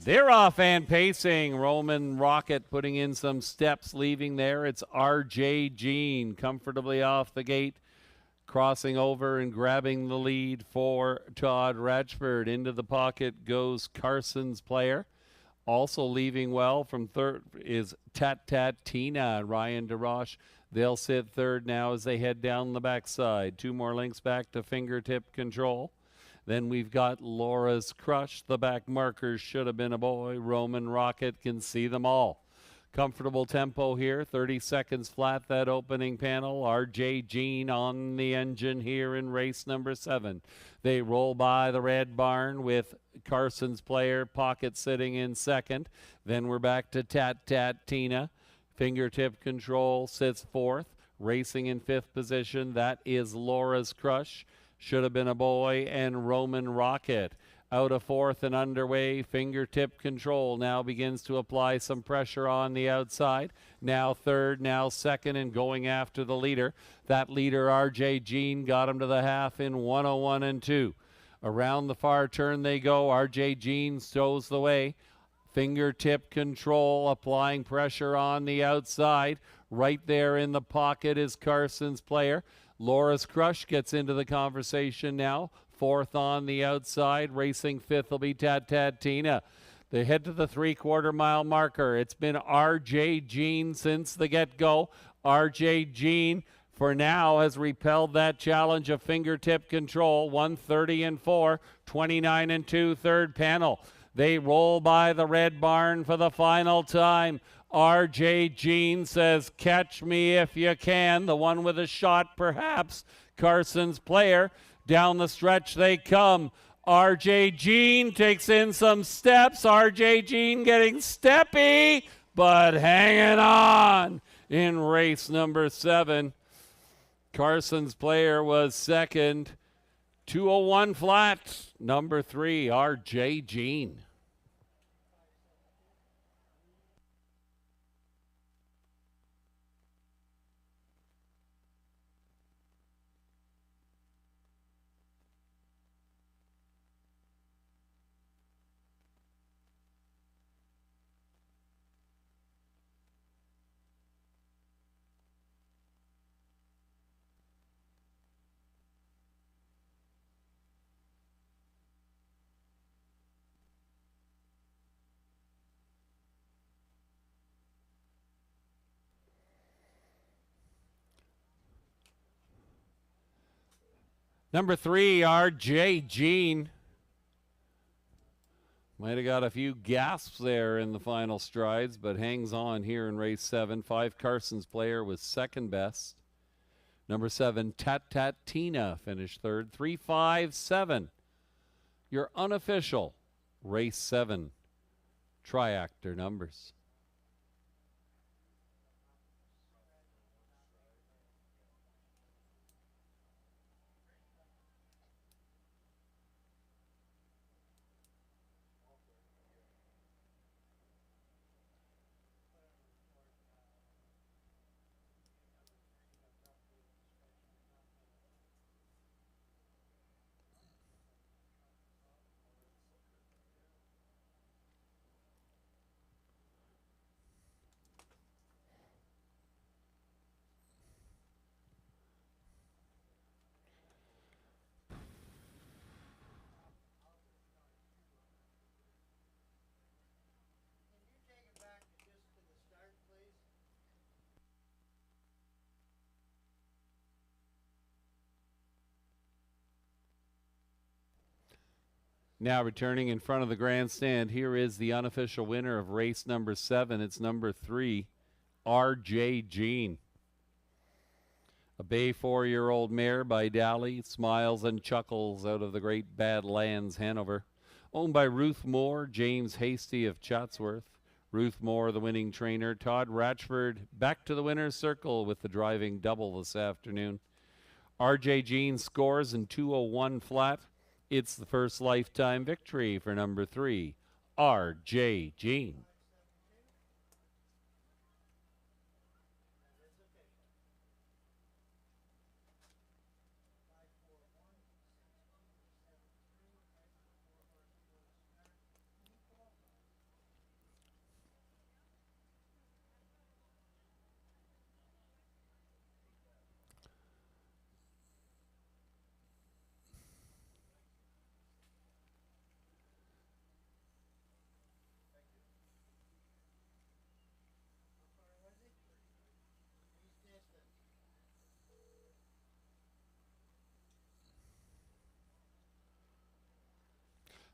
They're off and pacing. Roman Rocket putting in some steps, leaving there. It's R.J. Jean comfortably off the gate, crossing over and grabbing the lead for Todd Ratchford. Into the pocket goes Carson's Player. Also leaving well from third is Tat Tat Tina, Ryan DeRoche. They'll sit third now as they head down the backside. 2 more lengths back to Fingertip Control. Then we've got Laura's Crush. The back markers Should Have Been a Boy. Roman Rocket can see them all. Comfortable tempo here. 30 seconds flat, that opening panel. R.J. Jean on the engine here in race number 7. They roll by the Red Barn with Carson's Player, Pocket sitting in second. Then we're back to Tat Tat Tina. Fingertip Control sits fourth. Racing in 5th position, that is Laura's Crush. Should Have Been a Boy and Roman Rocket. Out of 4th and underway, Fingertip Control now begins to apply some pressure on the outside. Now 3rd, now 2nd, and going after the leader. That leader, R.J. Jean, got him to the half in 101 and 2. Around the far turn they go. R.J. Jean stows the way. Fingertip Control applying pressure on the outside. Right there in the pocket is Carson's Player. Laura's Crush gets into the conversation now. 4th on the outside. Racing 5th will be Tat Tat Tina. They head to the 3/4 mile marker. It's been R.J. Jean since the get-go. R.J. Jean, for now, has repelled that challenge of Fingertip Control. 1:30 and 4, 29 and 2, third panel. They roll by the Red Barn for the final time. R.J. Jean says, catch me if you can. The one with a shot, perhaps. Carson's Player. Down the stretch they come. R.J. Jean takes in some steps. R.J. Jean getting steppy, but hanging on in race number 7. Carson's Player was second. 2:01 flat. Number 3, R.J. Jean. Number 3, R.J. Jean. Might have got a few gasps there in the final strides, but hangs on here in race 7. 5, Carson's Player was second best. Number 7, Tat Tat Tina finished third. 3, 5, 7. Your unofficial race 7 triactor numbers. Now returning in front of the grandstand, here is the unofficial winner of race number 7. It's number 3, R.J. Jean. A bay 4-year-old mare by Daly, smiles and chuckles out of the great Badlands, Hanover. Owned by Ruth Moore, James Hasty of Chatsworth. Ruth Moore, the winning trainer. Todd Ratchford back to the winner's circle with the driving double this afternoon. R.J. Jean scores in 2:01 flat. It's the first lifetime victory for number 3, R.J. Jean.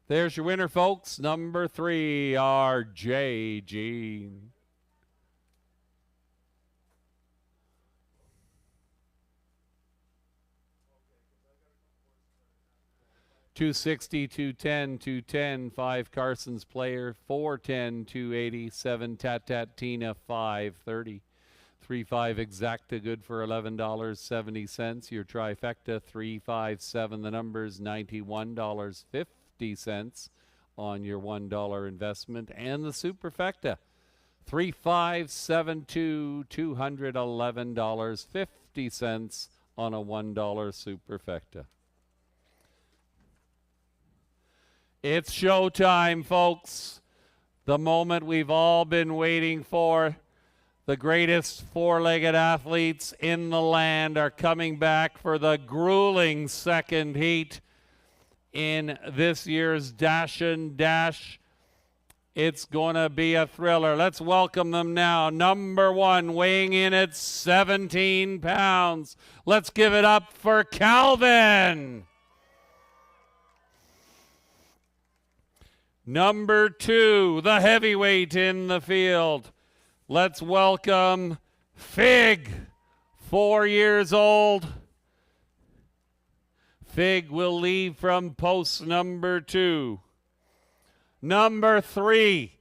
There's your winner, folks. Number 3, R.J. Jean. $260, $210, $210, 5 Carson's Player, $410, $280, 7 Tat Tina, $530. 3-5 Exacta, good for $11.70. Your trifecta, 3-5-7. The numbers, $91.50 on your $1 investment. And the superfecta, 3-5-7-2, $211.50 on a $1 superfecta. It's showtime, folks. The moment we've all been waiting for. The greatest four-legged athletes in the land are coming back for the grueling second heat in this year's Dash and Dash. It's going to be a thriller. Let's welcome them now. Number 1, weighing in at 17 pounds. Let's give it up for Calvin. Number 2, the heavyweight in the field. Let's welcome Fig, 4 years old. Fig will leave from post number 2. Number 3,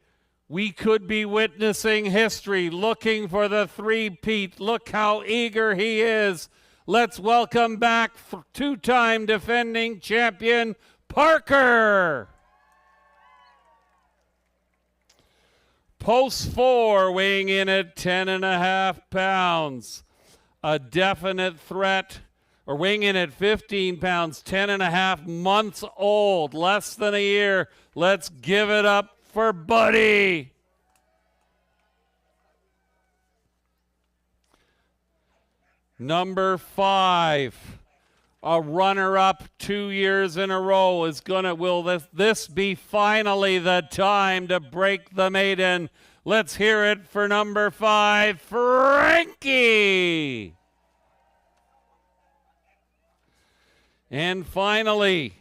we could be witnessing history, looking for the three-peat. Look how eager he is. Let's welcome back 2-time defending champion, Parker. Post 4, weighing in at 10.5 pounds. A definite threat, or weighing in at 15 pounds, 10.5 months old, less than a year. Let's give it up for Buddy. Number 5, a runner-up 2 years in a row is gonna, will this be finally the time to break the maiden? Let's hear it for number 5, Frankie. And finally,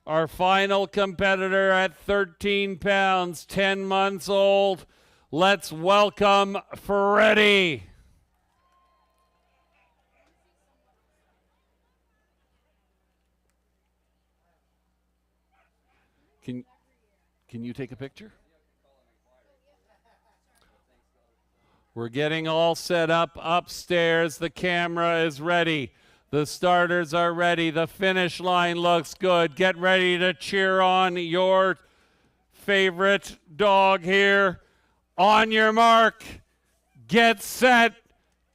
our final competitor at 13 pounds, 10 months old. Let's welcome Freddie. Can you take a picture? We're getting all set up upstairs. The camera is ready. The starters are ready. The finish line looks good. Get ready to cheer on your favorite dog here. On your mark, get set,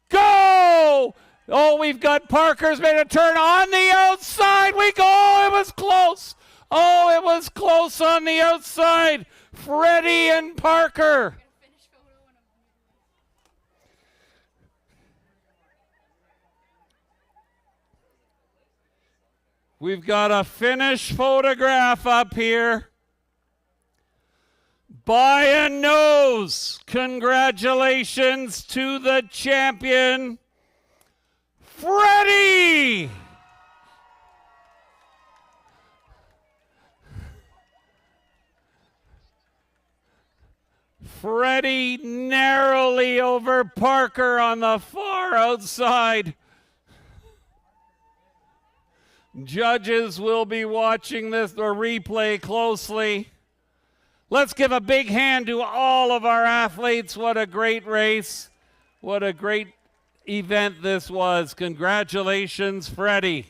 go! Oh, we've got Parker's made a turn on the outside. We go. Oh, it was close. Oh, it was close on the outside. Freddie and Parker. We've got a finish photograph up here. By a nose. Congratulations to the champion, Freddie. Freddie narrowly over Parker on the far outside. Judges will be watching this or replay closely. Let's give a big hand to all of our athletes. What a great race. What a great event this was. Congratulations, Freddie.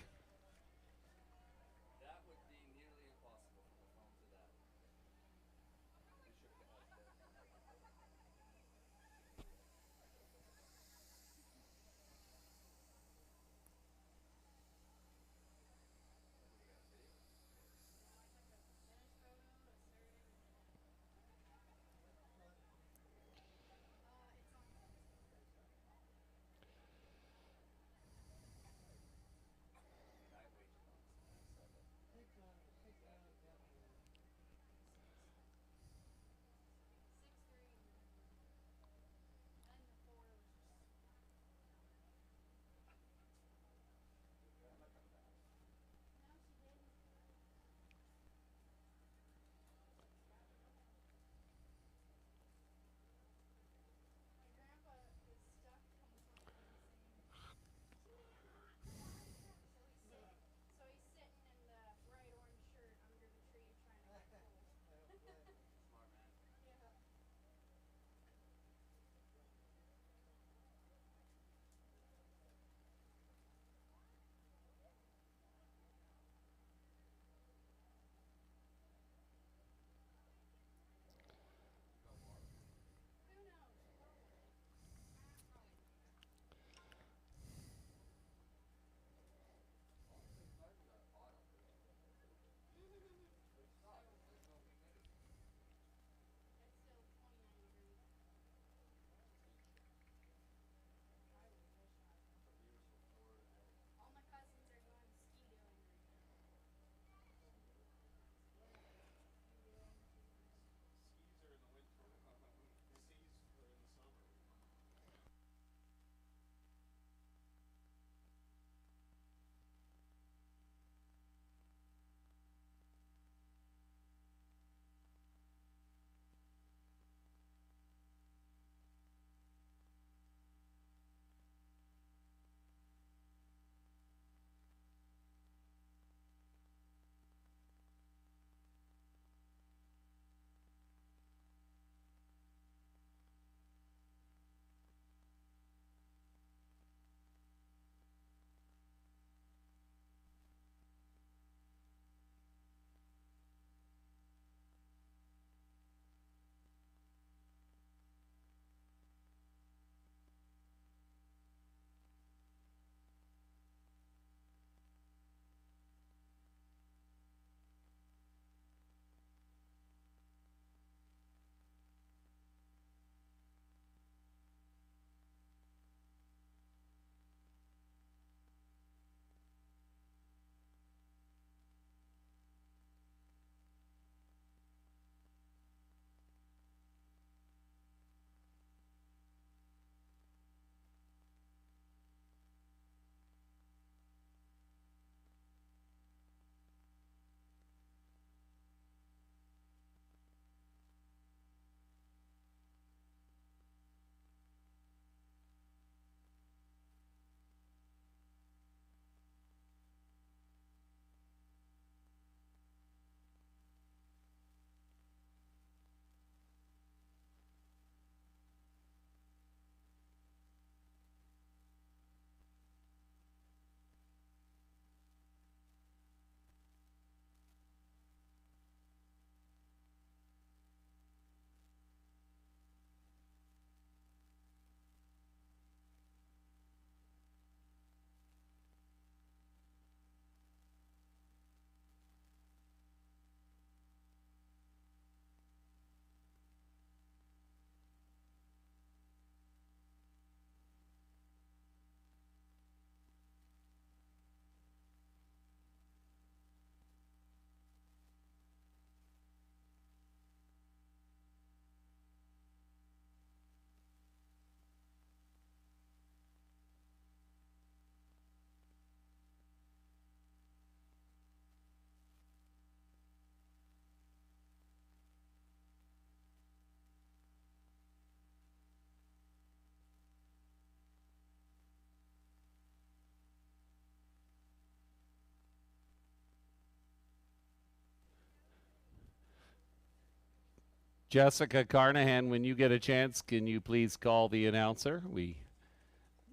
Jessica Carnahan, when you get a chance, can you please call the announcer? We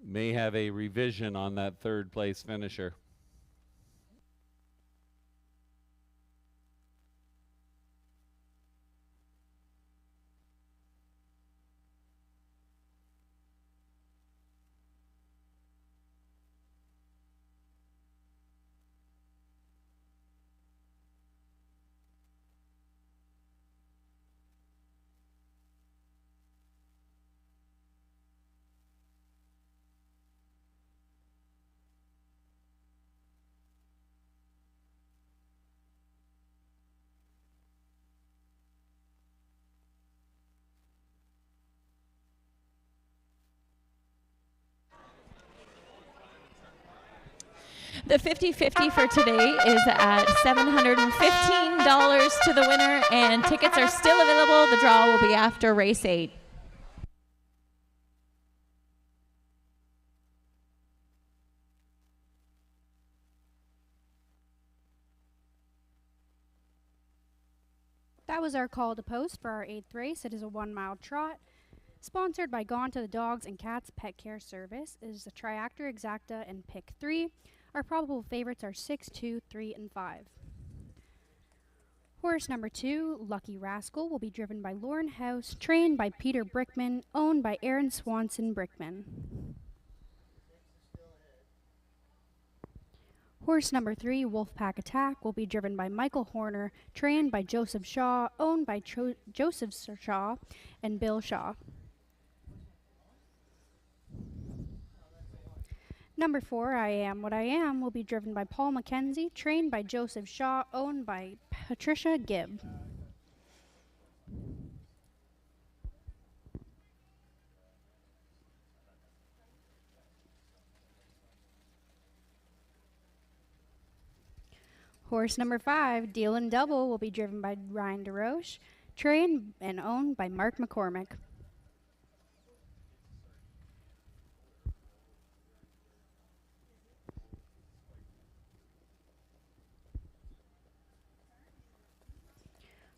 may have a revision on that third place finisher. The 50-50 for today is at $715 to the winner, and tickets are still available. The draw will be after race 8. That was our call to post for our 8th race. It is a 1-mile trot. Sponsored by Gone to the Dogs and Cats Pet Care Service. It is a Triactor Exacta and Pick 3. Our probable favorites are 6, 2, 3, and 5. Horse number 2, Lucky Rascal, will be driven by Lauren House, trained by Peter Brickman, owned by Aaron Swanson Brickman. Horse number 3, Wolfpack Attack, will be driven by Michael Horner, trained by Joseph Shaw, owned by Joseph Shaw and Bill Shaw. Number 4, I Am What I Am, will be driven by Paul McKenzie, trained by Joseph Shaw, owned by Patricia Gibb. Horse number 5, Deal and Double, will be driven by Ryan DeRoche, trained and owned by Mark McCormick.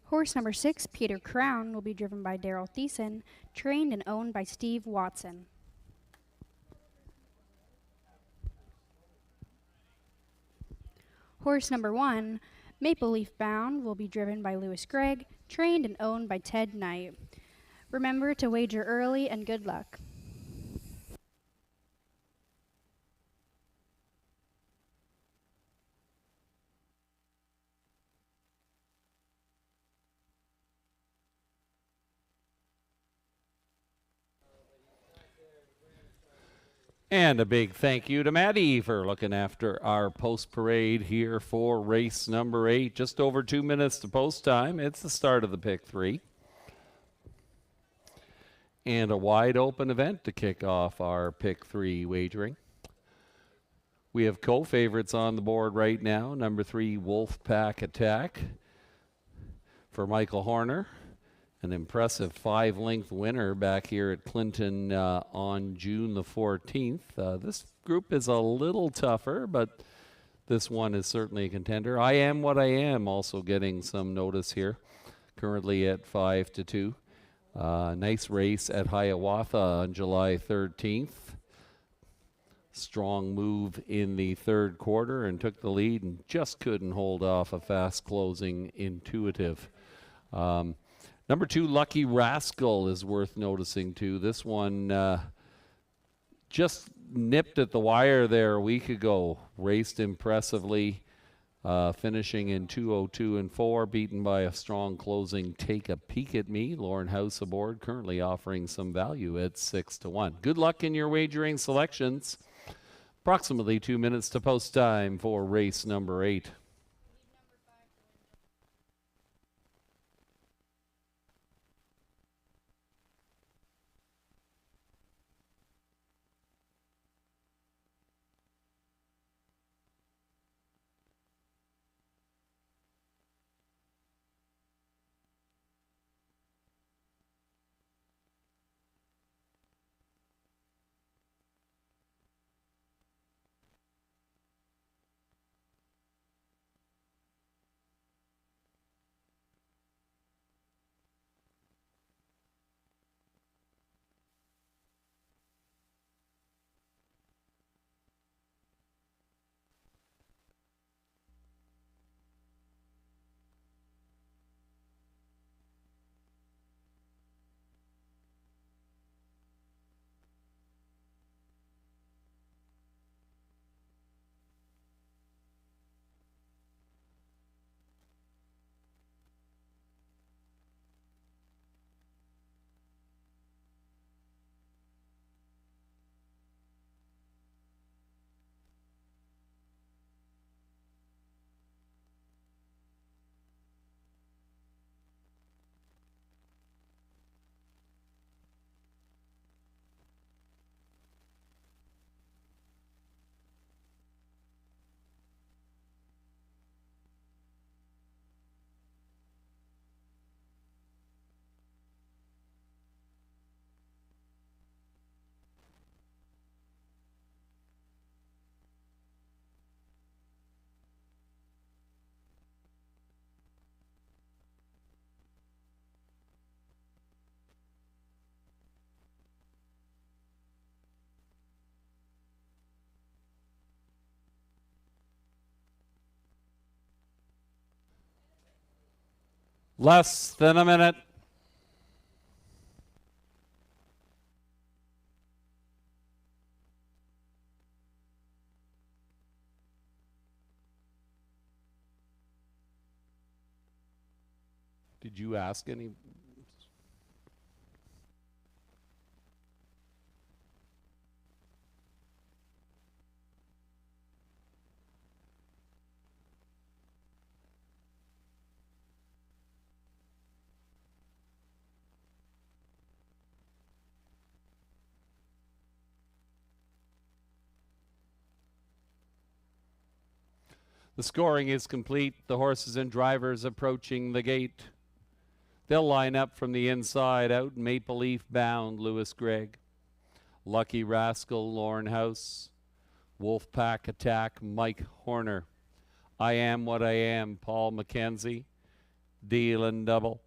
Horse number 6, Peter Crown, will be driven by Daryl Thiessen, trained and owned by Steve Watson. Horse number 1, Maple Leaf Bound, will be driven by Lewis Gregg, trained and owned by Ted Knight. Remember to wager early and good luck. And a big thank you to Maddie for looking after our post parade here for race number 8. Just over 2 minutes to post time. It's the start of the pick 3. And a wide open event to kick off our pick 3 wagering. We have co-favorites on the board right now. Number 3, Wolfpack Attack for Michael Horner. An impressive 5-length winner back here at Clinton on June the 14th. This group is a little tougher, but this one is certainly a contender. I Am What I Am also getting some notice here, currently at 5-2. Nice race at Hiawatha on July 13th. Strong move in the third quarter and took the lead and just couldn't hold off a fast closing Intuitive. Number 2, Lucky Rascal, is worth noticing too. This one just nipped at the wire there a week ago. Raced impressively, finishing in 2:02 and 4, beaten by a strong closing Take a Peek at Me. Lauren House aboard, currently offering some value at 6-1. Good luck in your wagering selections. Approximately 2 minutes to post time for race number 8. Less than a minute. Did you ask any? The scoring is complete. The horses and drivers approaching the gate. They'll line up from the inside out. Maple Leaf Bound, Lewis Gregg. Lucky Rascal, Lorne House. Wolfpack Attack, Mike Horner. I Am What I Am, Paul McKenzie. Deal and Double.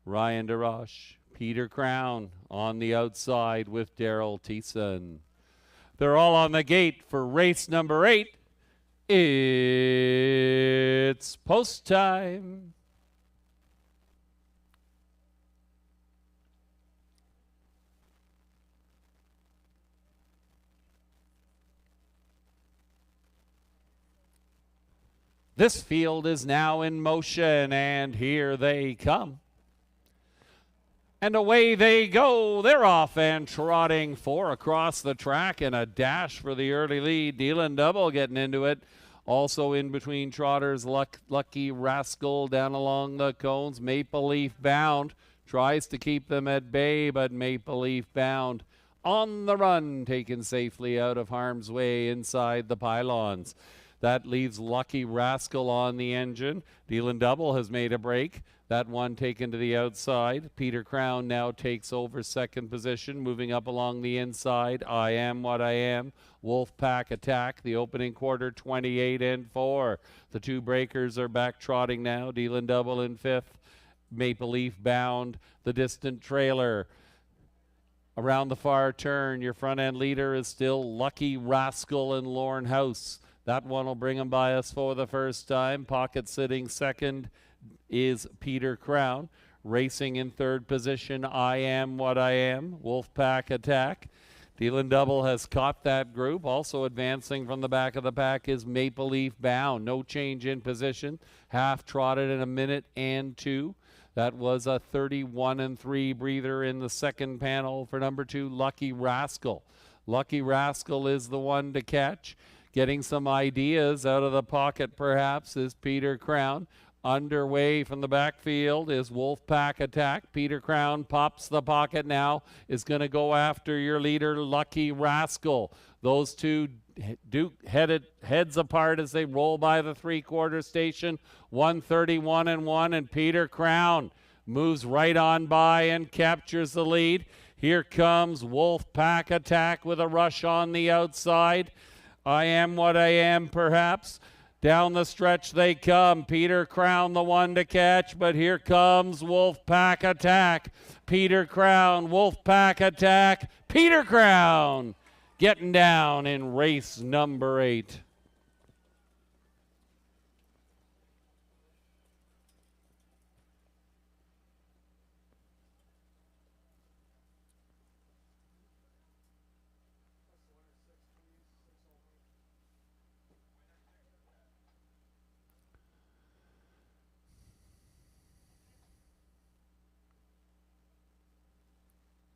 Ryan DeRoche. Peter Crown on the outside with Daryl Thiessen. They're all on the gate for race number 8. It's post time. This field is now in motion, and here they come. And away they go. They're off and trotting 4 across the track, and a dash for the early lead. Deal and Double getting into it. Also in between trotters, Lucky Rascal down along the cones. Maple Leaf Bound tries to keep them at bay, but Maple Leaf Bound on the run, taken safely out of harm's way inside the pylons. That leaves Lucky Rascal on the engine. Deal and Double has made a break. That one taken to the outside. Peter Crown now takes over second position, moving up along the inside. I Am What I Am. Wolfpack Attack, the opening quarter, 28-4. The two breakers are back trotting now. Deal and Double in fifth. Maple Leaf Bound, the distant trailer. Around the far turn, your front end leader is still Lucky Rascal and Lorne House. That one will bring him by us for the first time. Pocket sitting second is Peter Crown. Racing in third position, I Am What I Am. Wolfpack Attack. Deal and Double has caught that group. Also advancing from the back of the pack is Maple Leaf Bound. No change in position. Half trotted in 1 minute and 2. That was a 31-3 breather in the second panel for number 2, Lucky Rascal. Lucky Rascal is the one to catch. Getting some ideas out of the pocket perhaps is Peter Crown. Underway from the backfield is Wolfpack Attack. Peter Crown pops the pocket now, is going to go after your leader, Lucky Rascal. Those two heads apart as they roll by the three-quarter station. 131-1, and Peter Crown moves right on by and captures the lead. Here comes Wolfpack Attack with a rush on the outside. I Am What I Am, perhaps. Down the stretch they come. Peter Crown, the one to catch, but here comes Wolfpack Attack. Peter Crown, Wolfpack Attack. Peter Crown getting down in race number 8.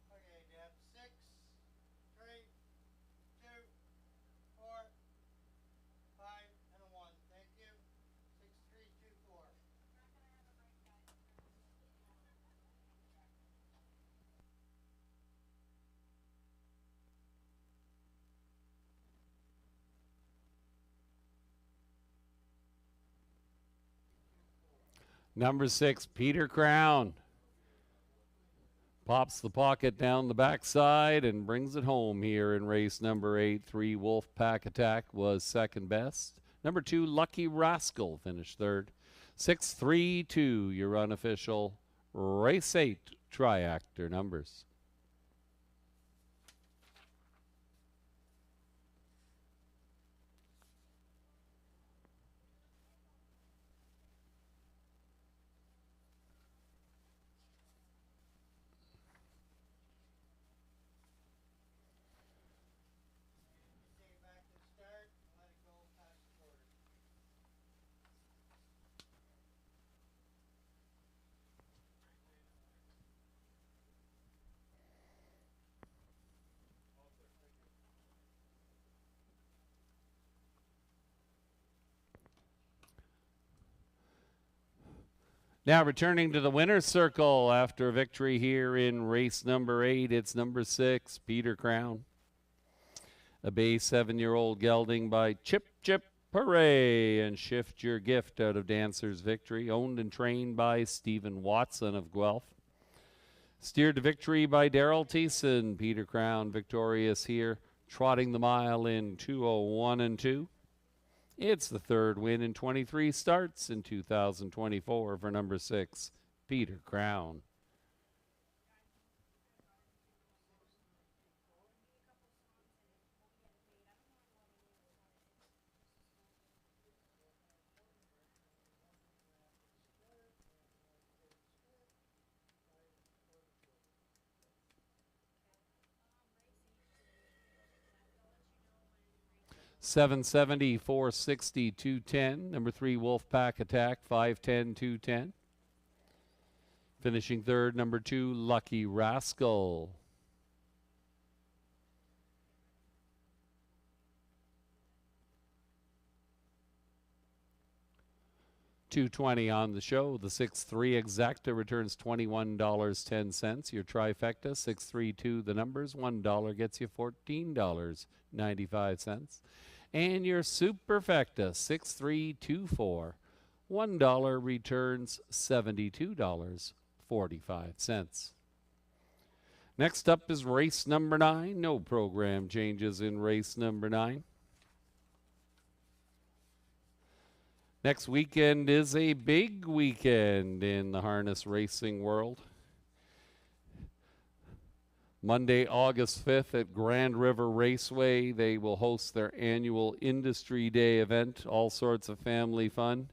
Okay, you have 6, 3, 2, 4, 5, and a 1. Thank you. 6, 3, 2, 4. Number 6, Peter Crown. Pops the pocket down the backside and brings it home here in race number 8. 3, Wolfpack Attack was second best. Number 2, Lucky Rascal finished third. 6-3-2, your unofficial race 8 triactor numbers. Now returning to the winner's circle after victory here in race number 8, it's number 6, Peter Crown. A bay 7-year-old gelding by Chip Hooray and Shift Your Gift out of Dancer's Victory, owned and trained by Stephen Watson of Guelph. Steered to victory by Daryl Thiessen. Peter Crown victorious here, trotting the mile in 2:01 and 2. It's the third win in 23 starts in 2024 for number 6, Peter Crown. $770, $460, $210. Number 3, Wolfpack Attack, $510, $210. Finishing third, number 2, Lucky Rascal. $220 on the show. The 6-3 Exacta returns $21.10. Your trifecta, 632 the numbers, $1 gets you $14.95. And your superfecta, 6324, $1 returns $72.45. Next up is race number 9. No program changes in race number 9. Next weekend is a big weekend in the harness racing world. Monday, August 5th at Grand River Raceway, they will host their annual Industry Day event, all sorts of family fun.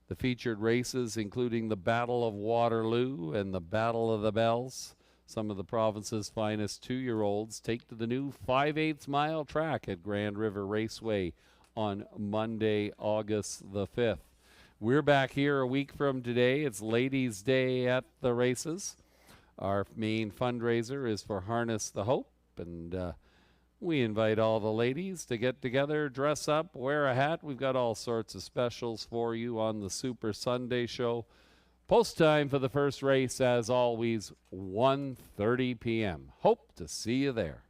The featured races, including the Battle of Waterloo and the Battle of the Bells. Some of the province's finest 2-year-olds take to the new 5/8 mile track at Grand River Raceway on Monday, August the 5th. We're back here a week from today. It's Ladies' Day at the races. Our main fundraiser is for Harness the Hope, and we invite all the ladies to get together, dress up, wear a hat. We've got all sorts of specials for you on the Super Sunday show. Post time for the first race, as always, 1:30 p.m. Hope to see you there.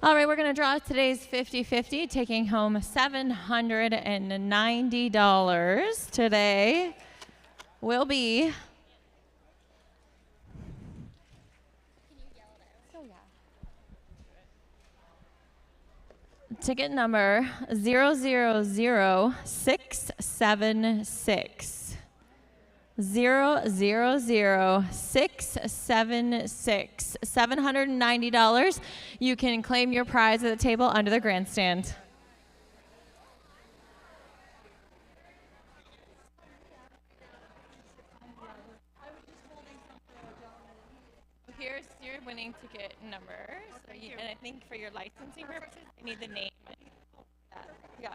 All right, we're going to draw today's 50-50, taking home $790 today. Will be ticket number 000676. 000676. $790. You can claim your prize at the table under the grandstand. Here's your winning ticket number. So and I think for your licensing purposes, I need the name. Yeah. Yeah.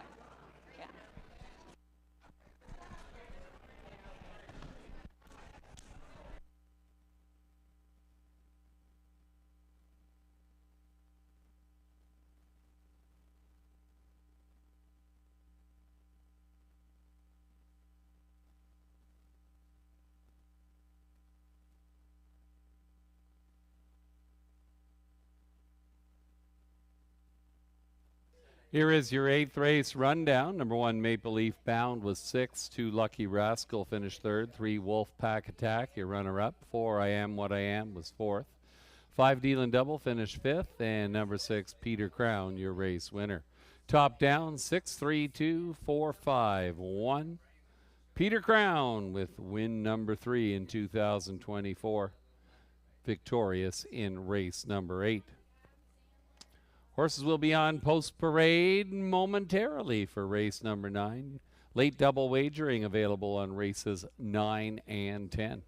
Here is your 8th race rundown. Number 1, Maple Leaf Bound was 6th. 2, Lucky Rascal finished 3rd. 3, Wolf Pack Attack, your runner-up. 4, I Am What I Am was 4th. 5, Dealin' Double finished 5th. And number 6, Peter Crown, your race winner. Top down, 6, 3, 2, 4, 5, 1. Peter Crown with win number 3 in 2024. Victorious in race number 8. Horses will be on post parade momentarily for race number 9. Late double wagering available on races 9 and 10.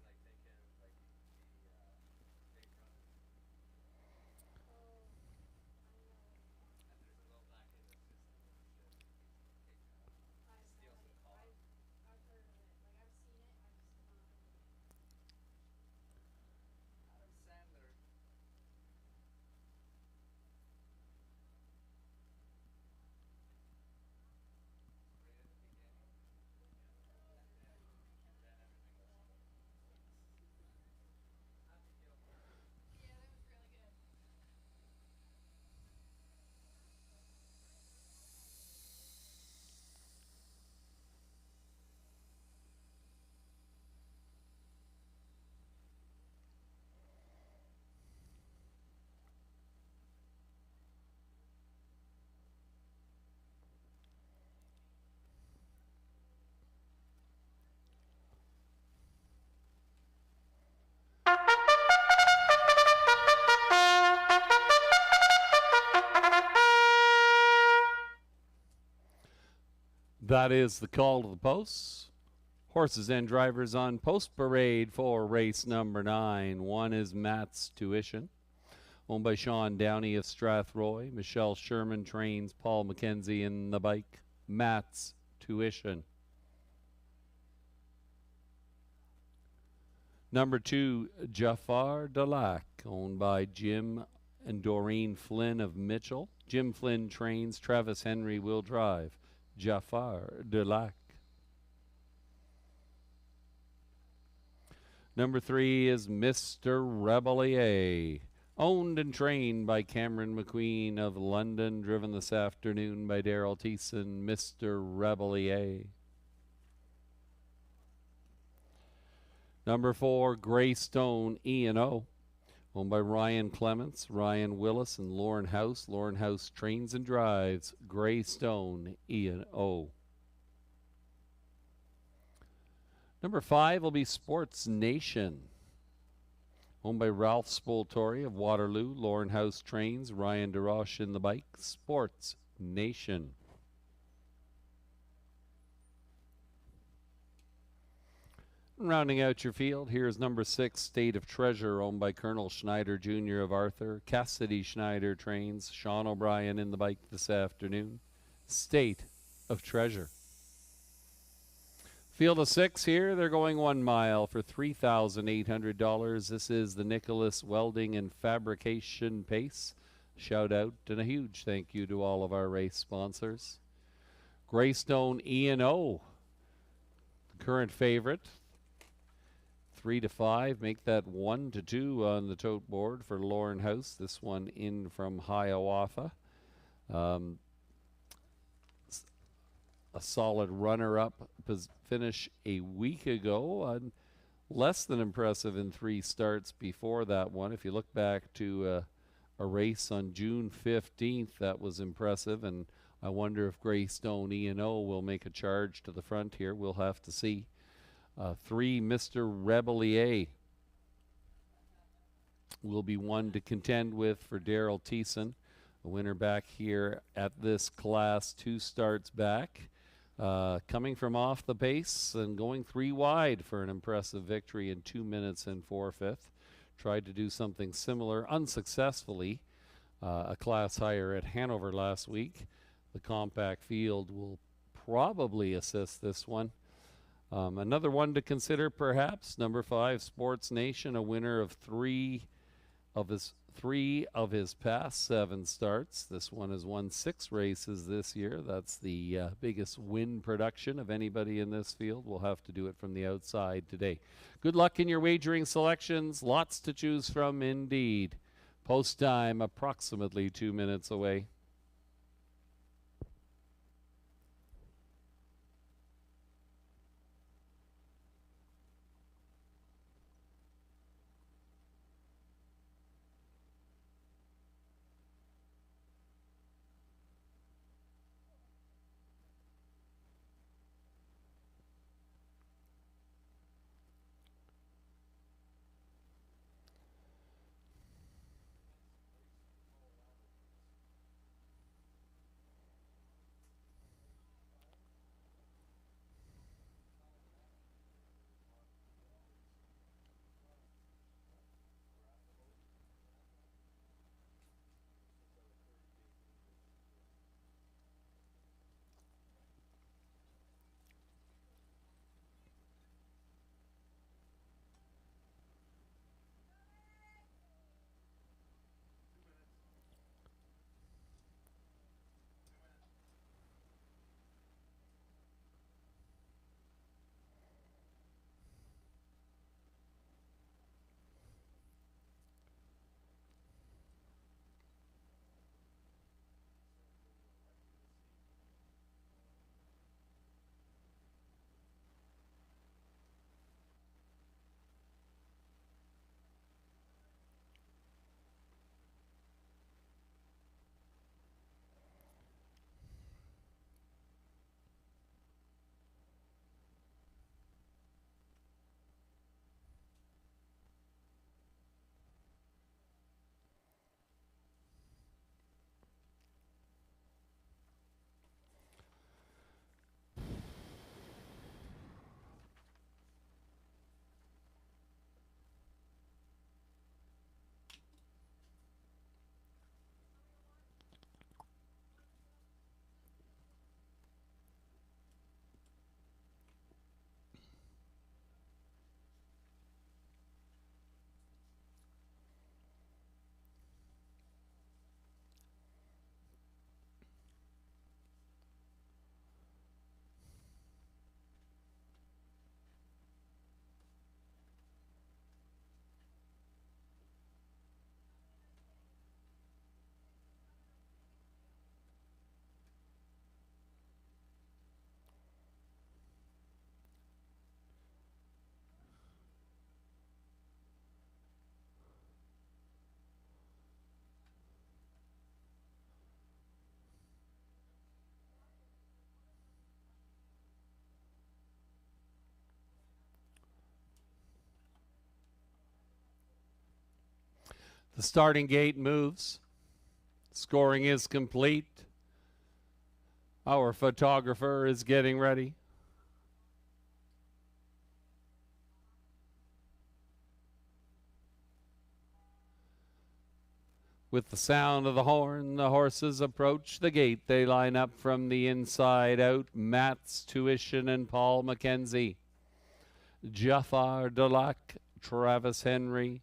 That is the call to the posts. Horses and drivers on post parade for race number 9. 1 is Matt's Tuition, owned by Sean Downey of Strathroy. Michelle Sherman trains Paul McKenzie in the bike. Matt's Tuition. Number 2, Jafar Dalac, owned by Jim and Doreen Flynn of Mitchell. Jim Flynn trains, Travis Henry will drive. Jafar Dalac. Number 3 is Mr. Rebellier, owned and trained by Cameron McQueen of London, driven this afternoon by Daryl Thiessen. Mr. Rebellier. Number 4, Greystone E&O, owned by Ryan Clements, Ryan Willis, and Lauren House. Lauren House trains and drives Greystone E&O. Number 5 will be Sports Nation, owned by Ralph Spoltori of Waterloo. Lauren House trains, Ryan DeRoche in the bike. Sports Nation. Rounding out your field, here's number 6, State of Treasure, owned by Colonel Schneider Jr. of Arthur. Cassidy Schneider trains, Sean O'Brien in the bike this afternoon. State of Treasure. Field of 6 here, they're going 1 mile for $3,800. This is the Nicholas Welding and Fabrication Pace. Shout out and a huge thank you to all of our race sponsors. Greystone E&O, the current favorite. 3 to 5, make that 1 to 2 on the tote board for Lauren House. This one in from Hiawatha. A solid runner-up finish a week ago. Less than impressive in 3 starts before that one. If you look back to a race on June 15th, that was impressive, and I wonder if Greystone E&O will make a charge to the front here. We'll have to see. 3, Mr. Rebellier, will be one to contend with for Daryl Thiessen, a winner back here at this class, 2 starts back. Coming from off the pace and going 3 wide for an impressive victory in 2 minutes and 4/5. Tried to do something similar unsuccessfully, a class higher at Hanover last week. The compact field will probably assist this one. Another one to consider perhaps, number 5, Sports Nation, a winner of 3 of his past 7 starts. This one has won 6 races this year. That's the biggest win production of anybody in this field. We'll have to do it from the outside today. Good luck in your wagering selections. Lots to choose from indeed. Post time approximately 2 minutes away. The starting gate moves. Scoring is complete. Our photographer is getting ready. With the sound of the horn, the horses approach the gate. They line up from the inside out. Matt's Tuition and Paul McKenzie. Jafar Dulac, Travis Henry,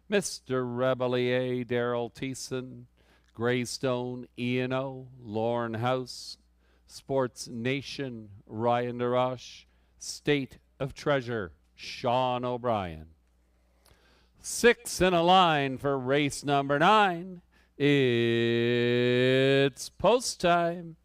Mr. Rebellier, Daryl Thiessen, Greystone, Ian O, Lorne House, Sports Nation, Ryan DeRoche, State of Treasure, Sean O'Brien. 6 in a line for race number 9. It's post time.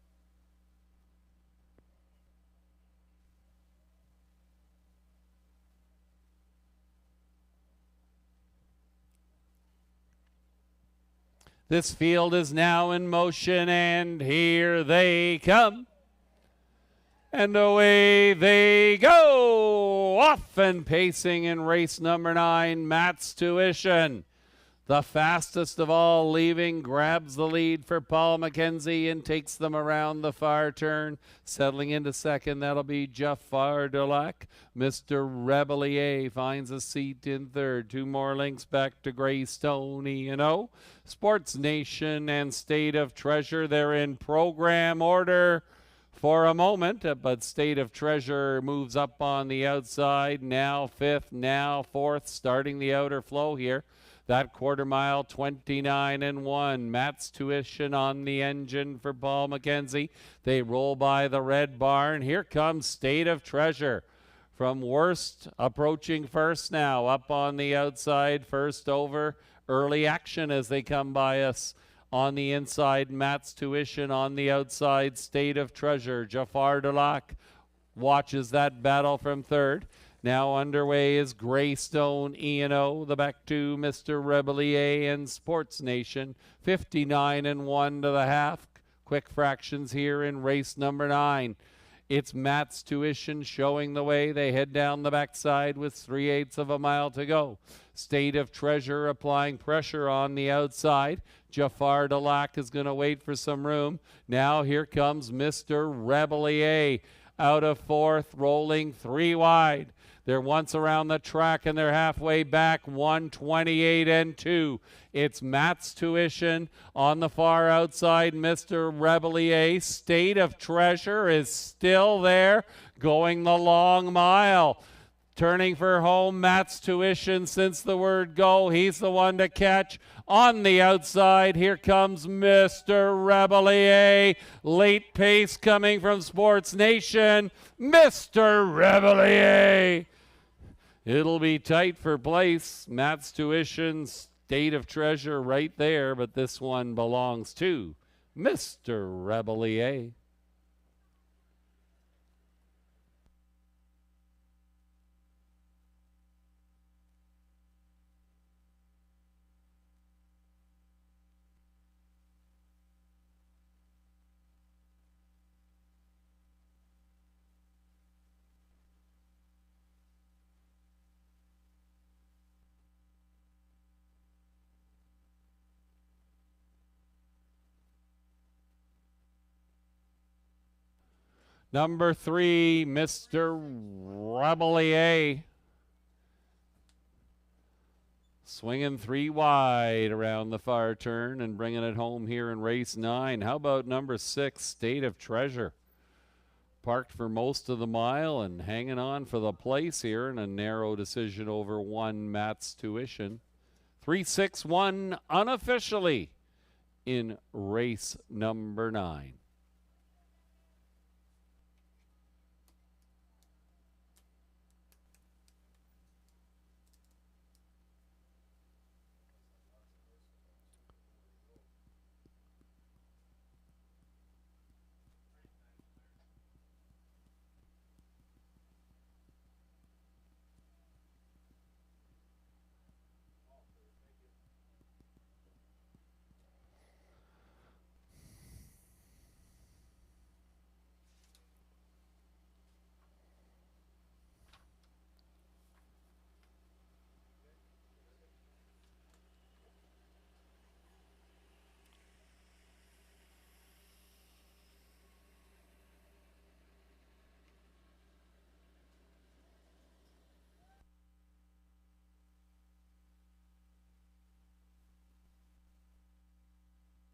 This field is now in motion, and here they come. And away they go. Off and pacing in race number 9, Matt's Tuition. The fastest of all leaving, grabs the lead for Paul McKenzie and takes them around the far turn. Settling into second, that'll be Jafar Dulac. Mr. Rebellier finds a seat in third. 2 more links back to Greystone E&O. Sports Nation and State of Treasure, they're in program order for a moment, but State of Treasure moves up on the outside. Now 5th, now 4th, starting the outer flow here. That quarter mile, 29-1. Matt's Tuition on the engine for Paul McKenzie. They roll by the Red Barn. Here comes State of Treasure from worst, approaching first now. Up on the outside, first over. Early action as they come by us. On the inside, Matt's Tuition. On the outside, State of Treasure. Jafar Dulac watches that battle from third. Now underway is Greystone E&O, the back two, Mr. Rebellier and Sports Nation. 59-1 to the half. Quick fractions here in race number 9. It's Matt's Tuition showing the way. They head down the backside with 3/8 of a mile to go. State of Treasure applying pressure on the outside. Jafar Dulac is going to wait for some room. Now here comes Mr. Rebellier out of 4th, rolling 3 wide. They're once around the track and they're halfway back, 128-2. It's Matt's Tuition on the far outside, Mr. Rebellier. State of Treasure is still there, going the long mile. Turning for home, Matt's Tuition since the word go. He's the one to catch. On the outside, here comes Mr. Rebellier. Late pace coming from Sports Nation. Mr. Rebellier. It'll be tight for place. Matt's Tuition, State of Treasure right there, but this one belongs to Mr. Rebellier. Number 3, Mr. Rebellier. Swinging 3 wide around the far turn and bringing it home here in race 9. How about number 6, State of Treasure? Parked for most of the mile and hanging on for the place here in a narrow decision over 1, Matt's Tuition. 3-6-1 unofficially in race number 9.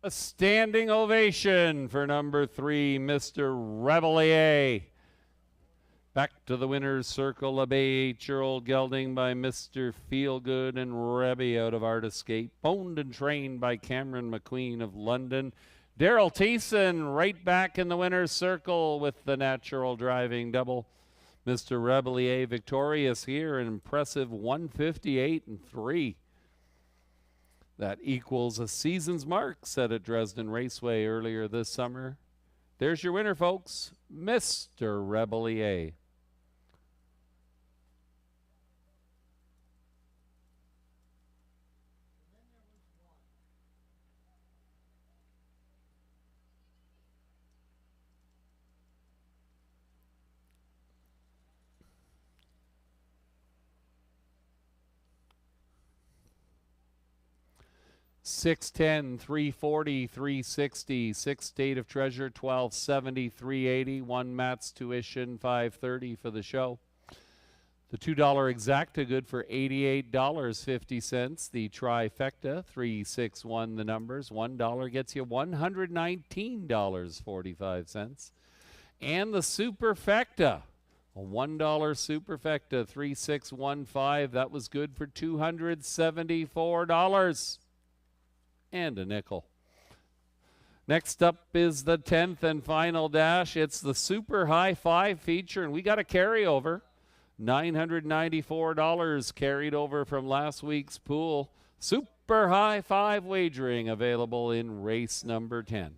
A standing ovation for number 3, Mr. Rebellier. Back to the winner's circle, a bay 8-year-old gelding by Mr. Feelgood and Rebby out of Art Escape. Owned and trained by Cameron McQueen of London. Daryl Thiessen right back in the winner's circle with the natural driving double. Mr. Rebellier victorious here, an impressive 158-3. That equals a season's mark set at Dresden Raceway earlier this summer. There's your winner, folks, Mr. Rebellier. 610, 340, 360. 6 State of Treasure, 1270, 380. 1 Matt's Tuition, 530 for the show. The $2 exacta good for $88.50. The trifecta, 361 the numbers. $1 gets you $119.45. And the superfecta, a $1 superfecta, 3615. That was good for $274 and a nickel. Next up is the 10th and final dash. It's the Super High Five feature, and we got a carryover. $994 carried over from last week's pool. Super High Five wagering available in race number 10.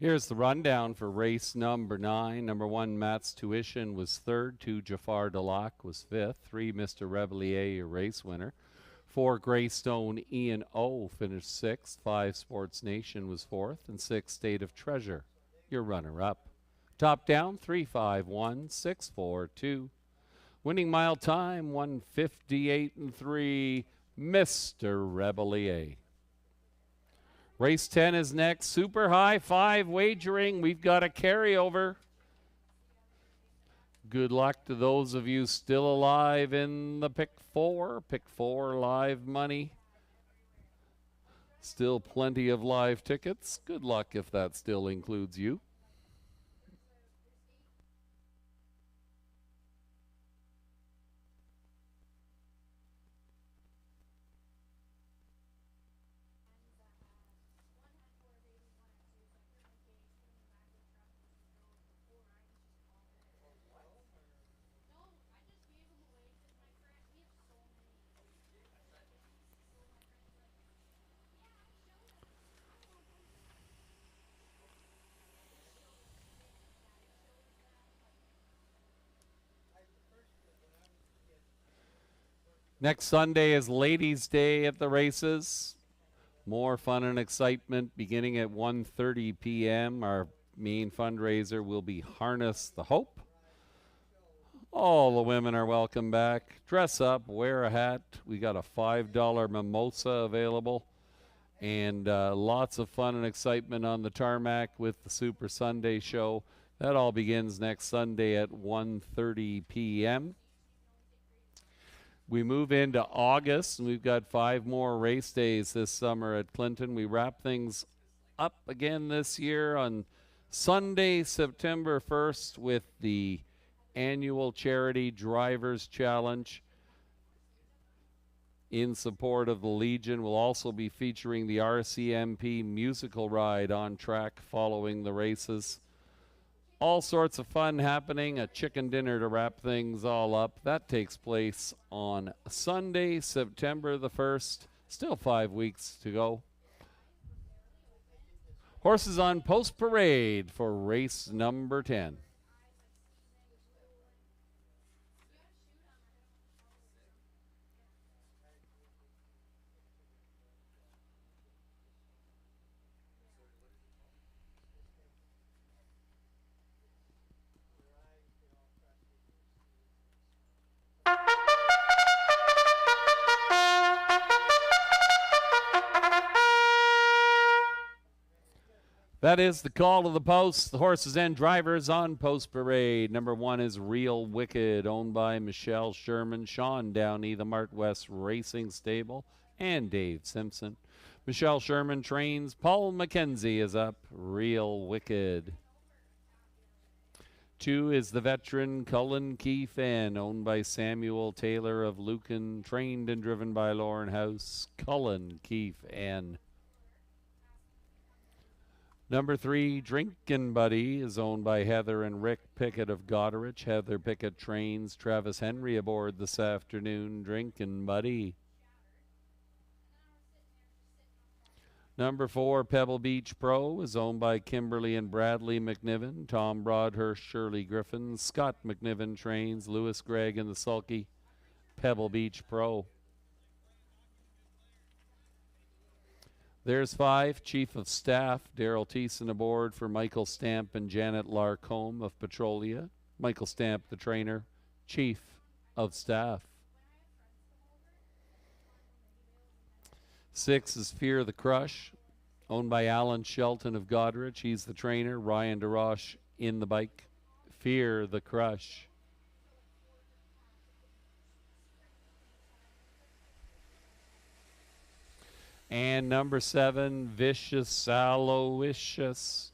Here's the rundown for race number 9. Number 1, Matt's Tuition was 3rd. 2, Jafar Delac was 5th. 3, Mr. Revelier, a race winner. 4, Greystone Ian O finished 6th. 5, Sports Nation was 4th. And 6, State of Treasure, your runner-up. Top down, 351-642. Winning mile time, 1:58.3, Mr. Rebelier. Race 10 is next. Super High Five wagering. We've got a carryover. Good luck to those of you still alive in the Pick 4. Pick 4 live money. Still plenty of live tickets. Good luck if that still includes you. Next Sunday is Ladies' Day at the races. More fun and excitement beginning at 1:30 p.m. Our main fundraiser will be Harness the Hope. All the women are welcome back. Dress up, wear a hat. We got a $5 mimosa available. And lots of fun and excitement on the tarmac with the Super Sunday show. That all begins next Sunday at 1:30 p.m. We move into August, and we've got 5 more race days this summer at Clinton. We wrap things up again this year on Sunday, September 1st with the annual Charity Drivers Challenge in support of the Legion. We'll also be featuring the RCMP musical ride on track following the races. All sorts of fun happening, a chicken dinner to wrap things all up. That takes place on Sunday, September the 1st. Still 5 weeks to go. Horses on post parade for race number 10. That is the call to the post. The horses and drivers on post parade. Number 1 is Real Wicked, owned by Michelle Sherman, Sean Downey, the Mart West Racing Stable, and Dave Simpson. Michelle Sherman trains. Paul McKenzie is up. Real Wicked. 2 is the veteran Cullen Keefe, owned by Samuel Taylor of Lucan, trained and driven by Lauren House. Cullen Keefe. Number 3, Drinkin' Buddy, is owned by Heather and Rick Pickett of Goderich. Heather Pickett trains Travis Henry aboard this afternoon. Drinkin' Buddy. Number 4, Pebble Beach Pro, is owned by Kimberly and Bradley McNiven. Tom Broadhurst, Shirley Griffin. Scott McNiven trains Lewis Gregg and the sulky Pebble Beach Pro. There's 5, Chief of Staff, Daryl Thiessen aboard for Michael Stamp and Janet Larcombe of Petrolia. Michael Stamp, the trainer, Chief of Staff. 6 is Fear the Crush, owned by Alan Shelton of Goderich. He's the trainer. Ryan DeRoche in the bike. Fear the Crush. And number 7, Vicious Aloysius,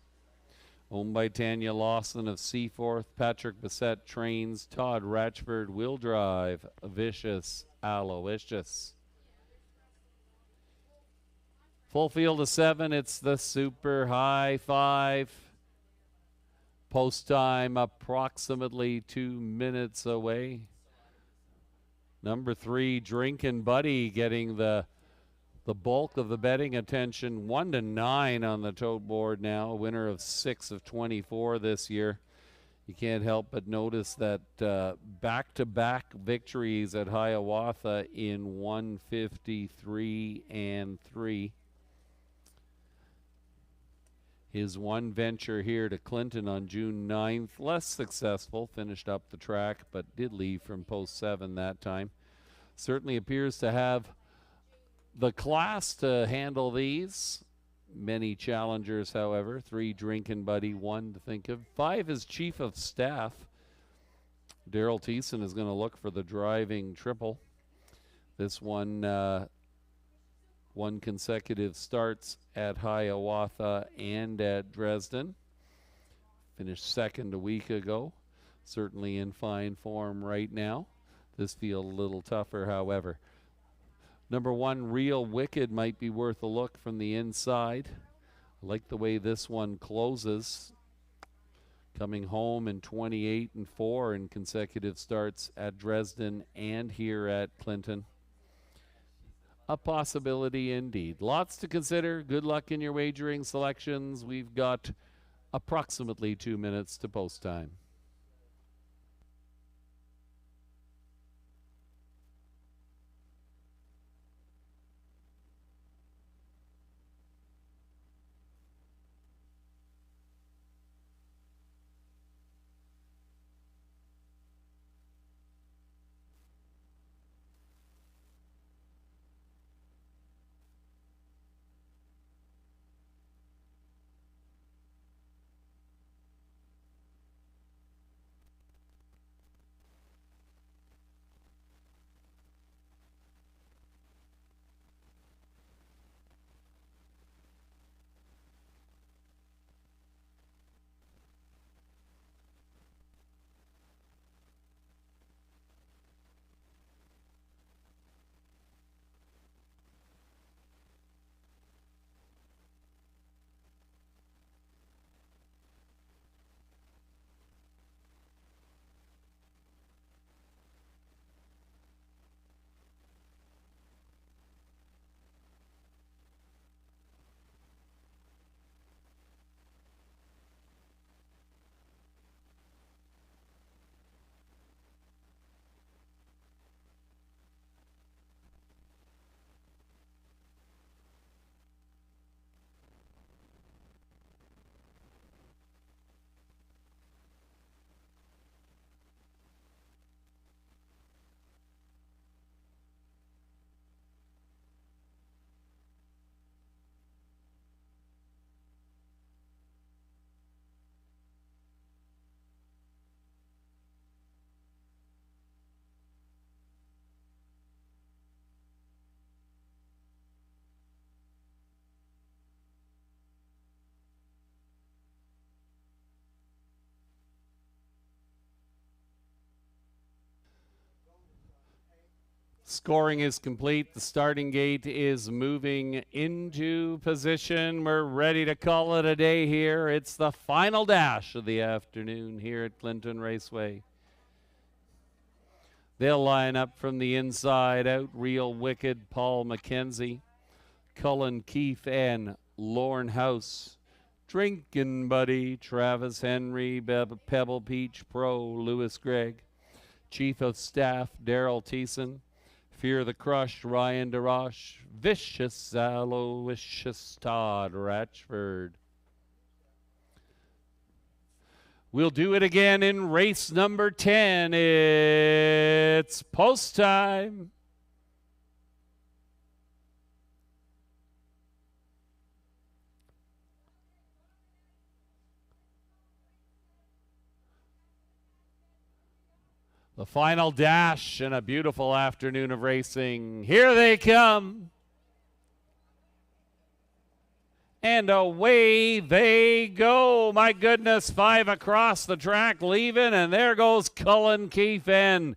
owned by Tanya Lawson of Seaforth. Patrick Bissett trains. Todd Ratchford will drive Vicious Aloysius. Full field of 7. It's the Super High 5. Post time approximately 2 minutes away. Number 3, Drinkin' Buddy, getting the bulk of the betting attention. 1-9 on the tote board now. A winner of 6 of 24 this year. You can't help but notice that back-to-back victories at Hiawatha in 153 and 3. His one venture here to Clinton on June 9th, less successful, finished up the track, but did leave from post 7 that time. Certainly appears to have the class to handle these. Many challengers, however. 3, Drinkin' Buddy, 1 to think of. 5 is Chief of Staff. Daryl Thiessen is going to look for the driving triple. This one, 1 consecutive starts at Hiawatha and at Dresden. Finished 2nd a week ago. Certainly in fine form right now. This field a little tougher, however. Number 1, Real Wicked, might be worth a look from the inside. I like the way this one closes. Coming home in 28 and 4 in consecutive starts at Dresden and here at Clinton. A possibility indeed. Lots to consider. Good luck in your wagering selections. We've got approximately 2 minutes to post time. Scoring is complete. The starting gate is moving into position. We're ready to call it a day here. It's the final dash of the afternoon here at Clinton Raceway. They'll line up from the inside out. Real Wicked, Paul McKenzie, Cullen Keefe, and Lorne House. Drinkin' Buddy, Travis Henry, Pebble Beach Pro, Lewis Gregg. Chief of Staff, Daryl Thiessen. Fear the Crush, Ryan DeRoche. Vicious Aloysius, Todd Ratchford. We'll do it again in race number 10. It's post time. The final dash and a beautiful afternoon of racing. Here they come. And away they go. My goodness, 5 across the track leaving, and there goes Cullen Keefe and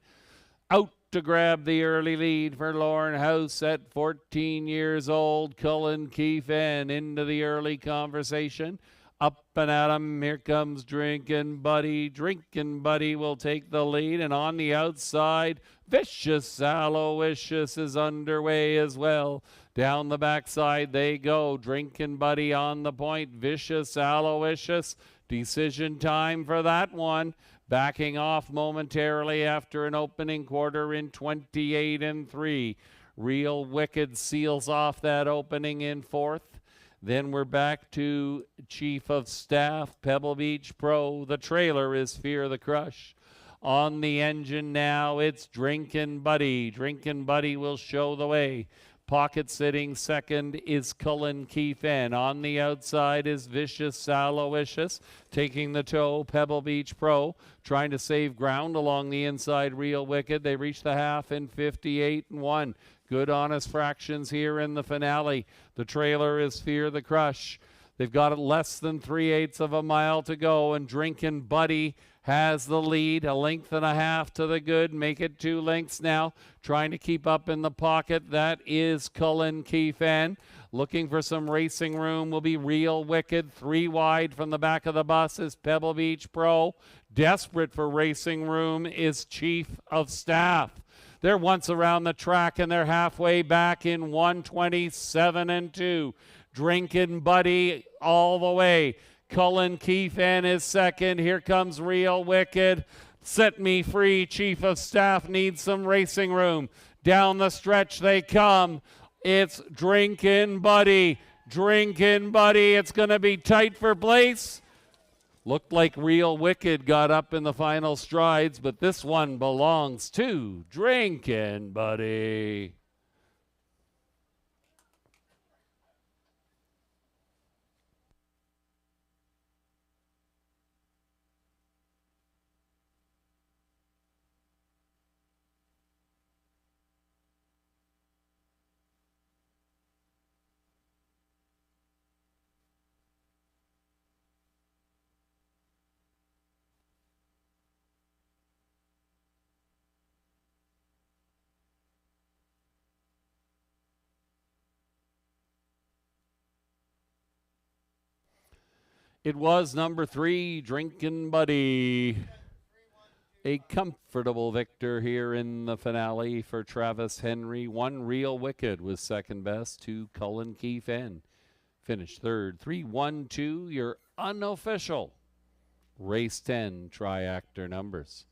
out to grab the early lead for Lorne House at 14 years old. Cullen Keefe and into the early conversation. Up and at him, here comes Drinkin' Buddy. Drinkin' Buddy will take the lead, and on the outside, Vicious Aloysius is underway as well. Down the backside they go. Drinkin' Buddy on the point. Vicious Aloysius. Decision time for that one. Backing off momentarily after an opening quarter in 28 3. Real Wicked seals off that opening in 4th. Then we're back to Chief of Staff, Pebble Beach Pro. The trailer is Fear the Crush. On the engine now, it's Drinkin' Buddy. Drinkin' Buddy will show the way. Pocket sitting second is Cullen Keefe. On the outside is Vicious Aloysius. Taking the toe, Pebble Beach Pro. Trying to save ground along the inside, Real Wicked. They reach the half in 58 1. Good honest fractions here in the finale. The trailer is Fear the Crush. They've got it less than 3/8 of a mile to go, and Drinkin' Buddy has the lead, a length and a half to the good. Make it 2 lengths now. Trying to keep up in the pocket. That is Cullen Keefe. Looking for some racing room will be Real Wicked. 3 wide from the back of the bus is Pebble Beach Pro. Desperate for racing room is Chief of Staff. They're once around the track, and they're halfway back in 1:27 2. Drinkin' Buddy all the way. Cullen Keefe is second. Here comes Real Wicked. Set me free. Chief of Staff needs some racing room. Down the stretch they come. It's Drinkin' Buddy. Drinkin' Buddy. It's going to be tight for place. Looked like Real Wicked got up in the final strides, but this one belongs to Drinkin' Buddy. It was number 3, Drinkin' Buddy. A comfortable victor here in the finale for Travis Henry. 1 Real Wicked was second best to Cullen Keefe. Finished third. 3-1-2, your unofficial race 10 triactor numbers.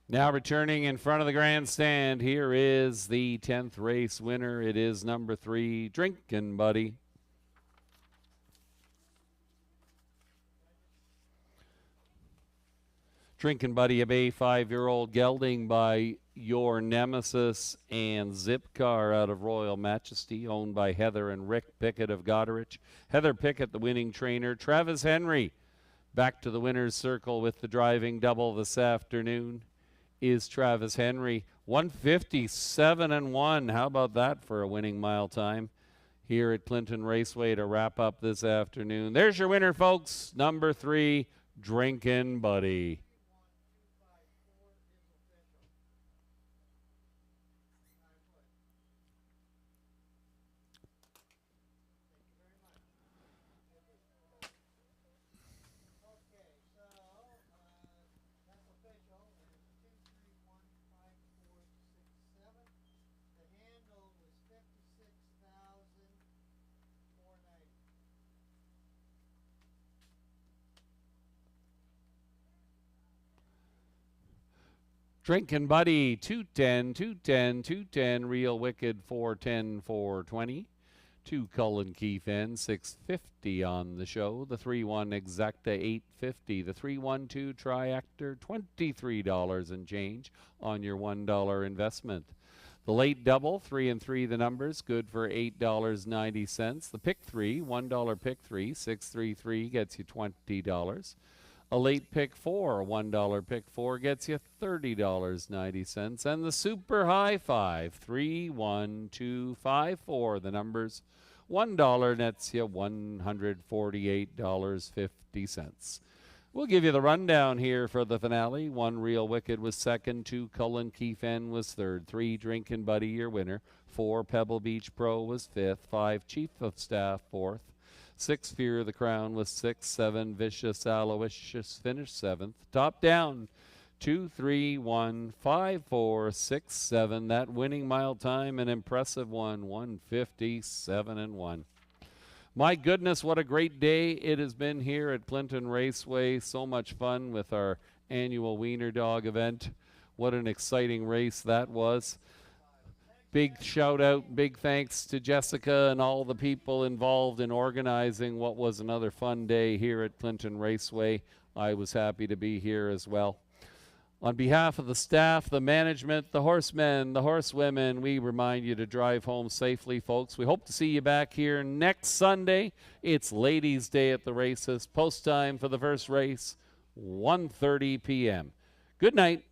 Now returning in front of the grandstand, here is the 10th race winner. It is number 3, Drinkin' Buddy. Drinking Buddy, a Bay 5-year-old gelding by Your Nemesis and Zip Car out of Royal Majesty, owned by Heather and Rick Pickett of Goderich. Heather Pickett, the winning trainer. Travis Henry, back to the winner's circle with the driving double this afternoon, is Travis Henry. 157-1. How about that for a winning mile time here at Clinton Raceway to wrap up this afternoon? There's your winner, folks. Number 3, Drinkin' Buddy. Drinkin' Buddy, 210, 210, 210. Real Wicked, 410, 420. 2 Cullen Keith N, 650 on the show. The 3-1 Exacta, 850. The 3-1-2 Triactor, $23 and change on your $1 investment. The late double, 3 and 3 the numbers, good for $8.90. The pick 3, $1 pick 3, 633 gets you $20. A late pick 4, $1 pick 4 gets you $30.90. And the super high 5, 3, 1, 2, 5, 4 the numbers, $1 nets you $148.50. We'll give you the rundown here for the finale. 1 Real Wicked was second, 2 Cullen Keith N was third, 3 Drinkin' Buddy your winner, 4 Pebble Beach Pro was fifth, 5 Chief of Staff fourth, 6 Fear of the Crown was sixth, 7 Vicious Aloysius finished seventh. Top down, 2, 3, 1, 5, 4, 6, 7. That winning mile time, an impressive one, 157-1. My goodness, what a great day it has been here at Clinton Raceway. So much fun with our annual Wiener Dog event. What an exciting race that was. Big shout out, big thanks to Jessica and all the people involved in organizing what was another fun day here at Clinton Raceway. I was happy to be here as well. On behalf of the staff, the management, the horsemen, the horsewomen, we remind you to drive home safely, folks. We hope to see you back here next Sunday. It's Ladies' Day at the races. Post time for the first race, 1:30 p.m. Good night.